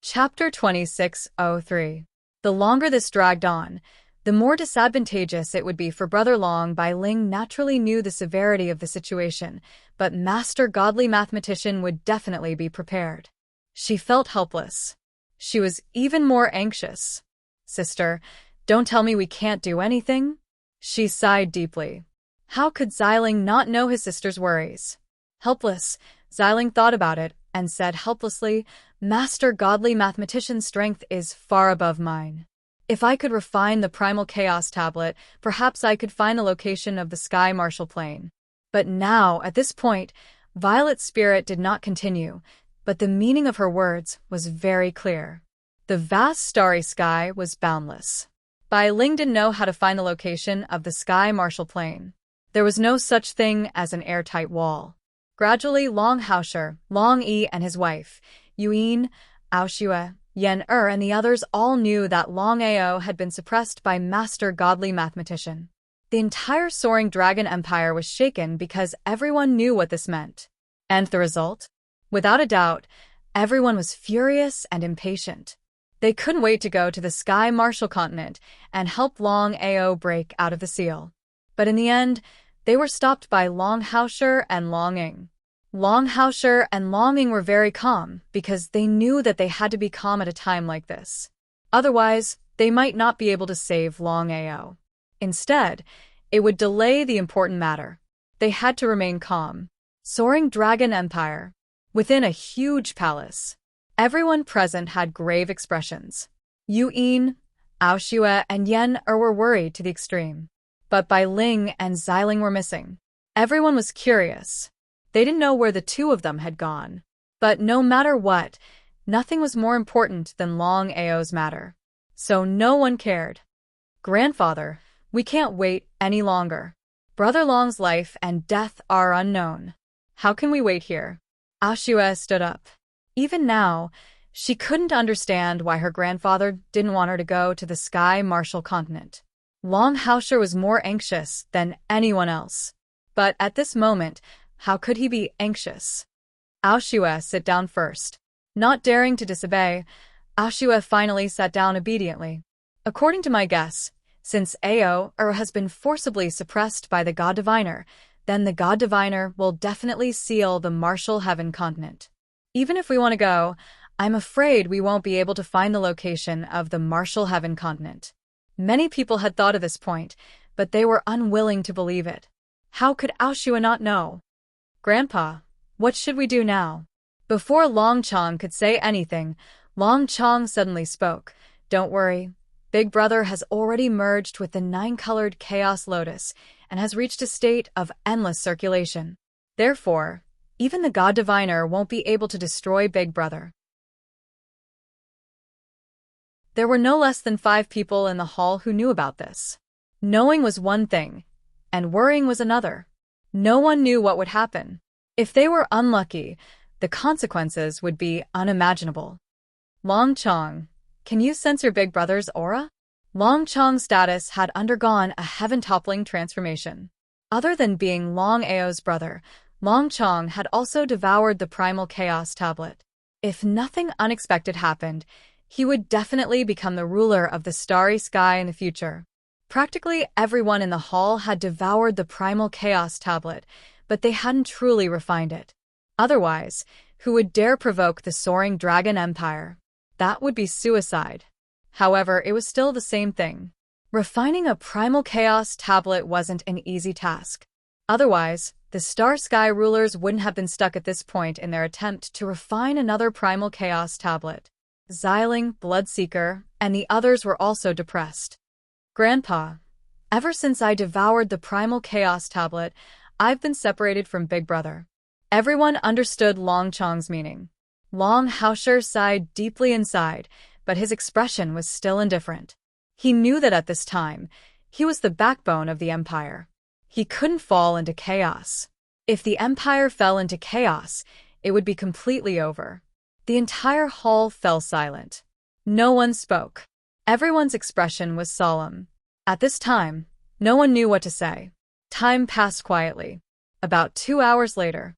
Chapter 2603. The longer this dragged on, the more disadvantageous it would be for Brother Long. Bai Ling naturally knew the severity of the situation, but Master Godly Mathematician would definitely be prepared. She felt helpless. She was even more anxious. Sister, don't tell me we can't do anything? She sighed deeply. How could Xiling not know his sister's worries? Helpless, Xiling thought about it and said helplessly, Master Godly Mathematician's strength is far above mine. If I could refine the Primal Chaos Tablet, perhaps I could find the location of the Sky Martial Plane. But now, at this point, Violet's spirit did not continue, but the meaning of her words was very clear. The vast starry sky was boundless. Bai Ling didn't know how to find the location of the Sky Martial Plane. There was no such thing as an airtight wall. Gradually, Long Haosher, Long Yi and his wife, Yuan, Aoshue, Yen and the others all knew that Longao had been suppressed by Master Godly Mathematician. The entire soaring dragon empire was shaken because everyone knew what this meant. And the result? Without a doubt, everyone was furious and impatient. They couldn't wait to go to the Sky Martial Continent and help Longao break out of the seal. But in the end, they were stopped by Long Haosher and Long Ying. Long Haosher and Long Ying were very calm because they knew that they had to be calm at a time like this. Otherwise, they might not be able to save Longao. Instead, it would delay the important matter. They had to remain calm. Soaring Dragon Empire. Within a huge palace. Everyone present had grave expressions. Yuan, Ao Shue and Yen were worried to the extreme. But Bai Ling and Xiling were missing. Everyone was curious. They didn't know where the two of them had gone. But no matter what, nothing was more important than Longao's matter. So no one cared. Grandfather, we can't wait any longer. Brother Long's life and death are unknown. How can we wait here? Ao Shue stood up. Even now, she couldn't understand why her grandfather didn't want her to go to the Sky Martial Continent. Long Haosher was more anxious than anyone else. But at this moment, how could he be anxious? Ao Shue, sit down first. Not daring to disobey, Ao Shue finally sat down obediently. According to my guess, since Ao has been forcibly suppressed by the God Diviner, then the God Diviner will definitely seal the Martial Heaven continent. Even if we want to go, I'm afraid we won't be able to find the location of the Martial Heaven continent. Many people had thought of this point, but they were unwilling to believe it. How could Ao Shue not know? Grandpa, what should we do now? Before Long Chong could say anything, Long Chong suddenly spoke. Don't worry. Big Brother has already merged with the 9-colored Chaos Lotus and has reached a state of endless circulation. Therefore, even the God Diviner won't be able to destroy Big Brother. There were no less than 5 people in the hall who knew about this. Knowing was one thing, and worrying was another. No one knew what would happen. If they were unlucky, the consequences would be unimaginable. Long Chong, can you sense your Big Brother's aura? Long Chong's status had undergone a heaven-toppling transformation. Other than being Long Ao's brother, Long Chong had also devoured the Primal Chaos Tablet. If nothing unexpected happened, he would definitely become the ruler of the starry sky in the future. Practically everyone in the hall had devoured the Primal Chaos Tablet, but they hadn't truly refined it. Otherwise, who would dare provoke the soaring Dragon Empire? That would be suicide. However, it was still the same thing. Refining a Primal Chaos Tablet wasn't an easy task. Otherwise, the Star Sky rulers wouldn't have been stuck at this point in their attempt to refine another Primal Chaos Tablet. Xiling, Bloodseeker, and the others were also depressed. Grandpa, ever since I devoured the Primal Chaos Tablet, I've been separated from Big Brother. Everyone understood Long Chong's meaning. Long Haosher sighed deeply inside, but his expression was still indifferent. He knew that at this time, he was the backbone of the Empire. He couldn't fall into chaos. If the Empire fell into chaos, it would be completely over. The entire hall fell silent. No one spoke. Everyone's expression was solemn. At this time, no one knew what to say. Time passed quietly. About 2 hours later.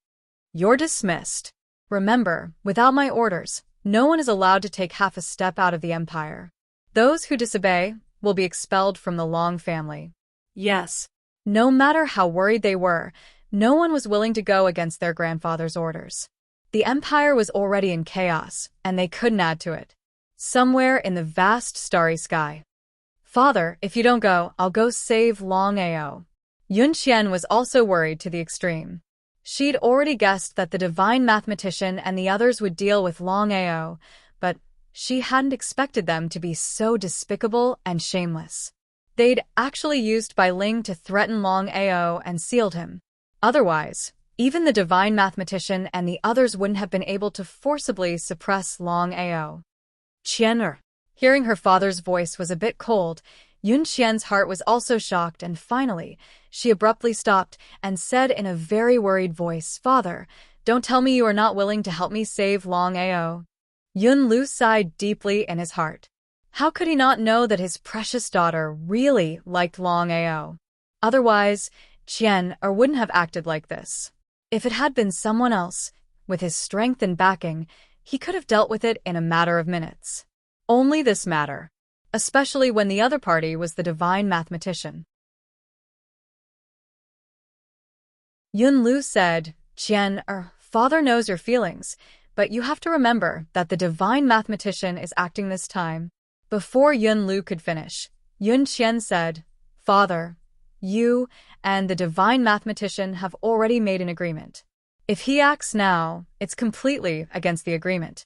You're dismissed. Remember, without my orders, no one is allowed to take half a step out of the Empire. Those who disobey will be expelled from the Long family. Yes. No matter how worried they were, no one was willing to go against their grandfather's orders. The Empire was already in chaos, and they couldn't add to it. Somewhere in the vast starry sky. Father, if you don't go, I'll go save Long Ao. Yun Qian was also worried to the extreme. She'd already guessed that the divine mathematician and the others would deal with Long Ao, but she hadn't expected them to be so despicable and shameless. They'd actually used Bai Ling to threaten Long Ao and sealed him. Otherwise, even the divine mathematician and the others wouldn't have been able to forcibly suppress Long Ao. Qian. Hearing her father's voice was a bit cold, Yun Qian's heart was also shocked, and finally, she abruptly stopped and said in a very worried voice, Father, don't tell me you are not willing to help me save Long Ao. Yun Lu sighed deeply in his heart. How could he not know that his precious daughter really liked Long Ao? Otherwise, Qian wouldn't have acted like this. If it had been someone else, with his strength and backing, he could have dealt with it in a matter of minutes. Only this matter. Especially when the other party was the divine mathematician. Yun Lu said, Qian, Father knows your feelings, but you have to remember that the divine mathematician is acting this time. Before Yun Lu could finish, Yun Qian said, Father, you and the divine mathematician have already made an agreement. If he acts now, it's completely against the agreement.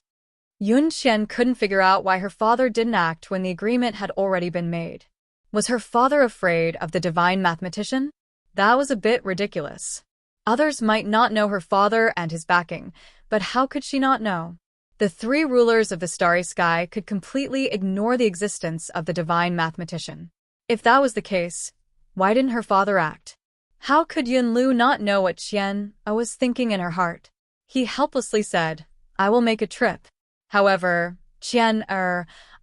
Yun Qian couldn't figure out why her father didn't act when the agreement had already been made. Was her father afraid of the divine mathematician? That was a bit ridiculous. Others might not know her father and his backing, but how could she not know? The three rulers of the starry sky could completely ignore the existence of the divine mathematician. If that was the case, why didn't her father act? How could Yunlu not know what Qian was thinking in her heart? He helplessly said, "I will make a trip." However, Qian,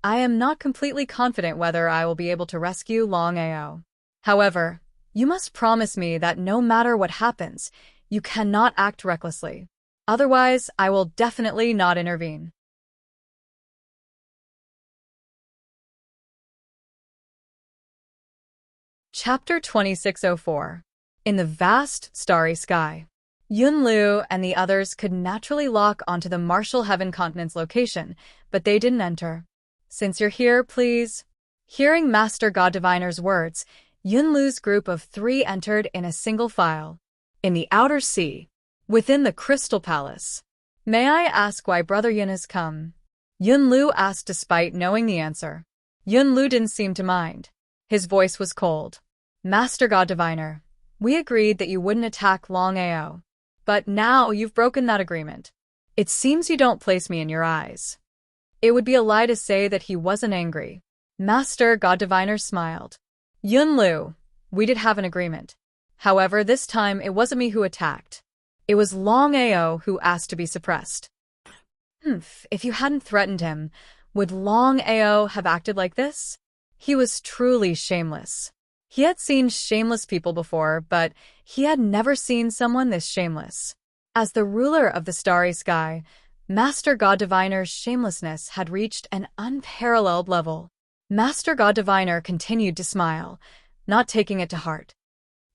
I am not completely confident whether I will be able to rescue Longao. However, you must promise me that no matter what happens, you cannot act recklessly. Otherwise, I will definitely not intervene. Chapter 2604. In the vast, starry sky. Yunlu and the others could naturally lock onto the Martial Heaven Continent's location, but they didn't enter. "Since you're here, please." Hearing Master God Diviner's words, Yunlu's group of three entered in a single file. In the outer sea, within the Crystal Palace. "May I ask why Brother Yun has come?" Yunlu asked despite knowing the answer. Yunlu didn't seem to mind. His voice was cold. "Master God Diviner, we agreed that you wouldn't attack Longao. But now you've broken that agreement. It seems you don't place me in your eyes." It would be a lie to say that he wasn't angry. Master God Diviner smiled. "Yunlu, we did have an agreement. However, this time it wasn't me who attacked. It was Longao who asked to be suppressed." If you hadn't threatened him, would Longao have acted like this? He was truly shameless. He had seen shameless people before, but he had never seen someone this shameless. As the ruler of the starry sky, Master God Diviner's shamelessness had reached an unparalleled level. Master God Diviner continued to smile, not taking it to heart.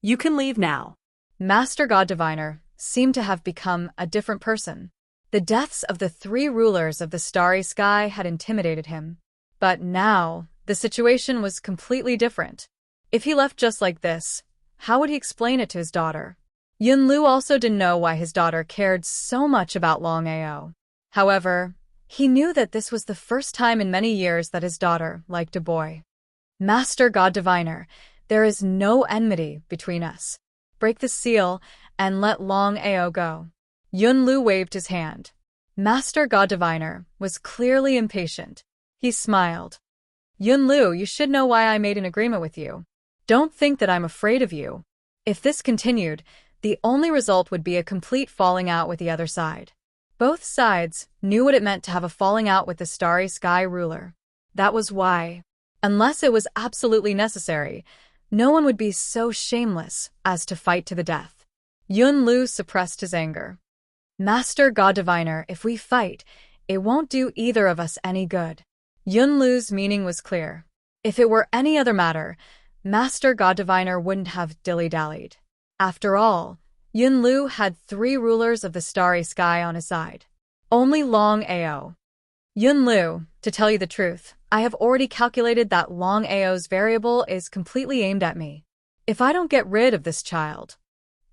You can leave now. Master God Diviner seemed to have become a different person. The deaths of the three rulers of the starry sky had intimidated him. But now, the situation was completely different. If he left just like this, how would he explain it to his daughter? Yunlu also didn't know why his daughter cared so much about Longao. However, he knew that this was the first time in many years that his daughter liked a boy. "Master God Diviner, there is no enmity between us. Break the seal and let Longao go." Yunlu waved his hand. Master God Diviner was clearly impatient. He smiled. "Yunlu, you should know why I made an agreement with you. Don't think that I'm afraid of you. If this continued, the only result would be a complete falling out with the other side." Both sides knew what it meant to have a falling out with the starry sky ruler. That was why, unless it was absolutely necessary, no one would be so shameless as to fight to the death. Yunlu suppressed his anger. "Master God Diviner, if we fight, it won't do either of us any good." Yunlu's meaning was clear. If it were any other matter, Master God Diviner wouldn't have dilly-dallied. After all, Yunlu had three rulers of the starry sky on his side. Only Longao. "Yunlu, to tell you the truth, I have already calculated that Longao's variable is completely aimed at me. If I don't get rid of this child..."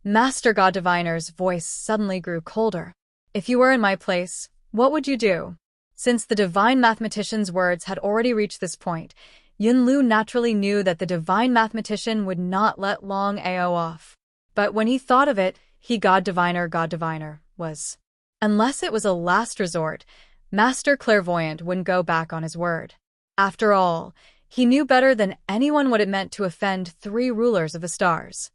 Master God Diviner's voice suddenly grew colder. "If you were in my place, what would you do?" Since the divine mathematician's words had already reached this point, Yunlu naturally knew that the divine mathematician would not let Longao off. But when he thought of it, God Diviner was. Unless it was a last resort, Master Clairvoyant wouldn't go back on his word. After all, he knew better than anyone what it meant to offend three rulers of the stars.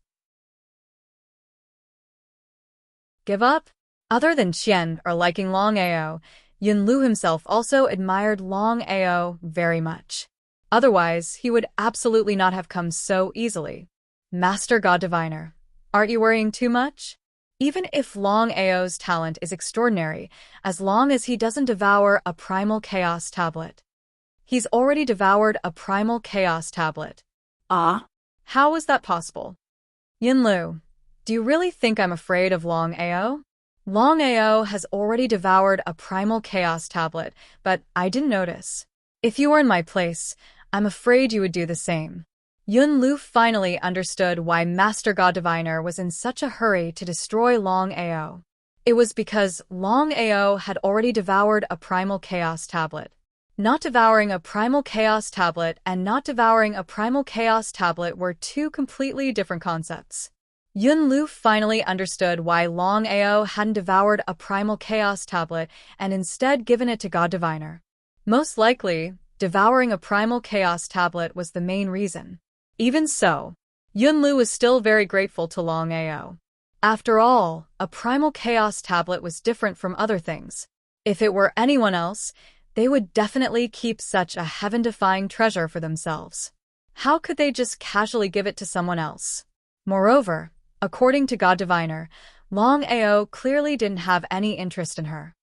Give up? Other than Qian or liking Longao, Yunlu himself also admired Longao very much. Otherwise, he would absolutely not have come so easily. "Master God Diviner, aren't you worrying too much? Even if Longao's talent is extraordinary, as long as he doesn't devour a primal chaos tablet." He's already devoured a primal chaos tablet. Ah? How is that possible? "Yunlu, do you really think I'm afraid of Longao? Longao has already devoured a primal chaos tablet, but I didn't notice. If you were in my place, I'm afraid you would do the same." Yunlu finally understood why Master God Diviner was in such a hurry to destroy Longao. It was because Longao had already devoured a primal chaos tablet. Not devouring a primal chaos tablet and not devouring a primal chaos tablet were two completely different concepts. Yunlu finally understood why Longao hadn't devoured a primal chaos tablet and instead given it to God Diviner. Most likely, devouring a primal chaos tablet was the main reason. Even so, Yunlu was still very grateful to Longao. After all, a primal chaos tablet was different from other things. If it were anyone else, they would definitely keep such a heaven-defying treasure for themselves. How could they just casually give it to someone else? Moreover, according to God Diviner, Longao clearly didn't have any interest in her.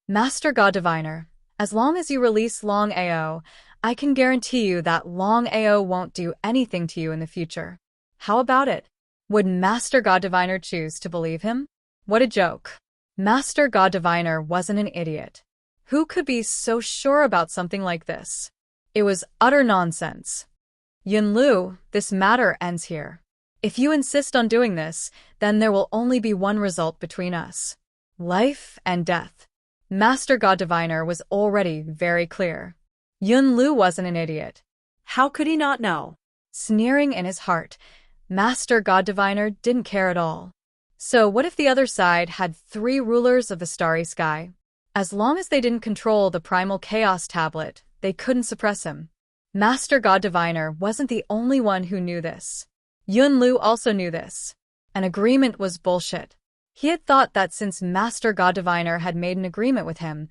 Master God Diviner, as long as you release Longao, I can guarantee you that Longao won't do anything to you in the future. How about it? Would Master God Diviner choose to believe him? What a joke. Master God Diviner wasn't an idiot. Who could be so sure about something like this? It was utter nonsense. Yunlu, this matter ends here. If you insist on doing this, then there will only be one result between us. Life and death. Master God Diviner was already very clear. Yunlu wasn't an idiot. How could he not know? Sneering in his heart, Master God Diviner didn't care at all. So what if the other side had 3 rulers of the starry sky? As long as they didn't control the primal chaos tablet, they couldn't suppress him. Master God Diviner wasn't the only one who knew this. Yunlu also knew this. An agreement was bullshit. He had thought that since Master God Diviner had made an agreement with him,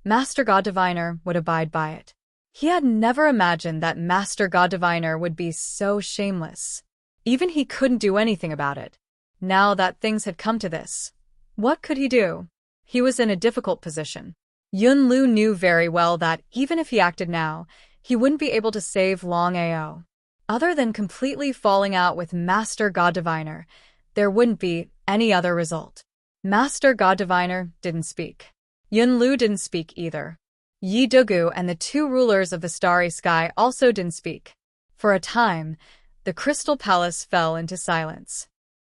Master God Diviner would abide by it. He had never imagined that Master God Diviner would be so shameless. Even he couldn't do anything about it. Now that things had come to this, what could he do? He was in a difficult position. Yunlu knew very well that even if he acted now, he wouldn't be able to save Longao. Other than completely falling out with Master God Diviner, there wouldn't be any other result. Master God Diviner didn't speak. Yunlu didn't speak either. Yi Dugu and the 2 rulers of the starry sky also didn't speak. For a time, the Crystal Palace fell into silence.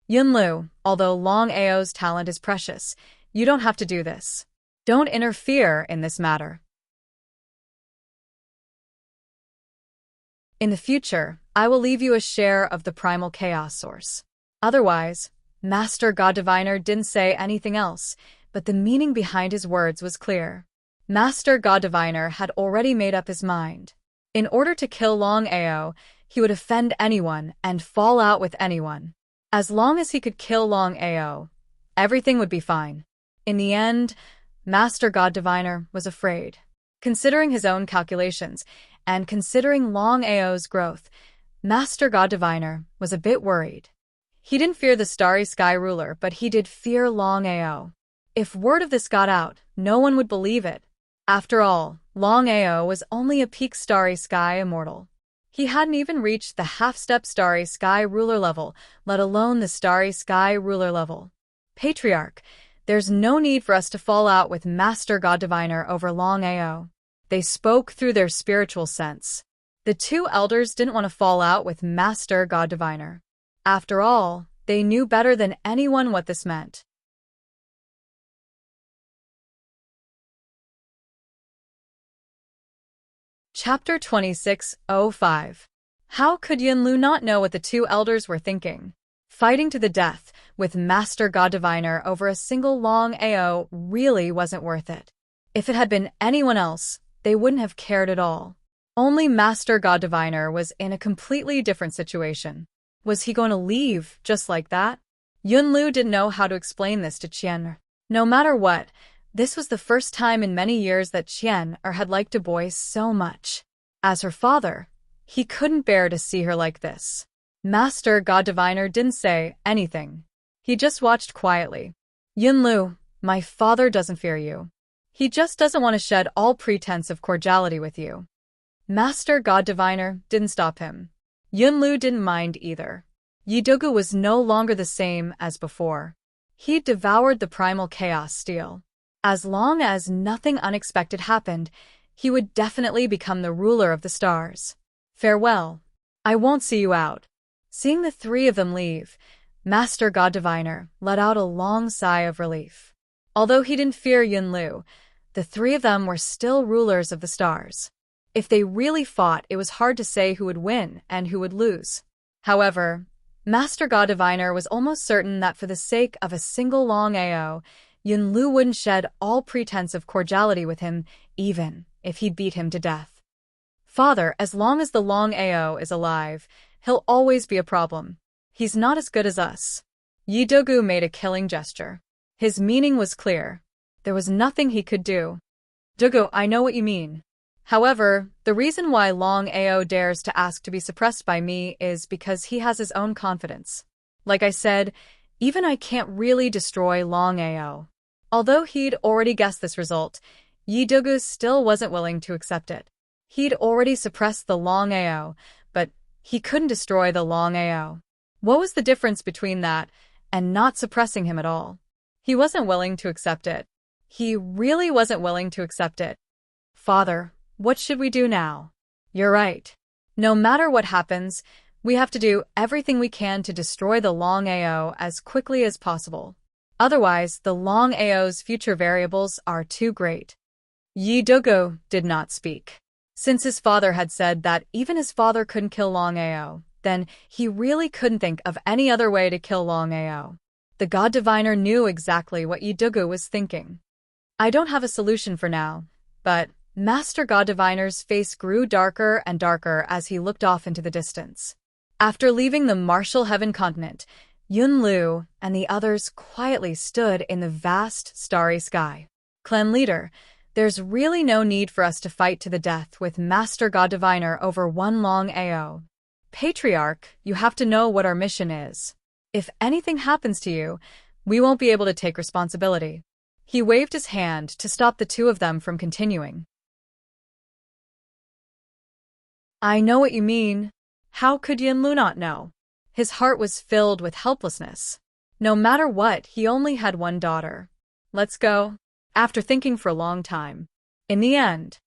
Yunlu, although Longao's talent is precious, you don't have to do this. Don't interfere in this matter. In the future, I will leave you a share of the primal chaos source. Otherwise, Master God Diviner didn't say anything else, but the meaning behind his words was clear. Master God Diviner had already made up his mind. In order to kill Longao, he would offend anyone and fall out with anyone. As long as he could kill Longao, everything would be fine. In the end, Master God Diviner was afraid. Considering his own calculations, and considering Longao's growth, Master God Diviner was a bit worried. He didn't fear the starry sky ruler, but he did fear Longao. If word of this got out, no one would believe it. After all, Longao was only a peak starry sky immortal. He hadn't even reached the half-step starry sky ruler level, let alone the starry sky ruler level. Patriarch, there's no need for us to fall out with Master God Diviner over Longao. They spoke through their spiritual sense. The 2 elders didn't want to fall out with Master God Diviner. After all, they knew better than anyone what this meant. Chapter 26:05. How could Yunlu not know what the 2 elders were thinking? Fighting to the death with Master God Diviner over a single Longao really wasn't worth it. If it had been anyone else, they wouldn't have cared at all. Only Master God Diviner was in a completely different situation. Was he going to leave just like that? Yunlu didn't know how to explain this to Qian. No matter what, this was the first time in many years that Qian had liked a boy so much. As her father, he couldn't bear to see her like this. Master God Diviner didn't say anything. He just watched quietly. Yunlu, my father doesn't fear you. He just doesn't want to shed all pretense of cordiality with you. Master God Diviner didn't stop him. Yunlu didn't mind either. Yi Dugu was no longer the same as before. He devoured the primal chaos steel. As long as nothing unexpected happened, he would definitely become the ruler of the stars. Farewell. I won't see you out. Seeing the 3 of them leave, Master God Diviner let out a long sigh of relief. Although he didn't fear Yunlu, the three of them were still rulers of the stars. If they really fought, it was hard to say who would win and who would lose. However, Master God Diviner was almost certain that for the sake of a single Longao, Yunlu wouldn't shed all pretense of cordiality with him, even if he'd beat him to death. Father, as long as the Longao is alive, he'll always be a problem. He's not as good as us. Yi Dogu made a killing gesture. His meaning was clear. There was nothing he could do. Dogu, I know what you mean. However, the reason why Longao dares to ask to be suppressed by me is because he has his own confidence. Like I said, even I can't really destroy Longao. Although he'd already guessed this result, Yi Dogu still wasn't willing to accept it. He'd already suppressed the Longao, but he couldn't destroy the Longao. What was the difference between that and not suppressing him at all? He wasn't willing to accept it. He really wasn't willing to accept it. Father, what should we do now? You're right. No matter what happens, we have to do everything we can to destroy the Longao as quickly as possible. Otherwise, the Longao's future variables are too great. Yi Dogu did not speak. Since his father had said that even his father couldn't kill Longao, then he really couldn't think of any other way to kill Longao. The God Diviner knew exactly what Yi Dogu was thinking. I don't have a solution for now, but Master God Diviner's face grew darker and darker as he looked off into the distance. After leaving the martial heaven continent, Yunlu and the others quietly stood in the vast, starry sky. Clan leader, there's really no need for us to fight to the death with Master God Diviner over one Longao. Patriarch, you have to know what our mission is. If anything happens to you, we won't be able to take responsibility. He waved his hand to stop the two of them from continuing. I know what you mean. How could Yunlu not know? His heart was filled with helplessness. No matter what, he only had one daughter. Let's go. After thinking for a long time. In the end,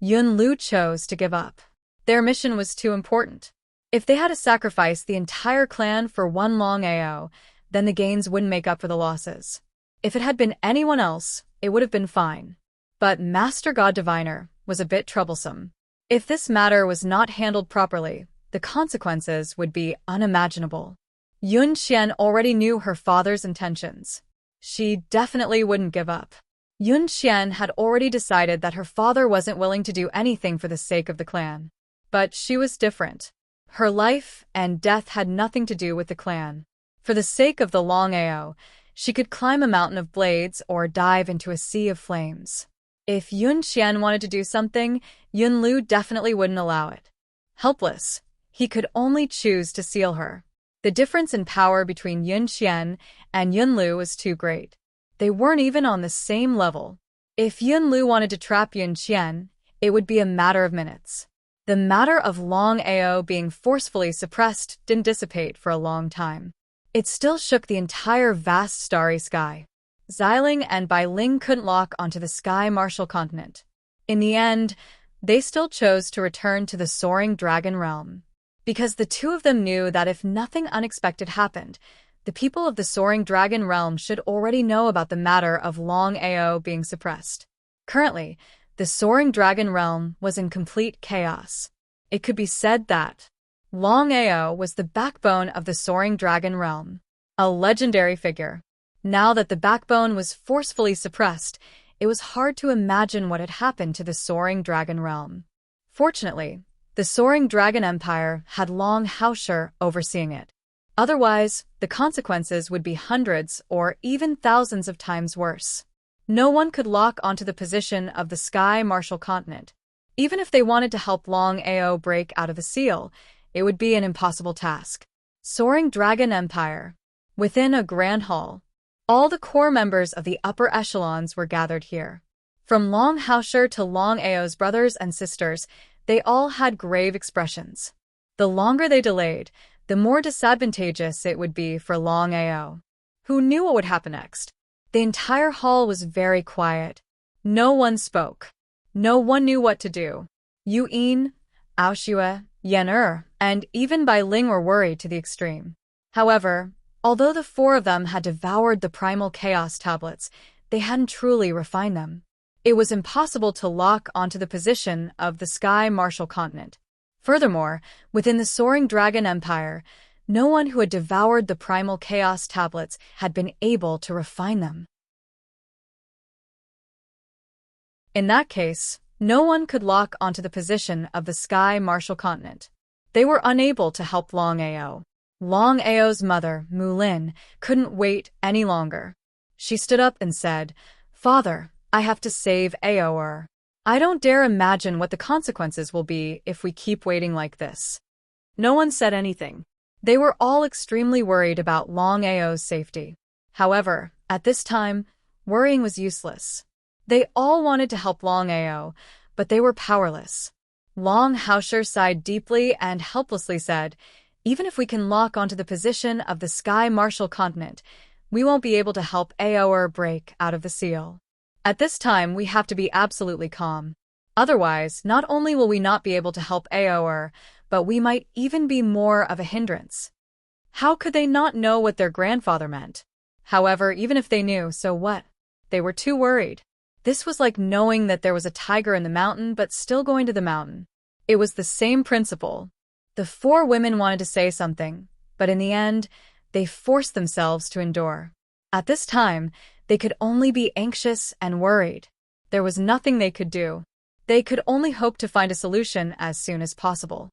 Yunlu chose to give up. Their mission was too important. If they had to sacrifice the entire clan for one Longao, then the gains wouldn't make up for the losses. If it had been anyone else, it would have been fine. But Master God Diviner was a bit troublesome. If this matter was not handled properly, the consequences would be unimaginable. Yun Xian already knew her father's intentions. She definitely wouldn't give up. Yun Xian had already decided that her father wasn't willing to do anything for the sake of the clan. But she was different. Her life and death had nothing to do with the clan. For the sake of the Longao, she could climb a mountain of blades or dive into a sea of flames. If Yun Xian wanted to do something, Yunlu definitely wouldn't allow it. Helpless, he could only choose to seal her. The difference in power between Yun Xian and Yunlu was too great. They weren't even on the same level. If Yunlu wanted to trap Yun Xian, it would be a matter of minutes. The matter of Longao being forcefully suppressed didn't dissipate for a long time. It still shook the entire vast starry sky. Xiling and Bai Ling couldn't lock onto the sky martial continent. In the end, they still chose to return to the soaring dragon realm. Because the two of them knew that if nothing unexpected happened, the people of the soaring dragon realm should already know about the matter of Longao being suppressed. Currently, the soaring dragon realm was in complete chaos. It could be said that Longao was the backbone of the soaring dragon realm, a legendary figure. Now that the backbone was forcefully suppressed, it was hard to imagine what had happened to the soaring dragon realm. Fortunately, the soaring dragon empire had Longao overseeing it. Otherwise, the consequences would be hundreds or even thousands of times worse. No one could lock onto the position of the sky martial continent. Even if they wanted to help Longao break out of the seal, it would be an impossible task. Soaring Dragon Empire. Within a grand hall, all the core members of the upper echelons were gathered here. From Longao to Longao's brothers and sisters, they all had grave expressions. The longer they delayed, the more disadvantageous it would be for Longao. Who knew what would happen next? The entire hall was very quiet. No one spoke. No one knew what to do. Yu Yin, Ao Xue, Yan Er, and even Bai Ling were worried to the extreme. However, Although the four of them had devoured the primal chaos tablets, they hadn't truly refined them. It was impossible to lock onto the position of the Sky Martial Continent. Furthermore, within the soaring dragon empire, no one who had devoured the primal chaos tablets had been able to refine them. In that case, no one could lock onto the position of the Sky Martial Continent. They were unable to help Longao. Longao's mother, Mulin, couldn't wait any longer. She stood up and said, "Father, I have to save Aoer. I don't dare imagine what the consequences will be if we keep waiting like this." No one said anything. They were all extremely worried about Longao's safety. However, at this time, worrying was useless. They all wanted to help Longao, but they were powerless. Long Hausher sighed deeply and helplessly said, "Even if we can lock onto the position of the Sky Martial Continent, we won't be able to help Aoer break out of the seal. At this time, we have to be absolutely calm. Otherwise, not only will we not be able to help Aoer, but we might even be more of a hindrance." How could they not know what their grandfather meant? However, even if they knew, so what? They were too worried. This was like knowing that there was a tiger in the mountain but still going to the mountain. It was the same principle. The four women wanted to say something, but in the end, they forced themselves to endure. At this time, they could only be anxious and worried. There was nothing they could do. They could only hope to find a solution as soon as possible.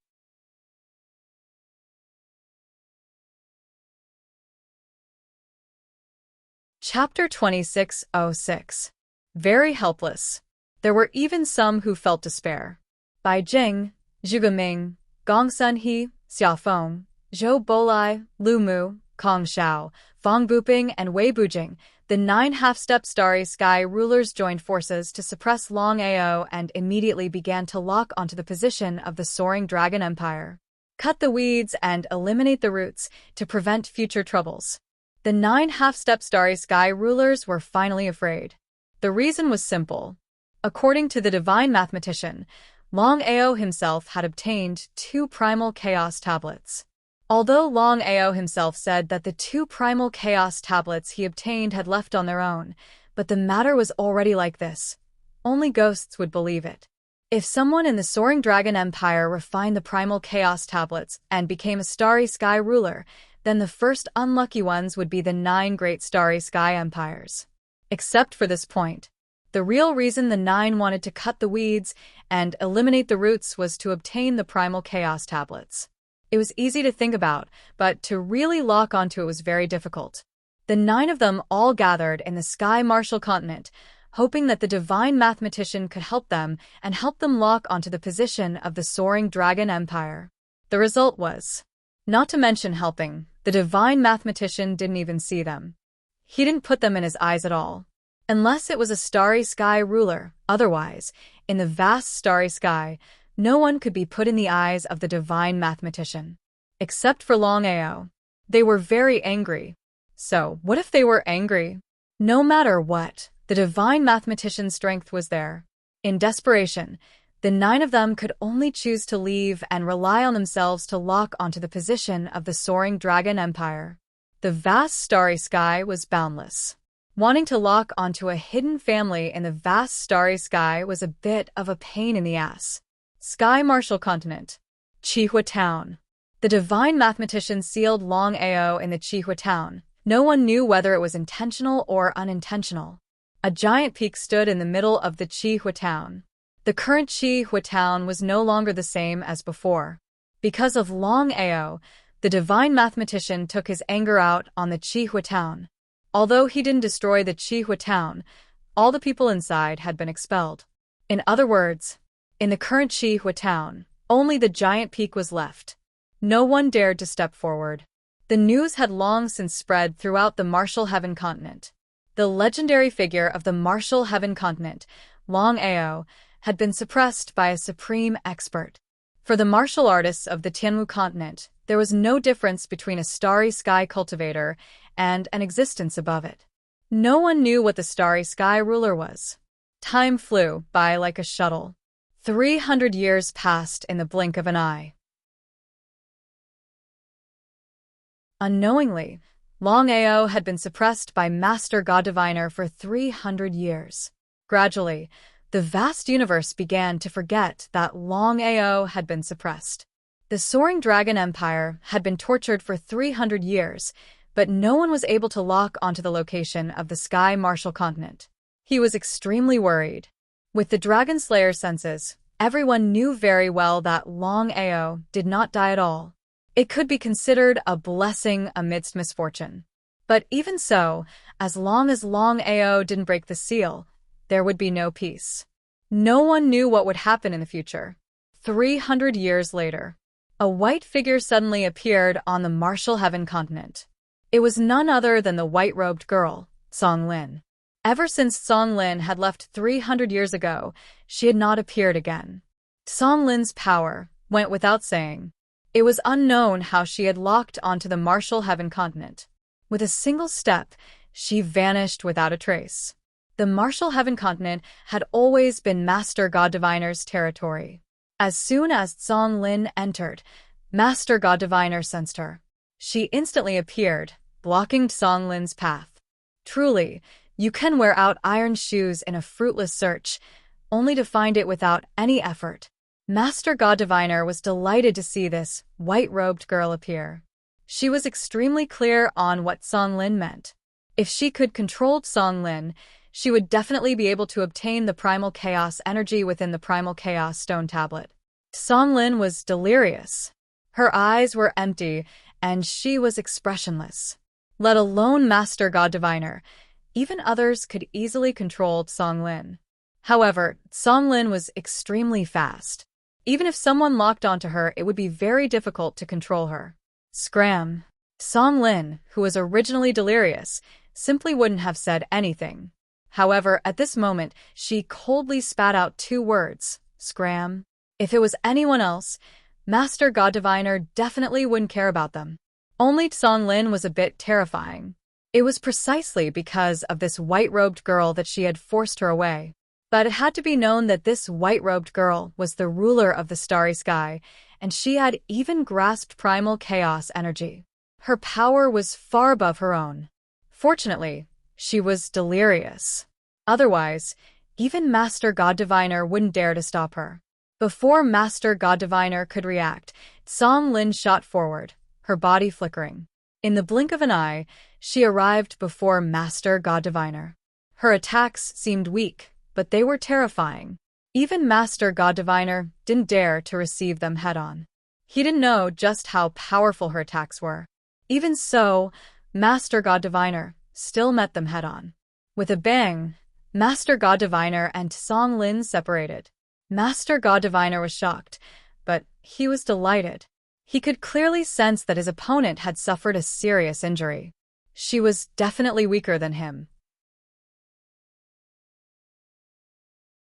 Chapter 26:06. Very helpless. There were even some who felt despair. Bai Jing, Zhuge Ming, Gong Sunhe, Xiaofeng, Zhou Bolai, Lu Mu, Kong Shao, Fang Buping, and Wei Bujing, the 9 half-step starry sky rulers joined forces to suppress Longao and immediately began to lock onto the position of the soaring dragon empire. Cut the weeds and eliminate the roots to prevent future troubles. The 9 half-step starry sky rulers were finally afraid. The reason was simple. According to the divine mathematician, Longao himself had obtained 2 primal chaos tablets. Although Longao himself said that the 2 primal chaos tablets he obtained had left on their own, but the matter was already like this. Only ghosts would believe it. If someone in the soaring dragon empire refined the primal chaos tablets and became a starry sky ruler, then the first unlucky ones would be the 9 great starry sky empires. Except for this point. The real reason the 9 wanted to cut the weeds and eliminate the roots was to obtain the primal chaos tablets. It was easy to think about, but to really lock onto it was very difficult. The 9 of them all gathered in the Sky Martial Continent, hoping that the divine mathematician could help them and help them lock onto the position of the soaring dragon empire. The result was, not to mention helping, the divine mathematician didn't even see them. He didn't put them in his eyes at all. Unless it was a starry sky ruler, otherwise, in the vast starry sky, no one could be put in the eyes of the divine mathematician. Except for Longao. They were very angry. So, what if they were angry? No matter what, the divine mathematician's strength was there. In desperation, the 9 of them could only choose to leave and rely on themselves to lock onto the position of the soaring dragon empire. The vast starry sky was boundless. Wanting to lock onto a hidden family in the vast starry sky was a bit of a pain in the ass. Sky Martial Continent. Chihua Town. The divine mathematician sealed Longao in the Chihua Town. No one knew whether it was intentional or unintentional. A giant peak stood in the middle of the Chihua Town. The current Chihua Town was no longer the same as before. Because of Longao, the divine mathematician took his anger out on the Chihua Town. Although he didn't destroy the Chihua Town, all the people inside had been expelled. In other words, in the current Chihua Town, only the giant peak was left. No one dared to step forward. The news had long since spread throughout the Martial Heaven continent. The legendary figure of the Martial Heaven continent, Longao, had been suppressed by a supreme expert. For the martial artists of the Tianwu continent, there was no difference between a starry sky cultivator and an existence above it. No one knew what the starry sky ruler was. Time flew by like a shuttle. 300 years passed in the blink of an eye. Unknowingly, Longao had been suppressed by Master God Diviner for 300 years. Gradually, the vast universe began to forget that Longao had been suppressed. The soaring dragon empire had been tortured for 300 years, but no one was able to lock onto the location of the Sky Martial continent. He was extremely worried. With the Dragon Slayer's senses, everyone knew very well that Longao did not die at all. It could be considered a blessing amidst misfortune. But even so, as long as Longao didn't break the seal, there would be no peace. No one knew what would happen in the future. 300 years later, a white figure suddenly appeared on the Martial Heaven continent. It was none other than the white-robed girl, Songlin. Ever since Songlin had left 300 years ago, she had not appeared again. Songlin's power went without saying. It was unknown how she had locked onto the Martial Heaven continent. With a single step, she vanished without a trace. The Martial Heaven continent had always been Master God Diviner's territory. As soon as Songlin entered, Master God Diviner sensed her. She instantly appeared, blocking Songlin's path. Truly, you can wear out iron shoes in a fruitless search, only to find it without any effort. Master God Diviner was delighted to see this white-robed girl appear. She was extremely clear on what Songlin meant. If she could control Songlin, she would definitely be able to obtain the primal chaos energy within the primal chaos stone tablet. Songlin was delirious. Her eyes were empty, and she was expressionless. Let alone Master God Diviner, even others could easily control Songlin. However, Songlin was extremely fast. Even if someone locked onto her, it would be very difficult to control her. Scram! Songlin, who was originally delirious, simply wouldn't have said anything. However, at this moment, she coldly spat out 2 words, scram. If it was anyone else, Master God Diviner definitely wouldn't care about them. Only Songlin was a bit terrifying. It was precisely because of this white-robed girl that she had forced her away. But it had to be known that this white-robed girl was the ruler of the starry sky, and she had even grasped primal chaos energy. Her power was far above her own. Fortunately, she was delirious. Otherwise, even Master God Diviner wouldn't dare to stop her. Before Master God Diviner could react, Songlin shot forward, her body flickering. In the blink of an eye, she arrived before Master God Diviner. Her attacks seemed weak, but they were terrifying. Even Master God Diviner didn't dare to receive them head-on. He didn't know just how powerful her attacks were. Even so, Master God Diviner still met them head-on. With a bang, Master God Diviner and Songlin separated. Master God Diviner was shocked, but he was delighted. He could clearly sense that his opponent had suffered a serious injury. She was definitely weaker than him.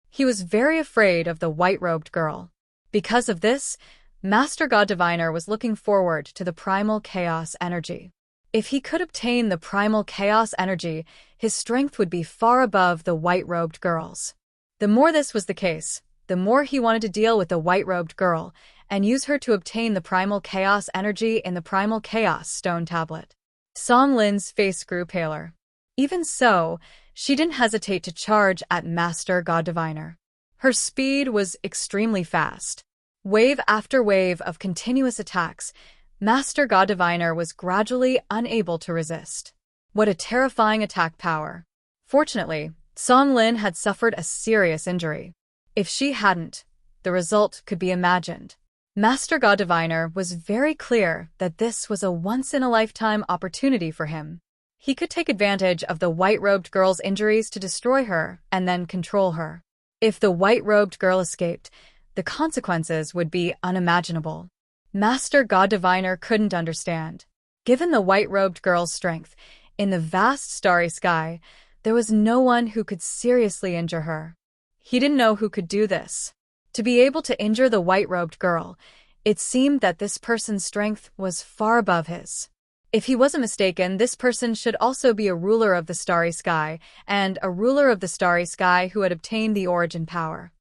He was very afraid of the white-robed girl. Because of this, Master God Diviner was looking forward to the primal chaos energy. If he could obtain the primal chaos energy, his strength would be far above the white-robed girl's. The more this was the case, the more he wanted to deal with the white-robed girl and use her to obtain the primal chaos energy in the primal chaos stone tablet. Songlin's face grew paler. Even so, she didn't hesitate to charge at Master God Diviner. Her speed was extremely fast. Wave after wave of continuous attacks, Master God Diviner was gradually unable to resist. What a terrifying attack power. Fortunately, Songlin had suffered a serious injury. If she hadn't, the result could be imagined. Master God Diviner was very clear that this was a once-in-a-lifetime opportunity for him. He could take advantage of the white-robed girl's injuries to destroy her and then control her. If the white-robed girl escaped, the consequences would be unimaginable. Master God Diviner couldn't understand. Given the white-robed girl's strength, in the vast starry sky, there was no one who could seriously injure her. He didn't know who could do this. To be able to injure the white-robed girl, it seemed that this person's strength was far above his. If he wasn't mistaken, this person should also be a ruler of the starry sky, and a ruler of the starry sky who had obtained the origin power.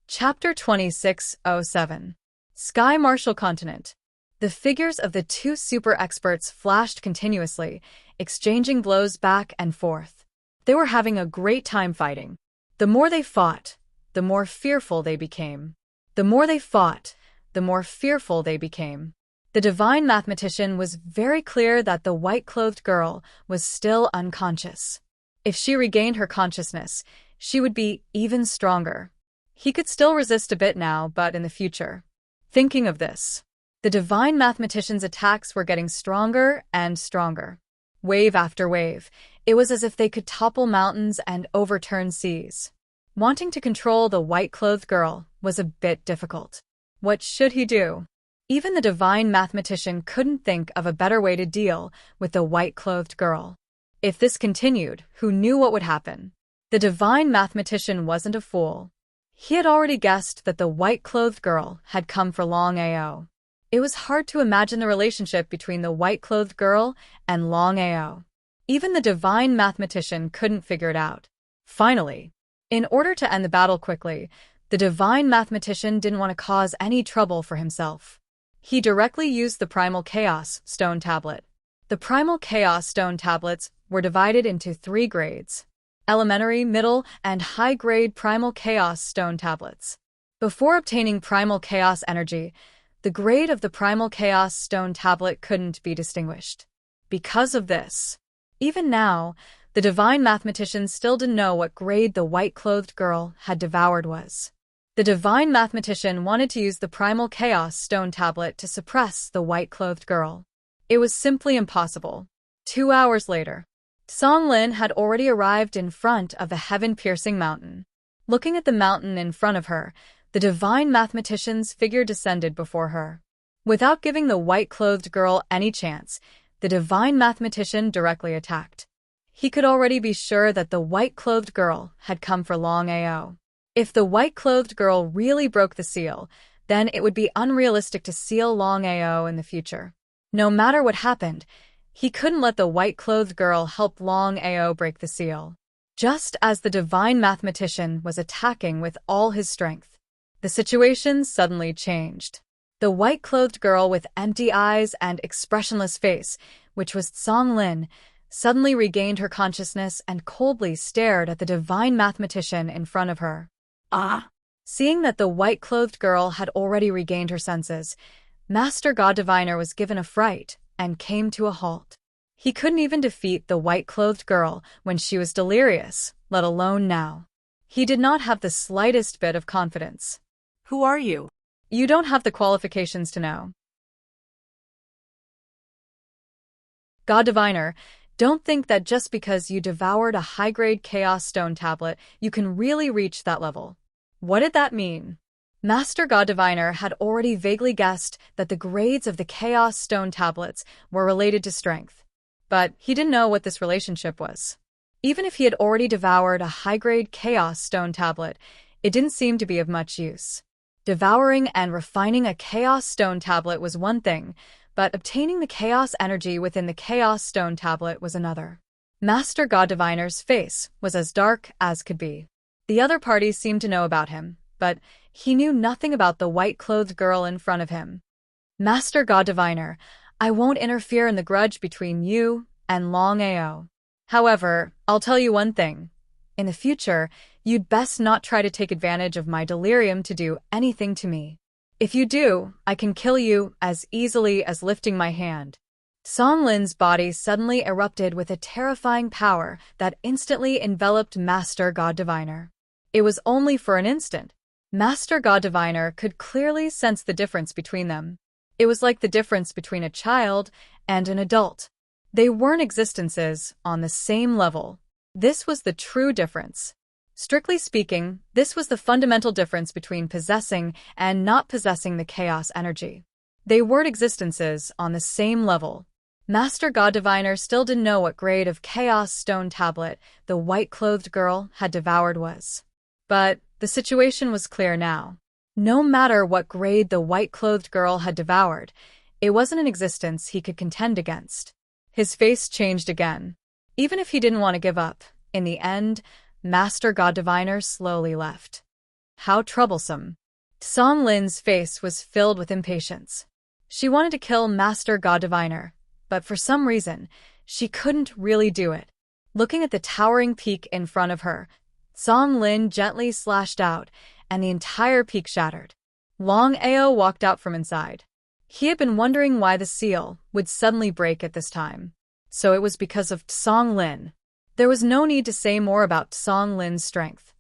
Chapter 2607. Sky Martial Continent. The figures of the two super experts flashed continuously, exchanging blows back and forth. They were having a great time fighting. The more they fought, the more fearful they became. The more they fought, the more fearful they became. The divine mathematician was very clear that the white-clothed girl was still unconscious. If she regained her consciousness, she would be even stronger. He could still resist a bit now, but in the future. Thinking of this, the divine mathematician's attacks were getting stronger and stronger. Wave after wave, it was as if they could topple mountains and overturn seas. Wanting to control the white-clothed girl was a bit difficult. What should he do? Even the divine mathematician couldn't think of a better way to deal with the white-clothed girl. If this continued, who knew what would happen? The divine mathematician wasn't a fool. He had already guessed that the white-clothed girl had come for Longao. It was hard to imagine the relationship between the white-clothed girl and Longao. Even the divine mathematician couldn't figure it out. Finally, in order to end the battle quickly, the divine mathematician didn't want to cause any trouble for himself. He directly used the Primal Chaos Stone Tablet. The Primal Chaos Stone Tablets were divided into 3 grades: elementary, middle, and high-grade Primal Chaos Stone Tablets. Before obtaining Primal Chaos energy, the grade of the Primal Chaos Stone Tablet couldn't be distinguished. Because of this, even now, the divine mathematician still didn't know what grade the white-clothed girl had devoured was. The divine mathematician wanted to use the Primal Chaos Stone Tablet to suppress the white-clothed girl. It was simply impossible. 2 hours later, Songlin had already arrived in front of the heaven-piercing mountain. Looking at the mountain in front of her, the divine mathematician's figure descended before her. Without giving the white-clothed girl any chance, the divine mathematician directly attacked. He could already be sure that the white-clothed girl had come for Longao. If the white-clothed girl really broke the seal, then it would be unrealistic to seal Longao in the future. No matter what happened, he couldn't let the white-clothed girl help Longao break the seal. Just as the divine mathematician was attacking with all his strength, the situation suddenly changed. The white-clothed girl with empty eyes and expressionless face, which was Songlin, suddenly regained her consciousness and coldly stared at the divine mathematician in front of her. Seeing that the white-clothed girl had already regained her senses, Master God Diviner was given a fright and came to a halt. He couldn't even defeat the white-clothed girl when she was delirious, let alone now. He did not have the slightest bit of confidence. Who are you? You don't have the qualifications to know. God Diviner, don't think that just because you devoured a high-grade Chaos Stone Tablet, you can really reach that level. What did that mean? Master God Diviner had already vaguely guessed that the grades of the Chaos Stone Tablets were related to strength, but he didn't know what this relationship was. Even if he had already devoured a high-grade Chaos Stone Tablet, it didn't seem to be of much use. Devouring and refining a Chaos Stone Tablet was one thing, but obtaining the chaos energy within the Chaos Stone Tablet was another. Master God Diviner's face was as dark as could be. The other parties seemed to know about him, but he knew nothing about the white-clothed girl in front of him. Master God Diviner, I won't interfere in the grudge between you and Longao. However, I'll tell you one thing. In the future, you'd best not try to take advantage of my delirium to do anything to me. If you do, I can kill you as easily as lifting my hand. Songlin's body suddenly erupted with a terrifying power that instantly enveloped Master God Diviner. It was only for an instant. Master God Diviner could clearly sense the difference between them. It was like the difference between a child and an adult. They weren't existences on the same level. This was the true difference. Strictly speaking, this was the fundamental difference between possessing and not possessing the chaos energy. They weren't existences on the same level. Master God Diviner still didn't know what grade of Chaos Stone Tablet the white-clothed girl had devoured was. But the situation was clear now. No matter what grade the white-clothed girl had devoured, it wasn't an existence he could contend against. His face changed again. Even if he didn't want to give up, in the end, Master God Diviner slowly left. How troublesome. Song Lin's face was filled with impatience. She wanted to kill Master God Diviner, but for some reason, she couldn't really do it. Looking at the towering peak in front of her, Song Lin gently slashed out, and the entire peak shattered. Longao walked out from inside. He had been wondering why the seal would suddenly break at this time. So it was because of Song Lin. There was no need to say more about Song Lin's strength.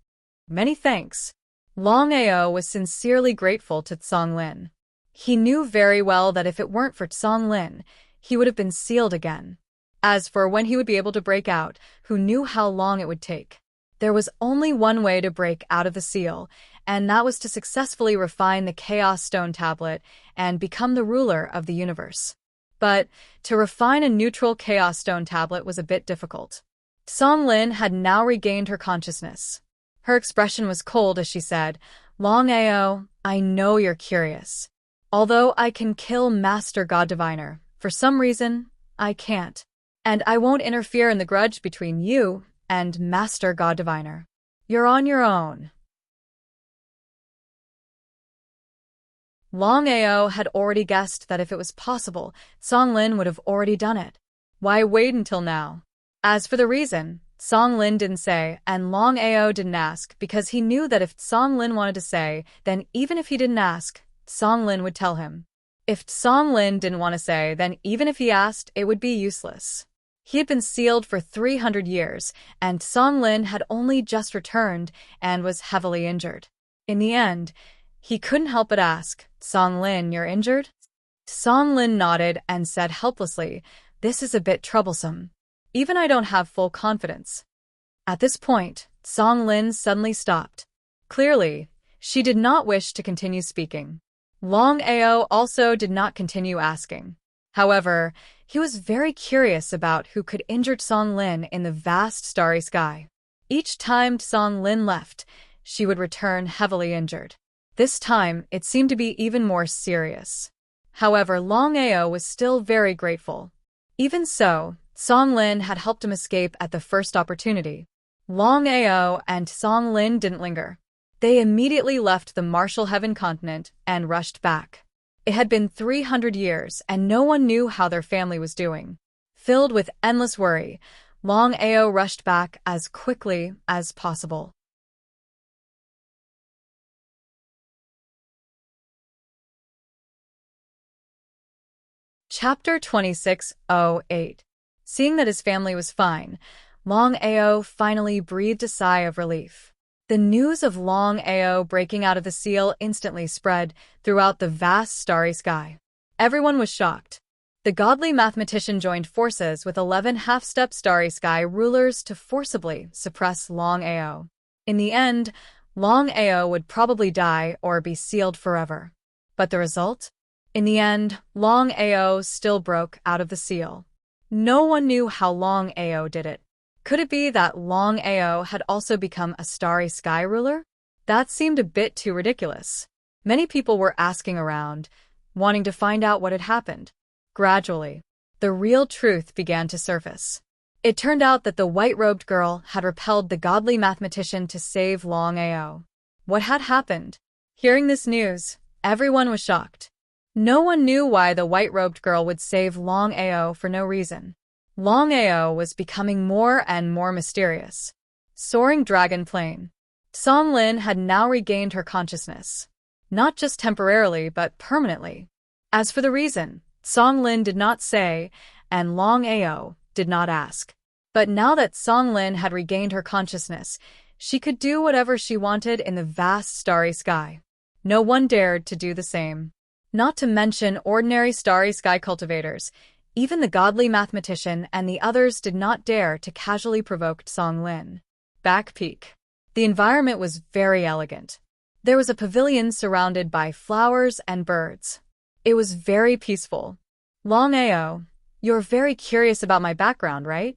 Many thanks. Longao was sincerely grateful to Song Lin. He knew very well that if it weren't for Song Lin, he would have been sealed again. As for when he would be able to break out, who knew how long it would take? There was only one way to break out of the seal, and that was to successfully refine the Chaos Stone Tablet and become the ruler of the universe. But to refine a neutral Chaos Stone Tablet was a bit difficult. Song Lin had now regained her consciousness. Her expression was cold as she said, "Longao, I know you're curious. Although I can kill Master God Diviner, for some reason, I can't. And I won't interfere in the grudge between you and Master God Diviner. You're on your own." Longao had already guessed that if it was possible, Song Lin would have already done it. Why wait until now? As for the reason, Song Lin didn't say, and Longao didn't ask, because he knew that if Song Lin wanted to say, then even if he didn't ask, Song Lin would tell him. If Song Lin didn't want to say, then even if he asked, it would be useless. He had been sealed for 300 years, and Song Lin had only just returned and was heavily injured. In the end, he couldn't help but ask, "Song Lin, you're injured?" Song Lin nodded and said helplessly, "This is a bit troublesome. Even I don't have full confidence." At this point, Song Lin suddenly stopped. Clearly, she did not wish to continue speaking. Longao also did not continue asking. However, he was very curious about who could injure Song Lin in the vast starry sky. Each time Song Lin left, she would return heavily injured. This time, it seemed to be even more serious. However, Longao was still very grateful. Even so, Song Lin had helped him escape at the first opportunity. Longao and Song Lin didn't linger. They immediately left the Martial Heaven continent and rushed back. It had been 300 years, and no one knew how their family was doing. Filled with endless worry, Longao rushed back as quickly as possible. Chapter 26:08. Seeing that his family was fine, Longao finally breathed a sigh of relief. The news of Longao breaking out of the seal instantly spread throughout the vast starry sky. Everyone was shocked. The godly mathematician joined forces with 11 half-step starry sky rulers to forcibly suppress Longao. In the end, Longao would probably die or be sealed forever. But the result? In the end, Longao still broke out of the seal. No one knew how Longao did it. Could it be that Longao had also become a starry sky ruler? That seemed a bit too ridiculous. Many people were asking around, wanting to find out what had happened. Gradually, the real truth began to surface. It turned out that the white-robed girl had repelled the godly mathematician to save Longao. What had happened? Hearing this news, everyone was shocked. No one knew why the white-robed girl would save Longao for no reason. Longao was becoming more and more mysterious. Soaring Dragon Plane. Song Lin had now regained her consciousness. Not just temporarily, but permanently. As for the reason, Song Lin did not say, and Longao did not ask. But now that Song Lin had regained her consciousness, she could do whatever she wanted in the vast starry sky. No one dared to do the same. Not to mention ordinary starry sky cultivators. Even the godly mathematician and the others did not dare to casually provoke Song Lin. Back peak. The environment was very elegant. There was a pavilion surrounded by flowers and birds. It was very peaceful. Longao, you're very curious about my background, right?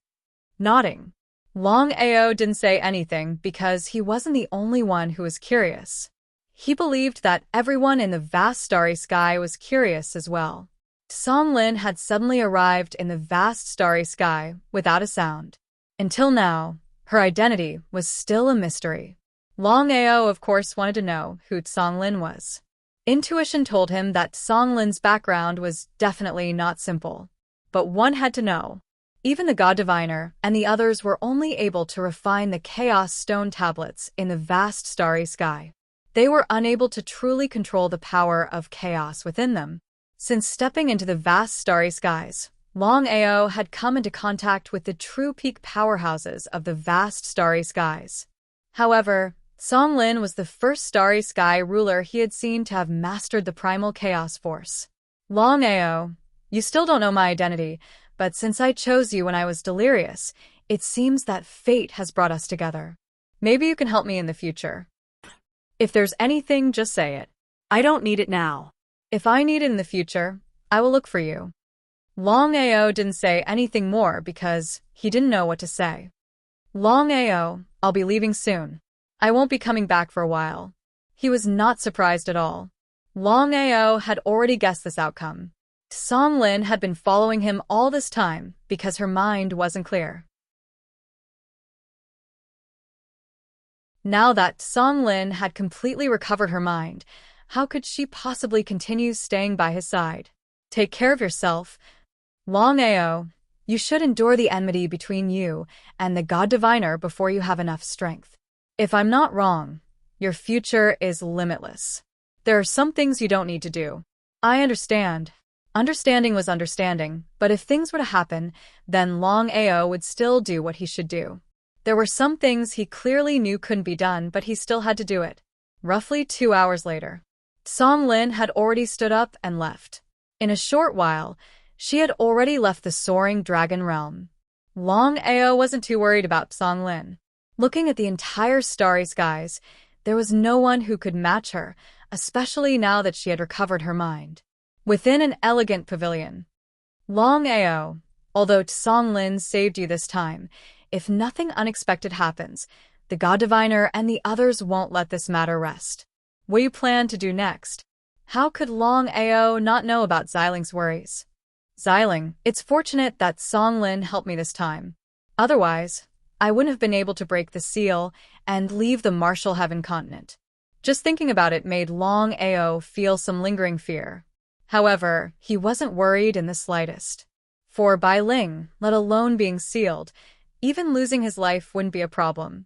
Nodding. Longao didn't say anything because he wasn't the only one who was curious. He believed that everyone in the vast starry sky was curious as well. Song Lin had suddenly arrived in the vast starry sky without a sound. Until now, her identity was still a mystery. Longao, of course, wanted to know who Songlin was. Intuition told him that Songlin's background was definitely not simple. But one had to know. Even the god diviner and the others were only able to refine the chaos stone tablets in the vast starry sky. They were unable to truly control the power of chaos within them. Since stepping into the vast starry skies, Longao had come into contact with the true peak powerhouses of the vast starry skies. However, Songlin was the first starry sky ruler he had seen to have mastered the primal chaos force. Longao, you still don't know my identity, but since I chose you when I was delirious, it seems that fate has brought us together. Maybe you can help me in the future. If there's anything, just say it. I don't need it now. If I need it in the future, I will look for you. Longao didn't say anything more because he didn't know what to say. Longao, I'll be leaving soon. I won't be coming back for a while. He was not surprised at all. Longao had already guessed this outcome. Songlin had been following him all this time because her mind wasn't clear. Now that Songlin had completely recovered her mind, how could she possibly continue staying by his side? Take care of yourself. Longao, you should endure the enmity between you and the god diviner before you have enough strength. If I'm not wrong, your future is limitless. There are some things you don't need to do. I understand. Understanding was understanding, but if things were to happen, then Longao would still do what he should do. There were some things he clearly knew couldn't be done, but he still had to do it. Roughly 2 hours later, Songlin had already stood up and left. In a short while, she had already left the soaring dragon realm. Longao wasn't too worried about Songlin. Looking at the entire starry skies, there was no one who could match her, especially now that she had recovered her mind. Within an elegant pavilion, Longao, although Songlin saved you this time, if nothing unexpected happens, the god diviner and the others won't let this matter rest. What do you plan to do next? How could Longao not know about Xiling's worries? Xiling, it's fortunate that Songlin helped me this time. Otherwise, I wouldn't have been able to break the seal and leave the martial heaven continent. Just thinking about it made Longao feel some lingering fear. However, he wasn't worried in the slightest. For Bai Ling, let alone being sealed, even losing his life wouldn't be a problem.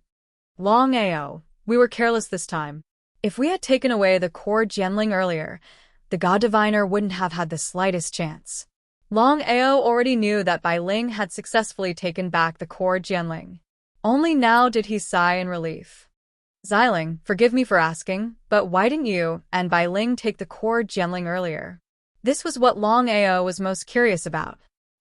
Longao, we were careless this time. If we had taken away the core Jianling earlier, the god diviner wouldn't have had the slightest chance. Longao already knew that Bai Ling had successfully taken back the core Jianling. Only now did he sigh in relief. Xiling, forgive me for asking, but why didn't you and Bai Ling take the core Jianling earlier? This was what Longao was most curious about.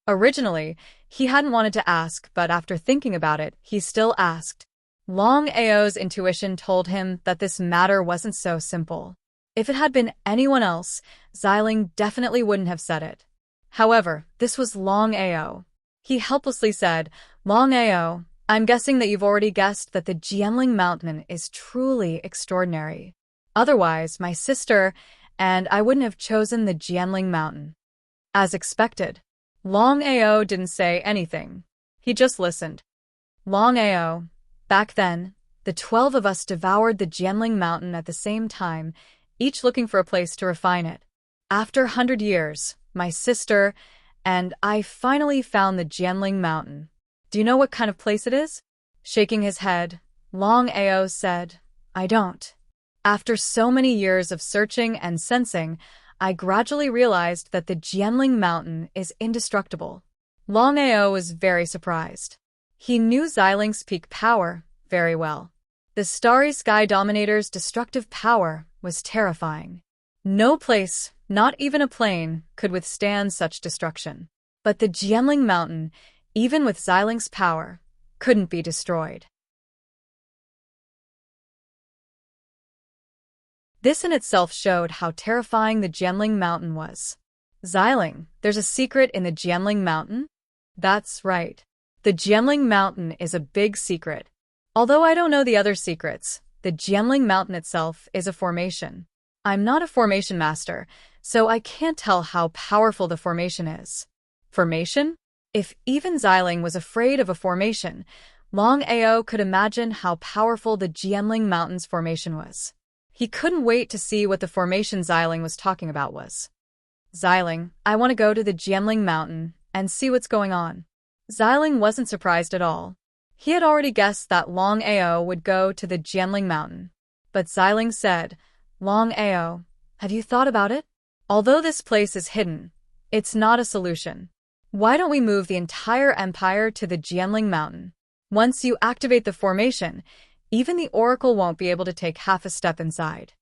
Originally, he hadn't wanted to ask, but after thinking about it, he still asked. Longao's intuition told him that this matter wasn't so simple. If it had been anyone else, Xiling definitely wouldn't have said it. However, this was Longao. He helplessly said, Longao, I'm guessing that you've already guessed that the Jianling Mountain is truly extraordinary. Otherwise, my sister and I wouldn't have chosen the Jianling Mountain. As expected, Longao didn't say anything. He just listened. Longao, back then, the 12 of us devoured the Jianling Mountain at the same time, each looking for a place to refine it. After 100 years, my sister and I finally found the Jianling Mountain. Do you know what kind of place it is? Shaking his head, Longao said, I don't. After so many years of searching and sensing, I gradually realized that the Jianling Mountain is indestructible. Longao was very surprised. He knew Xiling's peak power very well. The Starry Sky Dominator's destructive power was terrifying. No place, not even a plane, could withstand such destruction. But the Jianling Mountain, even with Xiling's power, couldn't be destroyed. This in itself showed how terrifying the Jianling Mountain was. Xiling, there's a secret in the Jianling Mountain? That's right. The Jianling Mountain is a big secret. Although I don't know the other secrets, the Jianling Mountain itself is a formation. I'm not a formation master, so I can't tell how powerful the formation is. Formation? If even Xiling was afraid of a formation, Longao could imagine how powerful the Jianling Mountains formation was. He couldn't wait to see what the formation Xiling was talking about was. Xiling, I want to go to the Jianling Mountain and see what's going on. Xiling wasn't surprised at all. He had already guessed that Longao would go to the Jianling Mountain. But Xiling said, Longao, have you thought about it? Although this place is hidden, it's not a solution. Why don't we move the entire empire to the Jianling Mountain? Once you activate the formation, even the oracle won't be able to take half a step inside.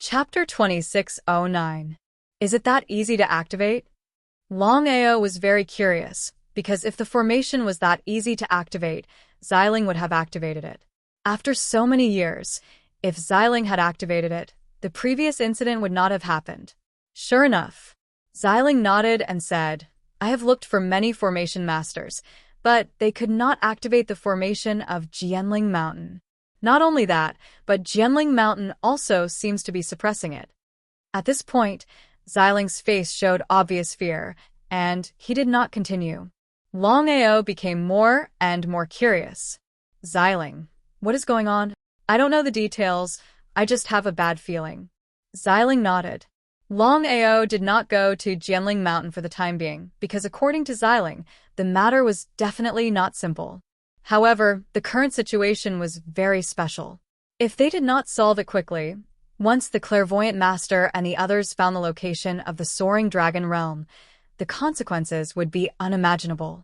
Chapter 2609. Is it that easy to activate? Longao was very curious, because if the formation was that easy to activate, Xiling would have activated it. After so many years, if Xiling had activated it, the previous incident would not have happened. Sure enough, Xiling nodded and said, I have looked for many formation masters, but they could not activate the formation of Jianling Mountain. Not only that, but Jianling Mountain also seems to be suppressing it. At this point, Xiling's face showed obvious fear, and he did not continue. Longao became more and more curious. Xiling, what is going on? I don't know the details, I just have a bad feeling. Xiling nodded. Longao did not go to Jianling Mountain for the time being, because according to Xiling, the matter was definitely not simple. However, the current situation was very special. If they did not solve it quickly, once the clairvoyant master and the others found the location of the soaring dragon realm, the consequences would be unimaginable.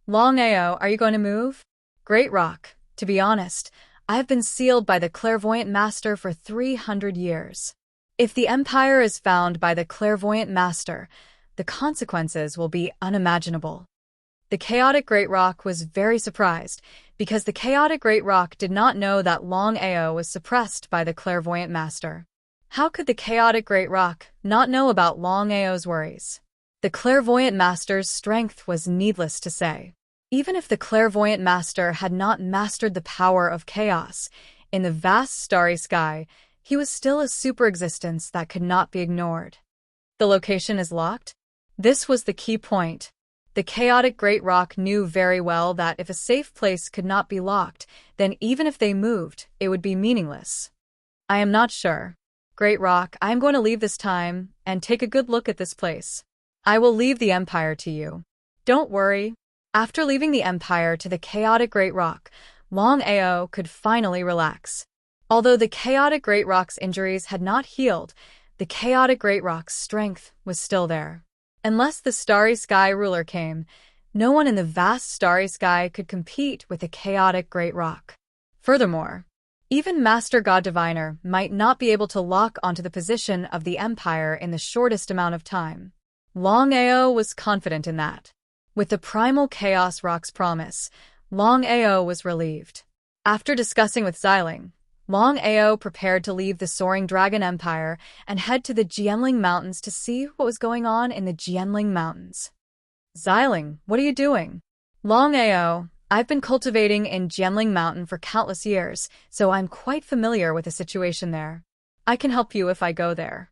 Longao, are you going to move? Great Rock, to be honest, I have been sealed by the clairvoyant master for 300 years. If the empire is found by the clairvoyant master, the consequences will be unimaginable. The chaotic Great Rock was very surprised, because the chaotic Great Rock did not know that Longao was suppressed by the clairvoyant master. How could the chaotic Great Rock not know about Longao's worries? The clairvoyant master's strength was needless to say. Even if the clairvoyant master had not mastered the power of chaos, in the vast starry sky, he was still a super existence that could not be ignored. The location is locked? This was the key point. The chaotic Great Rock knew very well that if a safe place could not be locked, then even if they moved, it would be meaningless. I am not sure. Great Rock, I am going to leave this time and take a good look at this place. I will leave the empire to you. Don't worry. After leaving the empire to the chaotic Great Rock, Longao could finally relax. Although the chaotic Great Rock's injuries had not healed, the chaotic Great Rock's strength was still there. Unless the Starry Sky ruler came, no one in the vast Starry Sky could compete with the chaotic Great Rock. Furthermore, even Master God Diviner might not be able to lock onto the position of the Empire in the shortest amount of time. Longao was confident in that. With the Primal Chaos Rock's promise, Longao was relieved. After discussing with Xiling, Longao prepared to leave the Soaring Dragon Empire and head to the Jianling Mountains to see what was going on in the Jianling Mountains. Xiling, what are you doing? Longao, I've been cultivating in Jianling Mountain for countless years, so I'm quite familiar with the situation there. I can help you if I go there.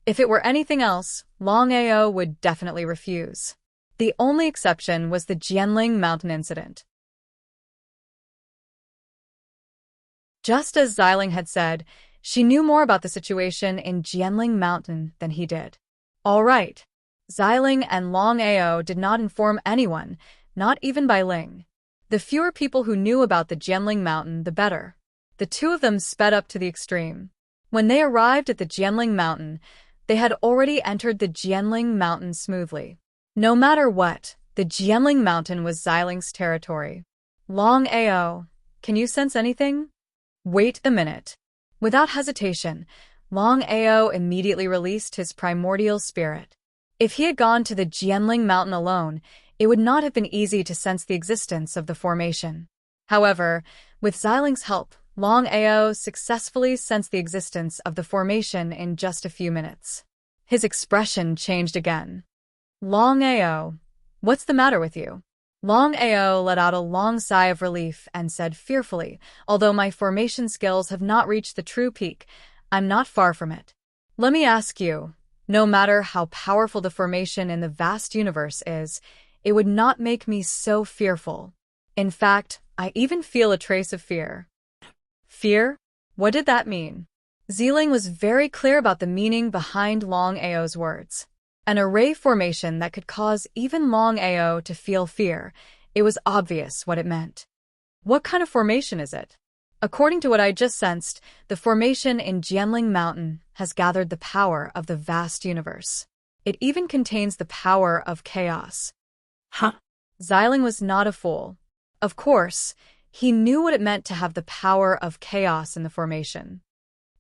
If it were anything else, Longao would definitely refuse. The only exception was the Jianling Mountain incident. Just as Xiling had said, she knew more about the situation in Jianling Mountain than he did. All right. Xiling and Longao did not inform anyone, not even Bai Ling. The fewer people who knew about the Jianling Mountain, the better. The two of them sped up to the extreme. When they arrived at the Jianling Mountain, they had already entered the Jianling Mountain smoothly. No matter what, the Jianling Mountain was Xiling's territory. Longao, can you sense anything? Wait a minute. Without hesitation, Longao immediately released his primordial spirit. If he had gone to the Jianling Mountain alone, it would not have been easy to sense the existence of the formation. However, with Xiling's help, Longao successfully sensed the existence of the formation in just a few minutes. His expression changed again. Longao, what's the matter with you? Longao let out a long sigh of relief and said fearfully, although my formation skills have not reached the true peak, I'm not far from it. Let me ask you, No matter how powerful the formation in the vast universe is, it would not make me so fearful. In fact, I even feel a trace of fear. Fear? What did that mean? Zealing was very clear about the meaning behind Longao's words. An array formation that could cause even Longao to feel fear. It was obvious what it meant. What kind of formation is it? According to what I just sensed, the formation in Jianling Mountain has gathered the power of the vast universe. It even contains the power of chaos. Huh? Xiling was not a fool. Of course, he knew what it meant to have the power of chaos in the formation.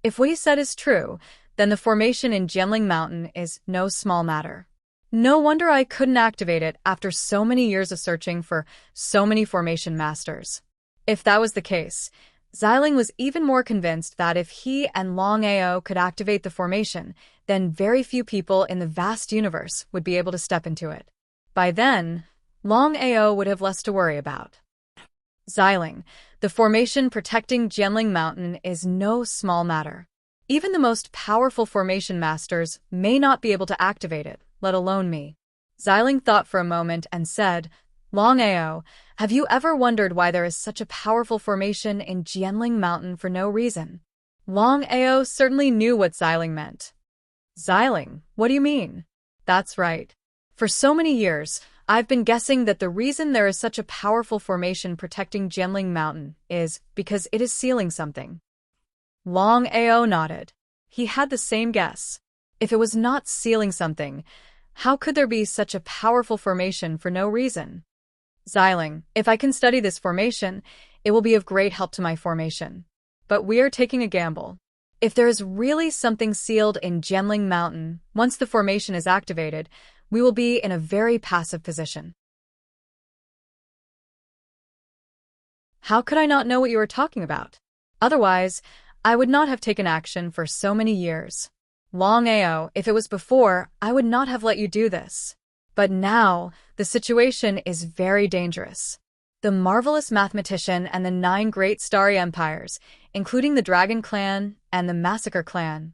If what he said is true, then the formation in Jianling Mountain is no small matter. No wonder I couldn't activate it after so many years of searching for so many formation masters. If that was the case, Xiling was even more convinced that if he and Longao could activate the formation, then very few people in the vast universe would be able to step into it. By then, Longao would have less to worry about. Xiling, the formation protecting Jianling Mountain is no small matter. Even the most powerful formation masters may not be able to activate it, let alone me. Xiling thought for a moment and said, Longao, have you ever wondered why there is such a powerful formation in Jianling Mountain for no reason? Longao certainly knew what Xiling meant. Xiling, what do you mean? That's right. For so many years, I've been guessing that the reason there is such a powerful formation protecting Jianling Mountain is because it is sealing something. Longao nodded. He had the same guess. If it was not sealing something, how could there be such a powerful formation for no reason? Xiling, if I can study this formation, it will be of great help to my formation. But we are taking a gamble. If there is really something sealed in Jianling Mountain, once the formation is activated, we will be in a very passive position. How could I not know what you were talking about? Otherwise, I would not have taken action for so many years. Longao, if it was before, I would not have let you do this. But now, the situation is very dangerous. The marvelous mathematician and the 9 great starry empires, including the Dragon Clan and the Massacre Clan,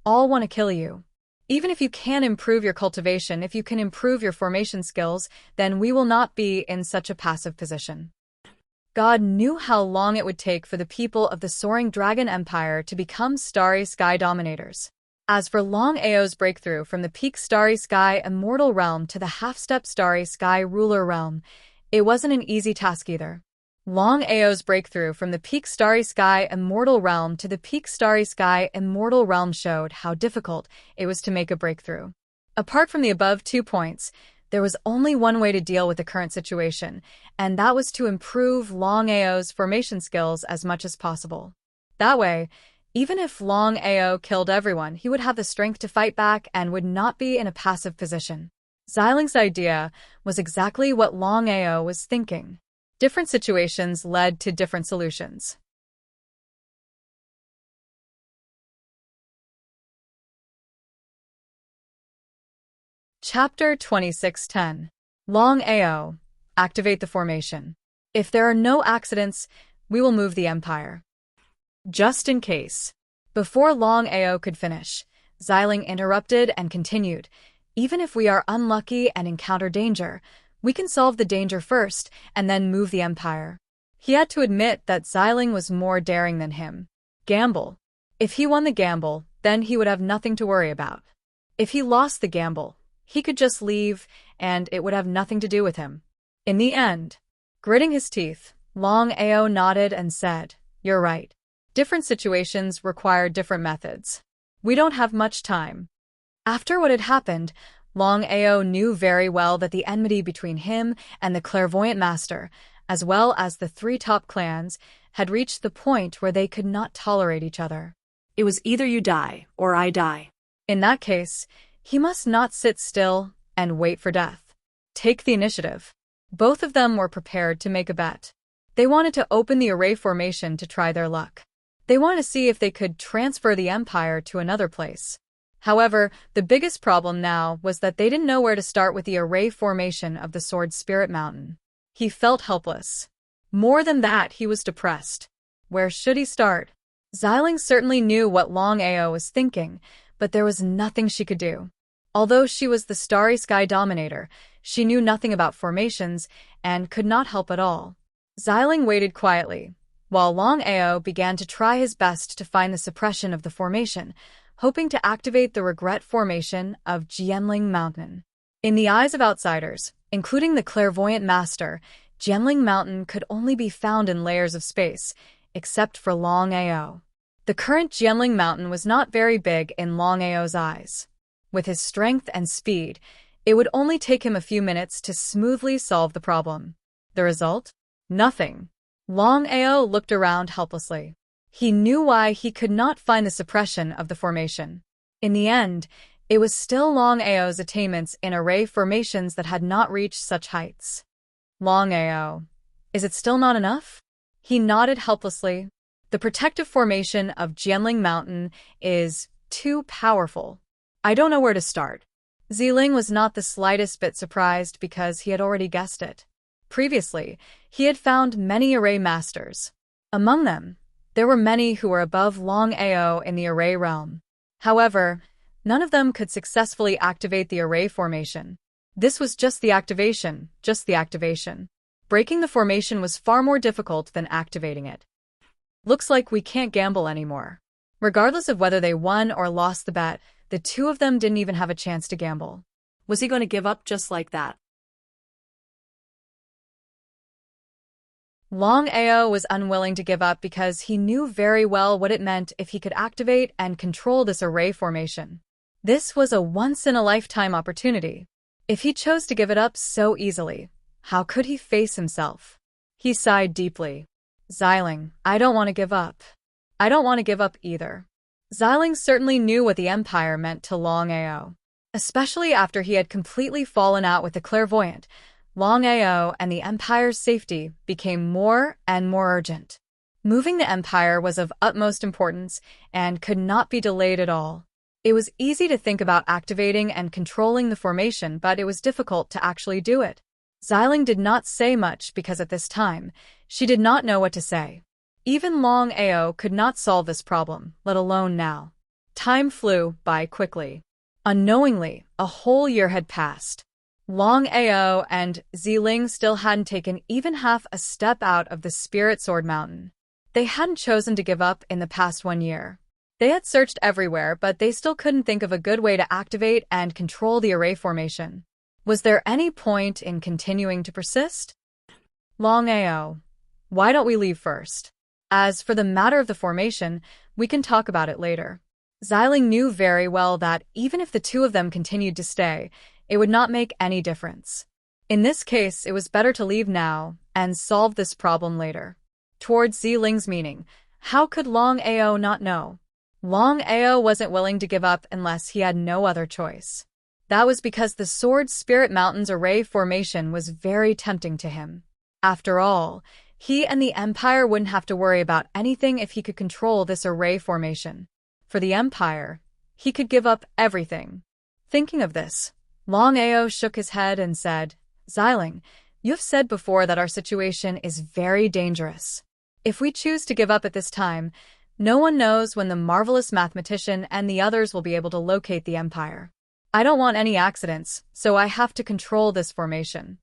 all want to kill you. Even if you can improve your cultivation, if you can improve your formation skills, then we will not be in such a passive position. God knew how long it would take for the people of the Soaring Dragon Empire to become Starry Sky dominators. As for Longao's breakthrough from the peak Starry Sky Immortal Realm to the half-step Starry Sky Ruler Realm, it wasn't an easy task either. Longao's breakthrough from the peak Starry Sky Immortal Realm to the peak Starry Sky Immortal Realm showed how difficult it was to make a breakthrough. Apart from the above 2 points, there was only one way to deal with the current situation, and that was to improve Longao's formation skills as much as possible. That way, even if Longao killed everyone, he would have the strength to fight back and would not be in a passive position. Xiling's idea was exactly what Longao was thinking. Different situations led to different solutions. Chapter 2610. Longao. Activate the formation. If there are no accidents, we will move the empire. Just in case. Before Longao could finish, Xiling interrupted and continued. Even if we are unlucky and encounter danger, we can solve the danger first and then move the empire. He had to admit that Xiling was more daring than him. Gamble. If he won the gamble, then he would have nothing to worry about. If he lost the gamble, he could just leave, and it would have nothing to do with him. In the end, gritting his teeth, Longao nodded and said, "You're right. Different situations require different methods. We don't have much time." After what had happened, Longao knew very well that the enmity between him and the clairvoyant master, as well as the 3 top clans, had reached the point where they could not tolerate each other. It was either you die or I die. In that case, he must not sit still and wait for death. Take the initiative. Both of them were prepared to make a bet. They wanted to open the array formation to try their luck. They wanted to see if they could transfer the empire to another place. However, the biggest problem now was that they didn't know where to start with the array formation of the Sword Spirit Mountain. He felt helpless. More than that, he was depressed. Where should he start? Xiling certainly knew what Longao was thinking, but there was nothing she could do. Although she was the starry sky dominator, she knew nothing about formations and could not help at all. Xiling waited quietly, while Longao began to try his best to find the suppression of the formation, hoping to activate the regret formation of Jianling Mountain. In the eyes of outsiders, including the clairvoyant master, Jianling Mountain could only be found in layers of space, except for Longao. The current Jianling Mountain was not very big in Longao's eyes. With his strength and speed, it would only take him a few minutes to smoothly solve the problem. The result? Nothing. Longao looked around helplessly. He knew why he could not find the suppression of the formation. In the end, it was still Longao's attainments in array formations that had not reached such heights. Longao, is it still not enough? He nodded helplessly. The protective formation of Jianling Mountain is too powerful. I don't know where to start. Xiling was not the slightest bit surprised because he had already guessed it. Previously, he had found many array masters. Among them, there were many who were above Longao in the array realm. However, none of them could successfully activate the array formation. This was just the activation. Breaking the formation was far more difficult than activating it. Looks like we can't gamble anymore. Regardless of whether they won or lost the bet, the two of them didn't even have a chance to gamble. Was he going to give up just like that? Longao was unwilling to give up because he knew very well what it meant if he could activate and control this array formation. This was a once-in-a-lifetime opportunity. If he chose to give it up so easily, how could he face himself? He sighed deeply. Xiling, I don't want to give up. I don't want to give up either. Xiling certainly knew what the Empire meant to Longao. Especially after he had completely fallen out with the clairvoyant, Longao and the Empire's safety became more and more urgent. Moving the Empire was of utmost importance and could not be delayed at all. It was easy to think about activating and controlling the formation, but it was difficult to actually do it. Xiling did not say much because at this time, she did not know what to say. Even Longao could not solve this problem, let alone now. Time flew by quickly. Unknowingly, a whole year had passed. Longao and Xiling still hadn't taken even half a step out of the Spirit Sword Mountain. They hadn't chosen to give up in the past 1 year. They had searched everywhere, but they still couldn't think of a good way to activate and control the array formation. Was there any point in continuing to persist? Longao, why don't we leave first? As for the matter of the formation, we can talk about it later. Xiling knew very well that even if the two of them continued to stay, it would not make any difference. In this case, it was better to leave now and solve this problem later. Towards Xiling's meaning, how could Longao not know? Longao wasn't willing to give up unless he had no other choice. That was because the Sword Spirit Mountain's array formation was very tempting to him. After all, he and the Empire wouldn't have to worry about anything if he could control this array formation. For the Empire, he could give up everything. Thinking of this, Longao shook his head and said, Xiling, you've said before that our situation is very dangerous. If we choose to give up at this time, no one knows when the marvelous mathematician and the others will be able to locate the Empire. I don't want any accidents, so I have to control this formation.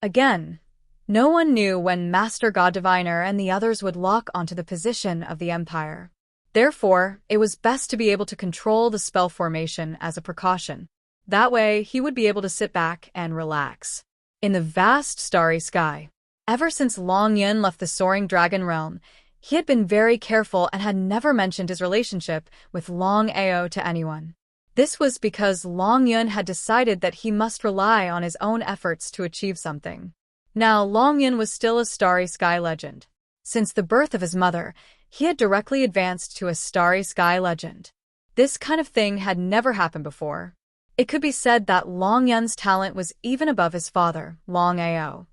Again, no one knew when Master God Diviner and the others would lock onto the position of the Empire. Therefore, it was best to be able to control the spell formation as a precaution. That way, he would be able to sit back and relax. In the vast starry sky, ever since Long Yun left the Soaring Dragon Realm, he had been very careful and had never mentioned his relationship with Longao to anyone. This was because Long Yun had decided that he must rely on his own efforts to achieve something. Now, Long Yun was still a starry sky legend. Since the birth of his mother, he had directly advanced to a starry sky legend. This kind of thing had never happened before. It could be said that Long Yun's talent was even above his father, Longao.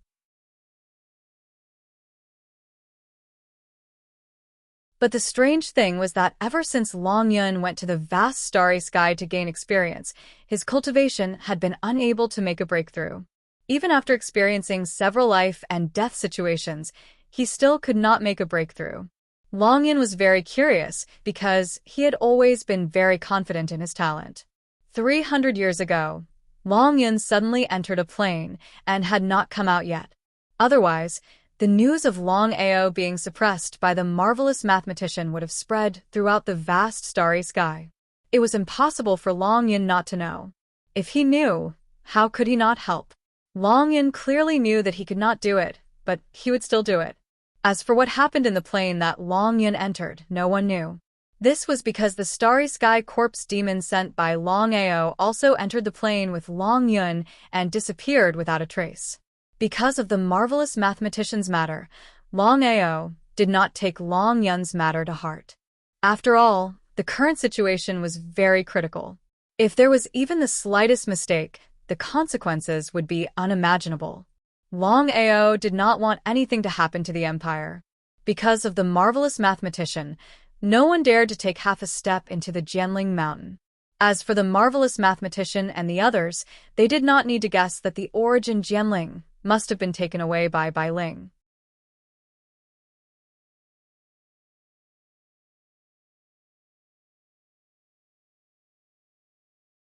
But the strange thing was that ever since Long Yun went to the vast starry sky to gain experience, his cultivation had been unable to make a breakthrough. Even after experiencing several life and death situations, he still could not make a breakthrough. Long Yun was very curious because he had always been very confident in his talent. 300 years ago, Longyan suddenly entered a plane and had not come out yet. Otherwise, the news of Longao being suppressed by the marvelous mathematician would have spread throughout the vast starry sky. It was impossible for Longyan not to know. If he knew, how could he not help? Longyan clearly knew that he could not do it, but he would still do it. As for what happened in the plane that Longyan entered, no one knew. This was because the starry sky corpse demon sent by Longao also entered the plane with Longyun and disappeared without a trace. Because of the marvelous mathematician's matter, Longao did not take Longyun's matter to heart. After all, the current situation was very critical. If there was even the slightest mistake, the consequences would be unimaginable. Longao did not want anything to happen to the empire. Because of the marvelous mathematician, no one dared to take half a step into the Jianling Mountain. As for the marvelous mathematician and the others, they did not need to guess that the origin Jianling must have been taken away by Bailing.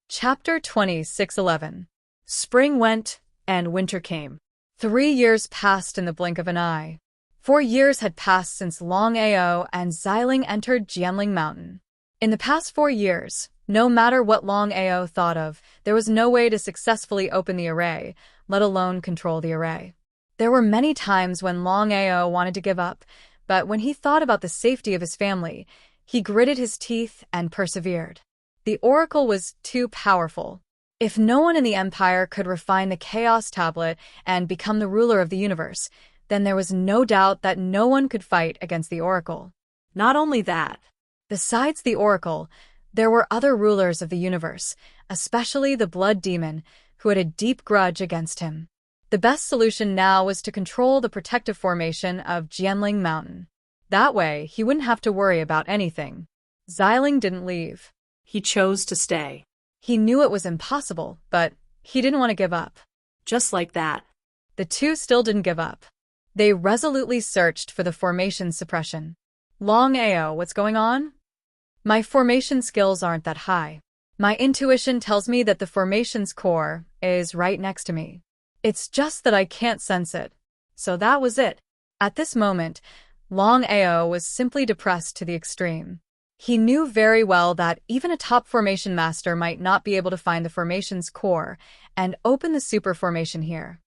Chapter 26:11. Spring went, and winter came. 3 years passed in the blink of an eye. 4 years had passed since Longao and Xiling entered Jianling Mountain. In the past 4 years, no matter what Longao thought of, there was no way to successfully open the array, let alone control the array. There were many times when Longao wanted to give up, but when he thought about the safety of his family, he gritted his teeth and persevered. The oracle was too powerful. If no one in the empire could refine the Chaos Tablet and become the ruler of the universe, then there was no doubt that no one could fight against the oracle. Not only that, besides the oracle, there were other rulers of the universe, especially the blood demon, who had a deep grudge against him. The best solution now was to control the protective formation of Jianling Mountain. That way, he wouldn't have to worry about anything. Xiling didn't leave. he chose to stay. He knew it was impossible, but he didn't want to give up. Just like that. The two still didn't give up. They resolutely searched for the formation suppression. Longao, what's going on? My formation skills aren't that high. My intuition tells me that the formation's core is right next to me. It's just that I can't sense it. So that was it. At this moment, Longao was simply depressed to the extreme. He knew very well that even a top formation master might not be able to find the formation's core and open the super formation here.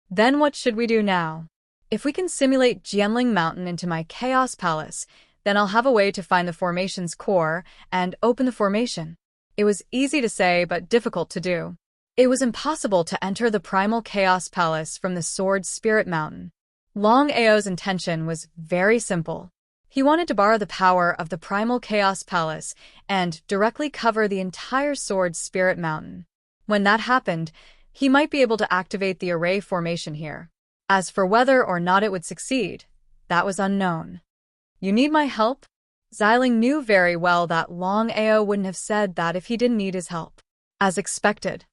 Then what should we do now? If we can simulate Jianling Mountain into my Chaos Palace, then I'll have a way to find the formation's core and open the formation. It was easy to say, but difficult to do. It was impossible to enter the primal Chaos Palace from the Sword Spirit Mountain. Longao's intention was very simple. He wanted to borrow the power of the primal Chaos Palace and directly cover the entire Sword Spirit Mountain. When that happened, he might be able to activate the array formation here. As for whether or not it would succeed, that was unknown. You need my help? Xiling knew very well that Longao wouldn't have said that if he didn't need his help. As expected.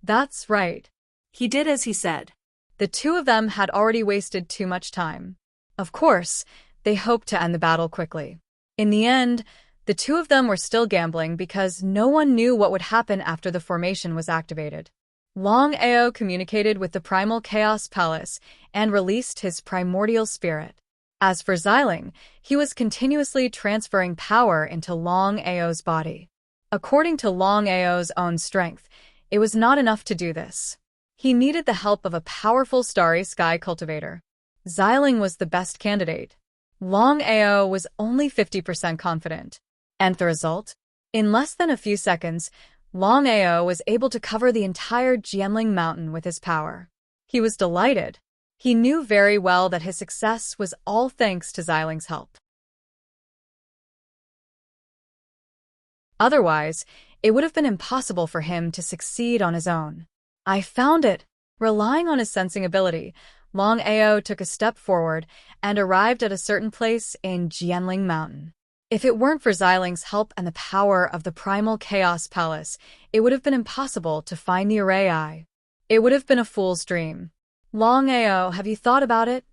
That's right. He did as he said. The two of them had already wasted too much time. Of course, they hoped to end the battle quickly. In the end, the two of them were still gambling because no one knew what would happen after the formation was activated. Longao communicated with the primal Chaos Palace and released his primordial spirit. As for Xiling, he was continuously transferring power into Longao's body. According to Longao's own strength, it was not enough to do this. He needed the help of a powerful starry sky cultivator. Xiling was the best candidate. Longao was only 50% confident. And the result? In less than a few seconds, Longao was able to cover the entire Jianling Mountain with his power. He was delighted. He knew very well that his success was all thanks to Xiling's help. Otherwise, it would have been impossible for him to succeed on his own. I found it! Relying on his sensing ability, Longao took a step forward and arrived at a certain place in Jianling Mountain. If it weren't for Xiling's help and the power of the primal Chaos Palace, it would have been impossible to find the array eye. It would have been a fool's dream. Longao, have you thought about it?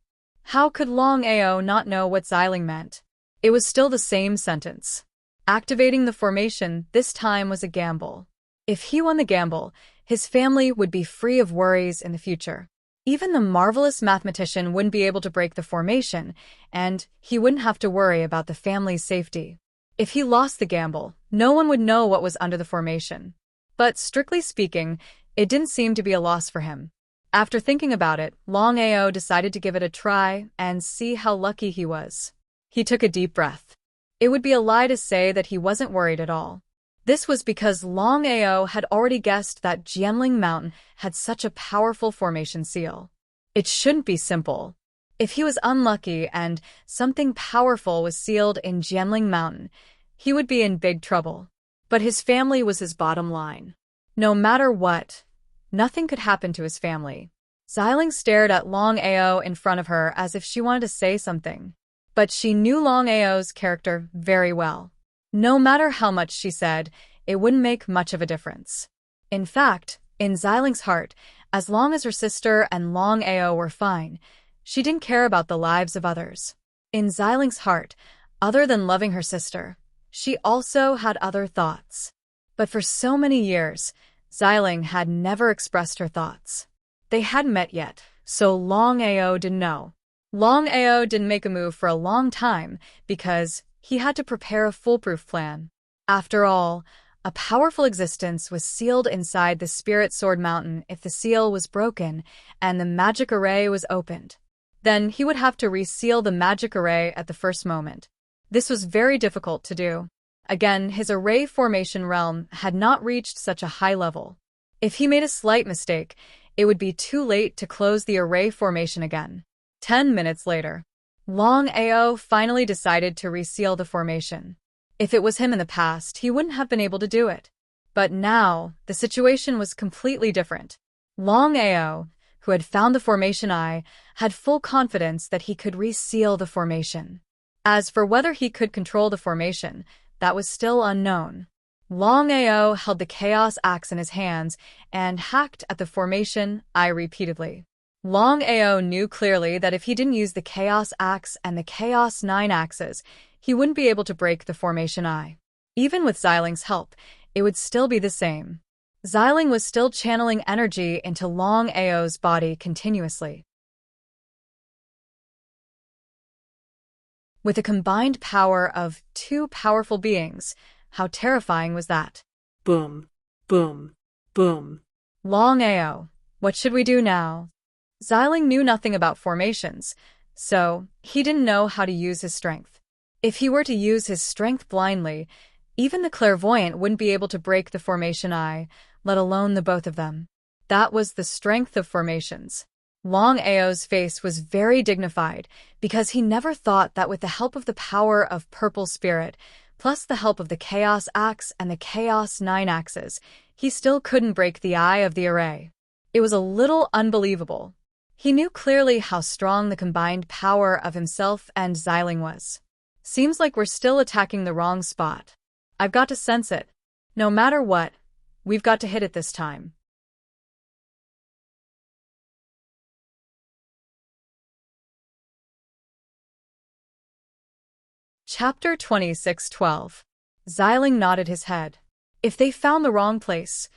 How could Longao not know what Xiling meant? It was still the same sentence. Activating the formation this time was a gamble. If he won the gamble, his family would be free of worries in the future. Even the marvelous mathematician wouldn't be able to break the formation, and he wouldn't have to worry about the family's safety. If he lost the gamble, no one would know what was under the formation. But strictly speaking, it didn't seem to be a loss for him. After thinking about it, Longao decided to give it a try and see how lucky he was. He took a deep breath. It would be a lie to say that he wasn't worried at all. This was because Longao had already guessed that Jianling Mountain had such a powerful formation seal. It shouldn't be simple. If he was unlucky and something powerful was sealed in Jianling Mountain, he would be in big trouble. But his family was his bottom line. No matter what, nothing could happen to his family. Xiling stared at Longao in front of her as if she wanted to say something. But she knew Longao's character very well. No matter how much she said, it wouldn't make much of a difference. In fact, in Xiling's heart, as long as her sister and Longao were fine, she didn't care about the lives of others. In Xiling's heart, other than loving her sister, she also had other thoughts. But for so many years, Xiling had never expressed her thoughts. They hadn't met yet, so Longao didn't know. Longao didn't make a move for a long time because he had to prepare a foolproof plan. After all, a powerful existence was sealed inside the Spirit Sword Mountain if the seal was broken and the magic array was opened. Then he would have to reseal the magic array at the first moment. This was very difficult to do. Again, his array formation realm had not reached such a high level. If he made a slight mistake, it would be too late to close the array formation again. 10 minutes later, Longao finally decided to reseal the formation. If it was him in the past, he wouldn't have been able to do it. But now, the situation was completely different. Longao, who had found the formation eye, had full confidence that he could reseal the formation. As for whether he could control the formation, that was still unknown. Longao held the Chaos Axe in his hands and hacked at the formation eye repeatedly. Longao knew clearly that if he didn't use the Chaos Axe and the Chaos 9 axes, he wouldn't be able to break the formation eye. Even with Xiling's help, it would still be the same. Xiling was still channeling energy into Longao's body continuously. With a combined power of two powerful beings, how terrifying was that? Boom, boom, boom. Longao, what should we do now? Xiling knew nothing about formations, so he didn't know how to use his strength. If he were to use his strength blindly, even the clairvoyant wouldn't be able to break the formation eye, let alone the both of them. That was the strength of formations. Longao's face was very dignified because he never thought that with the help of the power of Purple Spirit, plus the help of the Chaos Axe and the Chaos 9 axes, he still couldn't break the eye of the array. It was a little unbelievable. He knew clearly how strong the combined power of himself and Xiling was. Seems like we're still attacking the wrong spot. I've got to sense it. No matter what, we've got to hit it this time. Chapter 26:12. Xiling nodded his head. If they found the wrong place,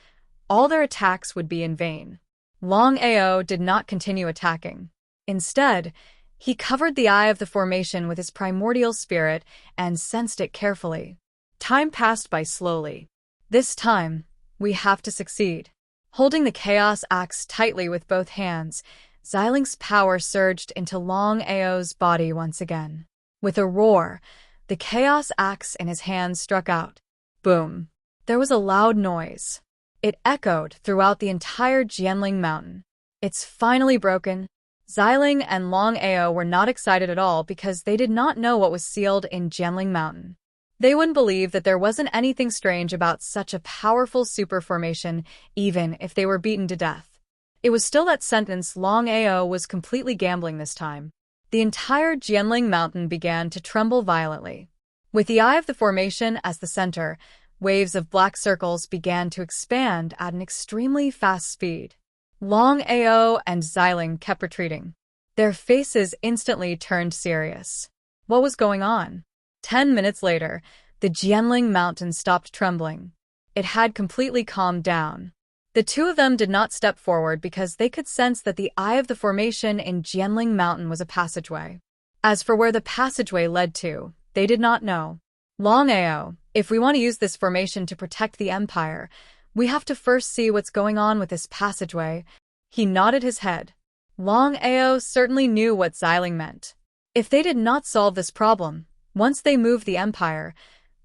all their attacks would be in vain. Longao did not continue attacking. Instead, he covered the eye of the formation with his primordial spirit and sensed it carefully. Time passed by slowly. This time, we have to succeed. Holding the Chaos Axe tightly with both hands, Xiling's power surged into Longao's body once again. With a roar, the Chaos Axe in his hand struck out. Boom! There was a loud noise. It echoed throughout the entire Jianling Mountain. It's finally broken. Xiling and Longao were not excited at all because they did not know what was sealed in Jianling Mountain. They wouldn't believe that there wasn't anything strange about such a powerful super formation, even if they were beaten to death. It was still that sentence Longao was completely gambling this time. The entire Jianling Mountain began to tremble violently. With the eye of the formation as the center, waves of black circles began to expand at an extremely fast speed. Longao and Xiling kept retreating. Their faces instantly turned serious. What was going on? 10 minutes later, the Jianling Mountain stopped trembling. It had completely calmed down. The two of them did not step forward because they could sense that the eye of the formation in Jianling Mountain was a passageway. As for where the passageway led to, they did not know. Longao, if we want to use this formation to protect the empire, we have to first see what's going on with this passageway. He nodded his head. Longao certainly knew what Xiling meant. If they did not solve this problem, once they moved the empire,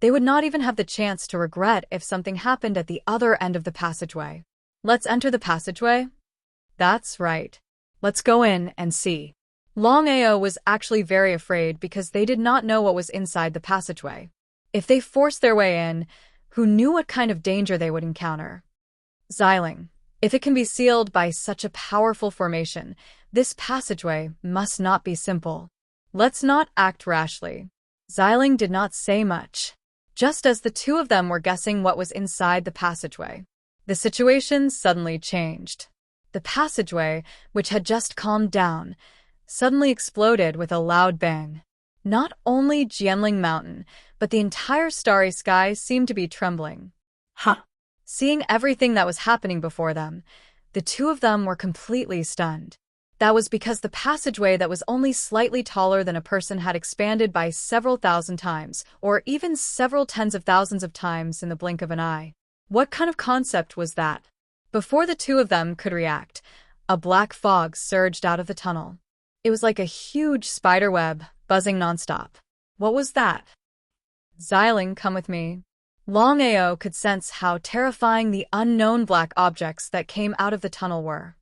they would not even have the chance to regret if something happened at the other end of the passageway. Let's enter the passageway? That's right. Let's go in and see. Longao was actually very afraid because they did not know what was inside the passageway. If they forced their way in, who knew what kind of danger they would encounter? Xiling, if it can be sealed by such a powerful formation, this passageway must not be simple. Let's not act rashly. Xiling did not say much. Just as the two of them were guessing what was inside the passageway, the situation suddenly changed. The passageway, which had just calmed down, suddenly exploded with a loud bang. Not only Jianling Mountain, but the entire starry sky seemed to be trembling. Ha! Seeing everything that was happening before them, the two of them were completely stunned. That was because the passageway that was only slightly taller than a person had expanded by several thousand times, or even several tens of thousands of times in the blink of an eye. What kind of concept was that? Before the two of them could react, a black fog surged out of the tunnel. It was like a huge spider web, buzzing nonstop. What was that? Xiling, come with me. Longao could sense how terrifying the unknown black objects that came out of the tunnel were.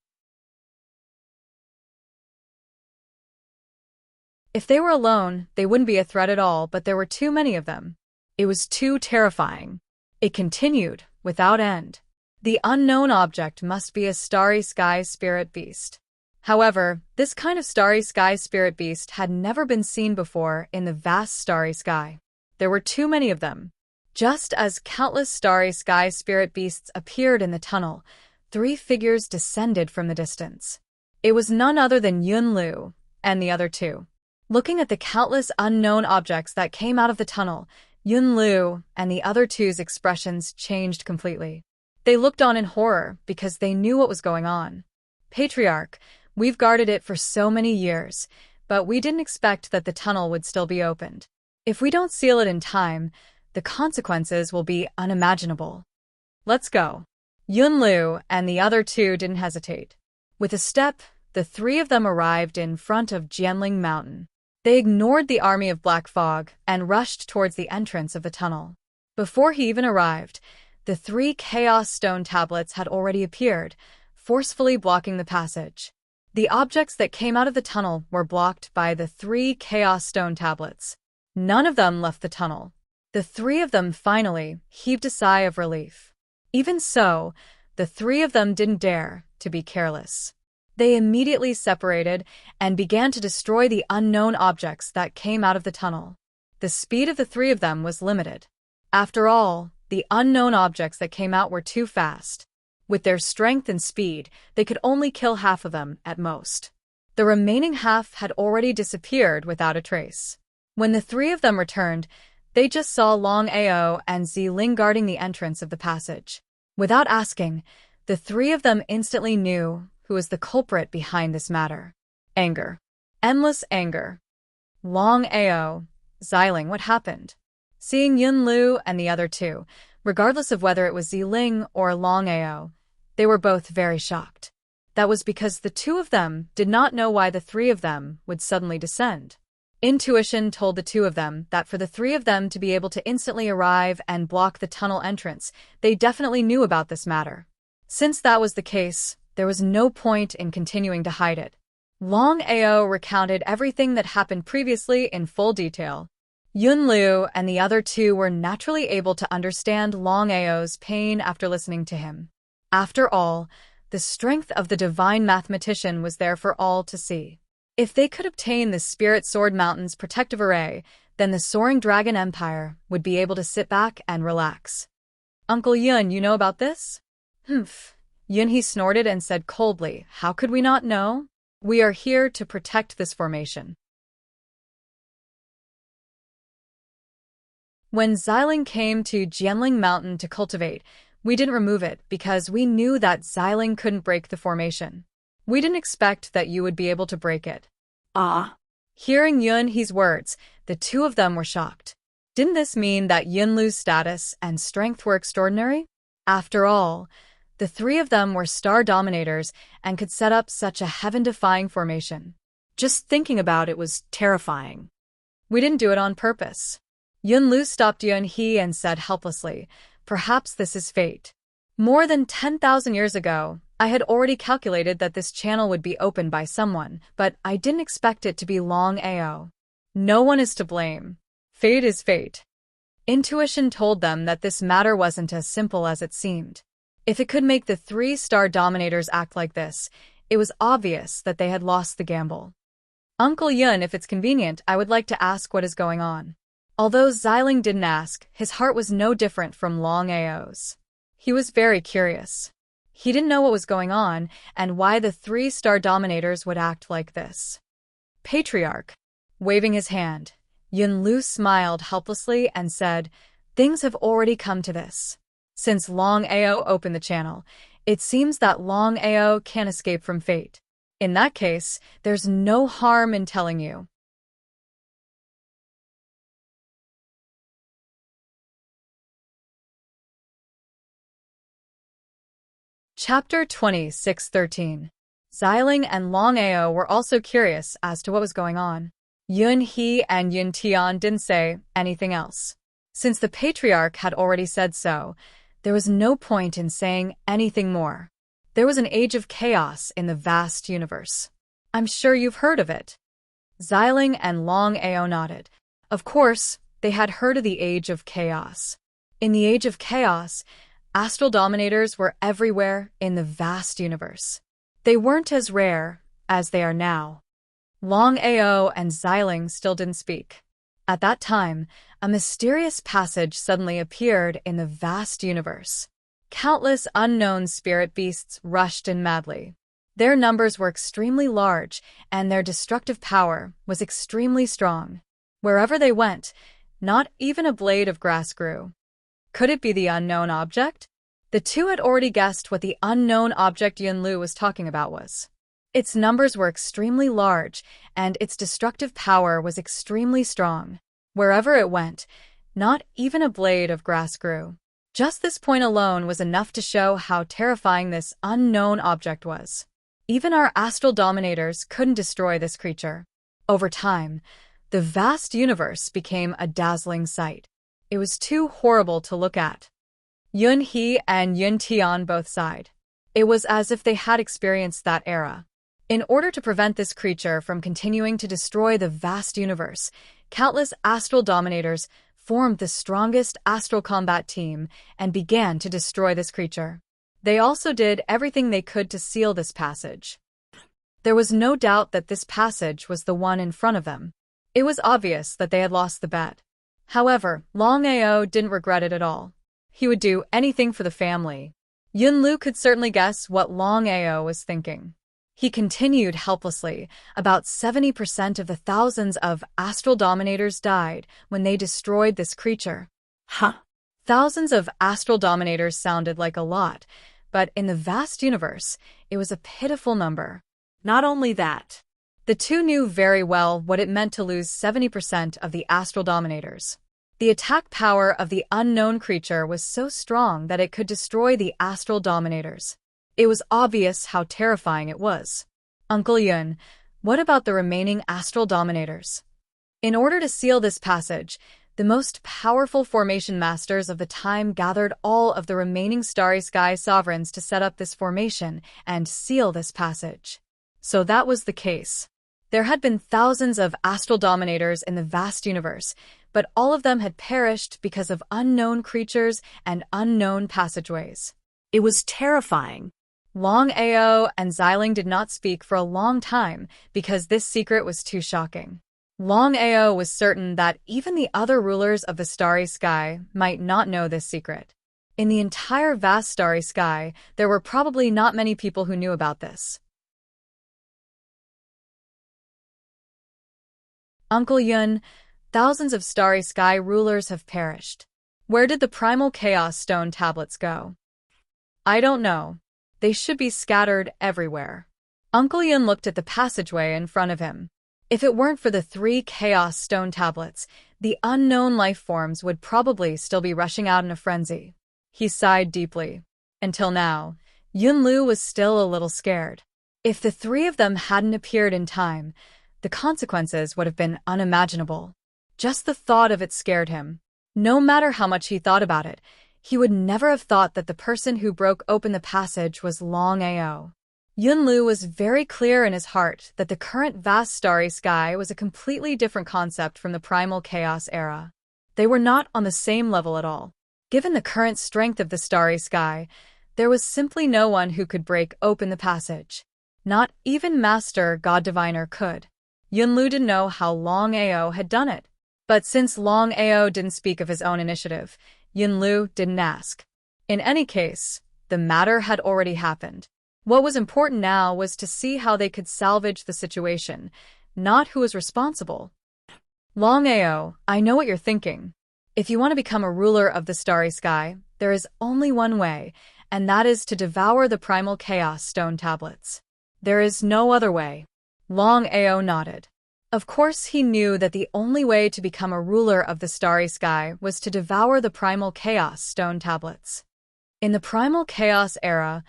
If they were alone, they wouldn't be a threat at all, but there were too many of them. It was too terrifying. It continued, without end. The unknown object must be a starry sky spirit beast. However, this kind of starry sky spirit beast had never been seen before in the vast starry sky. There were too many of them. Just as countless starry sky spirit beasts appeared in the tunnel, three figures descended from the distance. It was none other than Yunlu and the other two. Looking at the countless unknown objects that came out of the tunnel, Yunlu and the other two's expressions changed completely. They looked on in horror because they knew what was going on. Patriarch, we've guarded it for so many years, but we didn't expect that the tunnel would still be opened. If we don't seal it in time, the consequences will be unimaginable. Let's go. Yunlu and the other two didn't hesitate. With a step, the three of them arrived in front of Jianling Mountain. They ignored the army of black fog and rushed towards the entrance of the tunnel. Before he even arrived, the three chaos stone tablets had already appeared, forcefully blocking the passage. The objects that came out of the tunnel were blocked by the three chaos stone tablets. None of them left the tunnel. The three of them finally heaved a sigh of relief. Even so, the three of them didn't dare to be careless. They immediately separated and began to destroy the unknown objects that came out of the tunnel. The speed of the three of them was limited. After all, the unknown objects that came out were too fast. With their strength and speed, they could only kill half of them at most. The remaining half had already disappeared without a trace. When the three of them returned, they just saw Longao and Xiling guarding the entrance of the passage. Without asking, the three of them instantly knew who was the culprit behind this matter. Anger. Endless anger. Longao, Xiling, what happened? Seeing Yunlu and the other two, regardless of whether it was Xiling or Longao, they were both very shocked. That was because the two of them did not know why the three of them would suddenly descend. Intuition told the two of them that for the three of them to be able to instantly arrive and block the tunnel entrance, they definitely knew about this matter. Since that was the case, there was no point in continuing to hide it. Longao recounted everything that happened previously in full detail. Yunlu and the other two were naturally able to understand Longao's pain after listening to him. After all, the strength of the divine mathematician was there for all to see. If they could obtain the Spirit Sword Mountain's protective array, then the Soaring Dragon Empire would be able to sit back and relax. Uncle Yun, you know about this? Humph. Yunhe snorted and said coldly, how could we not know? We are here to protect this formation. When Xiling came to Jianling Mountain to cultivate, we didn't remove it because we knew that Xiling couldn't break the formation. We didn't expect that you would be able to break it. Ah. Hearing Yunhe's words, the two of them were shocked. Didn't this mean that Yunlu's status and strength were extraordinary? After all, the three of them were star dominators and could set up such a heaven-defying formation. Just thinking about it was terrifying. We didn't do it on purpose. Yunlu stopped Yunhe and said helplessly, "Perhaps this is fate." More than 10,000 years ago, I had already calculated that this channel would be opened by someone, but I didn't expect it to be Longao. No one is to blame. Fate is fate. Intuition told them that this matter wasn't as simple as it seemed. If it could make the three-star dominators act like this, it was obvious that they had lost the gamble. Uncle Yun, if it's convenient, I would like to ask what is going on. Although Xiling didn't ask, his heart was no different from Longao's. He was very curious. He didn't know what was going on and why the three-star dominators would act like this. Patriarch. Waving his hand, Yunlu smiled helplessly and said, "Things have already come to this. Since Longao opened the channel, it seems that Longao can't escape from fate. In that case, there's no harm in telling you." Chapter 26:13. Xiling and Longao were also curious as to what was going on. Yunhe and Yuntian didn't say anything else. Since the patriarch had already said so, there was no point in saying anything more. There was an age of chaos in the vast universe. I'm sure you've heard of it. Xiling and Longao nodded. Of course, they had heard of the age of chaos. In the age of chaos, astral dominators were everywhere in the vast universe. They weren't as rare as they are now. Longao and Xiling still didn't speak. At that time, a mysterious passage suddenly appeared in the vast universe. Countless unknown spirit beasts rushed in madly. Their numbers were extremely large, and their destructive power was extremely strong. Wherever they went, not even a blade of grass grew. Could it be the unknown object? The two had already guessed what the unknown object Yunlu was talking about was. Its numbers were extremely large, and its destructive power was extremely strong. Wherever it went, not even a blade of grass grew. Just this point alone was enough to show how terrifying this unknown object was. Even our astral dominators couldn't destroy this creature. Over time, the vast universe became a dazzling sight. It was too horrible to look at. Yunhe and Yuntian both sighed. It was as if they had experienced that era. In order to prevent this creature from continuing to destroy the vast universe, countless astral dominators formed the strongest astral combat team and began to destroy this creature. They also did everything they could to seal this passage. There was no doubt that this passage was the one in front of them. It was obvious that they had lost the bet. However, Longao didn't regret it at all. He would do anything for the family. Yunlu could certainly guess what Longao was thinking. He continued helplessly. About 70% of the thousands of astral dominators died when they destroyed this creature. Huh. Thousands of astral dominators sounded like a lot, but in the vast universe, it was a pitiful number. Not only that, the two knew very well what it meant to lose 70% of the astral dominators. The attack power of the unknown creature was so strong that it could destroy the astral dominators. It was obvious how terrifying it was. Uncle Yun, what about the remaining astral dominators? In order to seal this passage, the most powerful formation masters of the time gathered all of the remaining starry sky sovereigns to set up this formation and seal this passage. So that was the case. There had been thousands of astral dominators in the vast universe, but all of them had perished because of unknown creatures and unknown passageways. It was terrifying. Longao and Xiling did not speak for a long time because this secret was too shocking. Longao was certain that even the other rulers of the starry sky might not know this secret. In the entire vast starry sky, there were probably not many people who knew about this. Uncle Yun, thousands of starry sky rulers have perished. Where did the primal chaos stone tablets go? I don't know. They should be scattered everywhere. Uncle Yun looked at the passageway in front of him. If it weren't for the 3 chaos stone tablets, the unknown life forms would probably still be rushing out in a frenzy. He sighed deeply. Until now, Yunlu was still a little scared. If the 3 of them hadn't appeared in time, the consequences would have been unimaginable. Just the thought of it scared him. No matter how much he thought about it, he would never have thought that the person who broke open the passage was Longao. Yunlu was very clear in his heart that the current vast starry sky was a completely different concept from the primal chaos era. They were not on the same level at all. Given the current strength of the starry sky, there was simply no one who could break open the passage. Not even Master God Diviner could. Yunlu didn't know how Longao had done it. But since Longao didn't speak of his own initiative, Yunlu didn't ask. In any case, the matter had already happened. What was important now was to see how they could salvage the situation, not who was responsible. Longao, I know what you're thinking. If you want to become a ruler of the starry sky, there is only one way, and that is to devour the primal chaos stone tablets. There is no other way. Longao nodded. Of course he knew that the only way to become a ruler of the starry sky was to devour the primal chaos stone tablets. In the primal chaos era,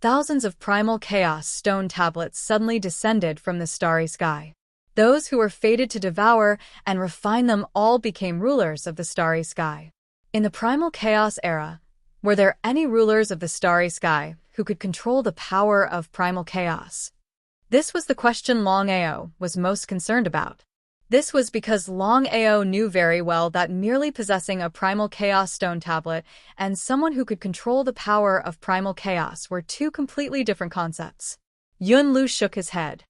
thousands of primal chaos stone tablets suddenly descended from the starry sky. Those who were fated to devour and refine them all became rulers of the starry sky. In the primal chaos era, were there any rulers of the starry sky who could control the power of primal chaos? This was the question Longao was most concerned about. This was because Longao knew very well that merely possessing a primal chaos stone tablet and someone who could control the power of primal chaos were 2 completely different concepts. Yunlu shook his head.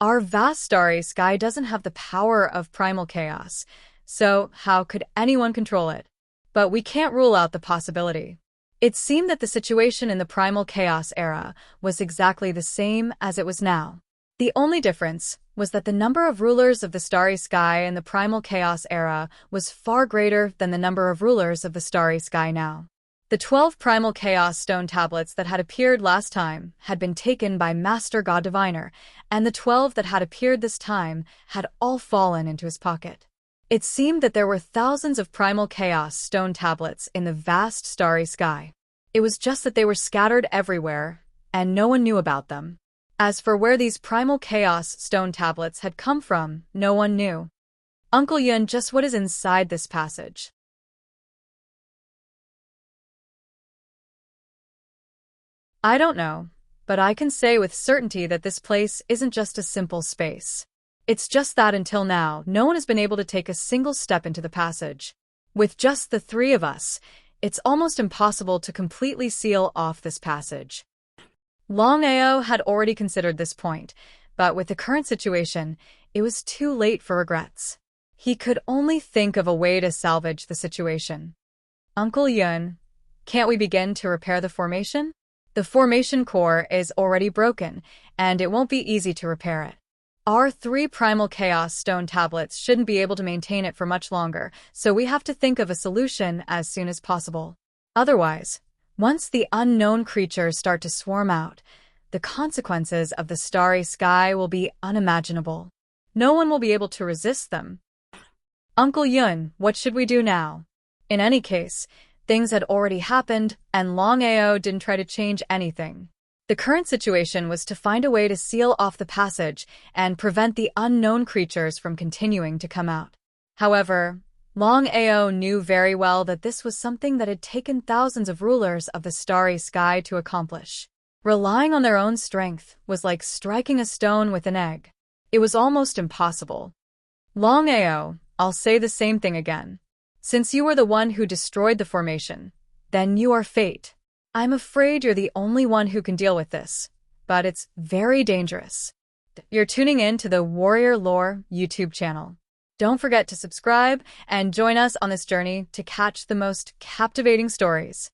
Our vast starry sky doesn't have the power of primal chaos, so how could anyone control it? But we can't rule out the possibility. It seemed that the situation in the primal chaos era was exactly the same as it was now. The only difference was that the number of rulers of the starry sky in the primal chaos era was far greater than the number of rulers of the starry sky now. The 12 primal chaos stone tablets that had appeared last time had been taken by Master God Diviner, and the 12 that had appeared this time had all fallen into his pocket. It seemed that there were thousands of primal chaos stone tablets in the vast starry sky. It was just that they were scattered everywhere, and no one knew about them. As for where these primal chaos stone tablets had come from, no one knew. Uncle Yun, just what is inside this passage? I don't know, but I can say with certainty that this place isn't just a simple space. It's just that until now, no one has been able to take a single step into the passage. With just the 3 of us, it's almost impossible to completely seal off this passage. Longao had already considered this point, but with the current situation, it was too late for regrets. He could only think of a way to salvage the situation. Uncle Yun, can't we begin to repair the formation? The formation core is already broken, and it won't be easy to repair it. Our 3 primal chaos stone tablets shouldn't be able to maintain it for much longer, so we have to think of a solution as soon as possible. Otherwise, once the unknown creatures start to swarm out, the consequences of the starry sky will be unimaginable. No one will be able to resist them. Uncle Yun, what should we do now? In any case, things had already happened, and Longao didn't try to change anything. The current situation was to find a way to seal off the passage and prevent the unknown creatures from continuing to come out. However, Longao knew very well that this was something that had taken thousands of rulers of the starry sky to accomplish. Relying on their own strength was like striking a stone with an egg. It was almost impossible. Longao, I'll say the same thing again. Since you were the one who destroyed the formation, then you are fate. I'm afraid you're the only one who can deal with this, but it's very dangerous. You're tuning in to the Warrior Lore YouTube channel. Don't forget to subscribe and join us on this journey to catch the most captivating stories.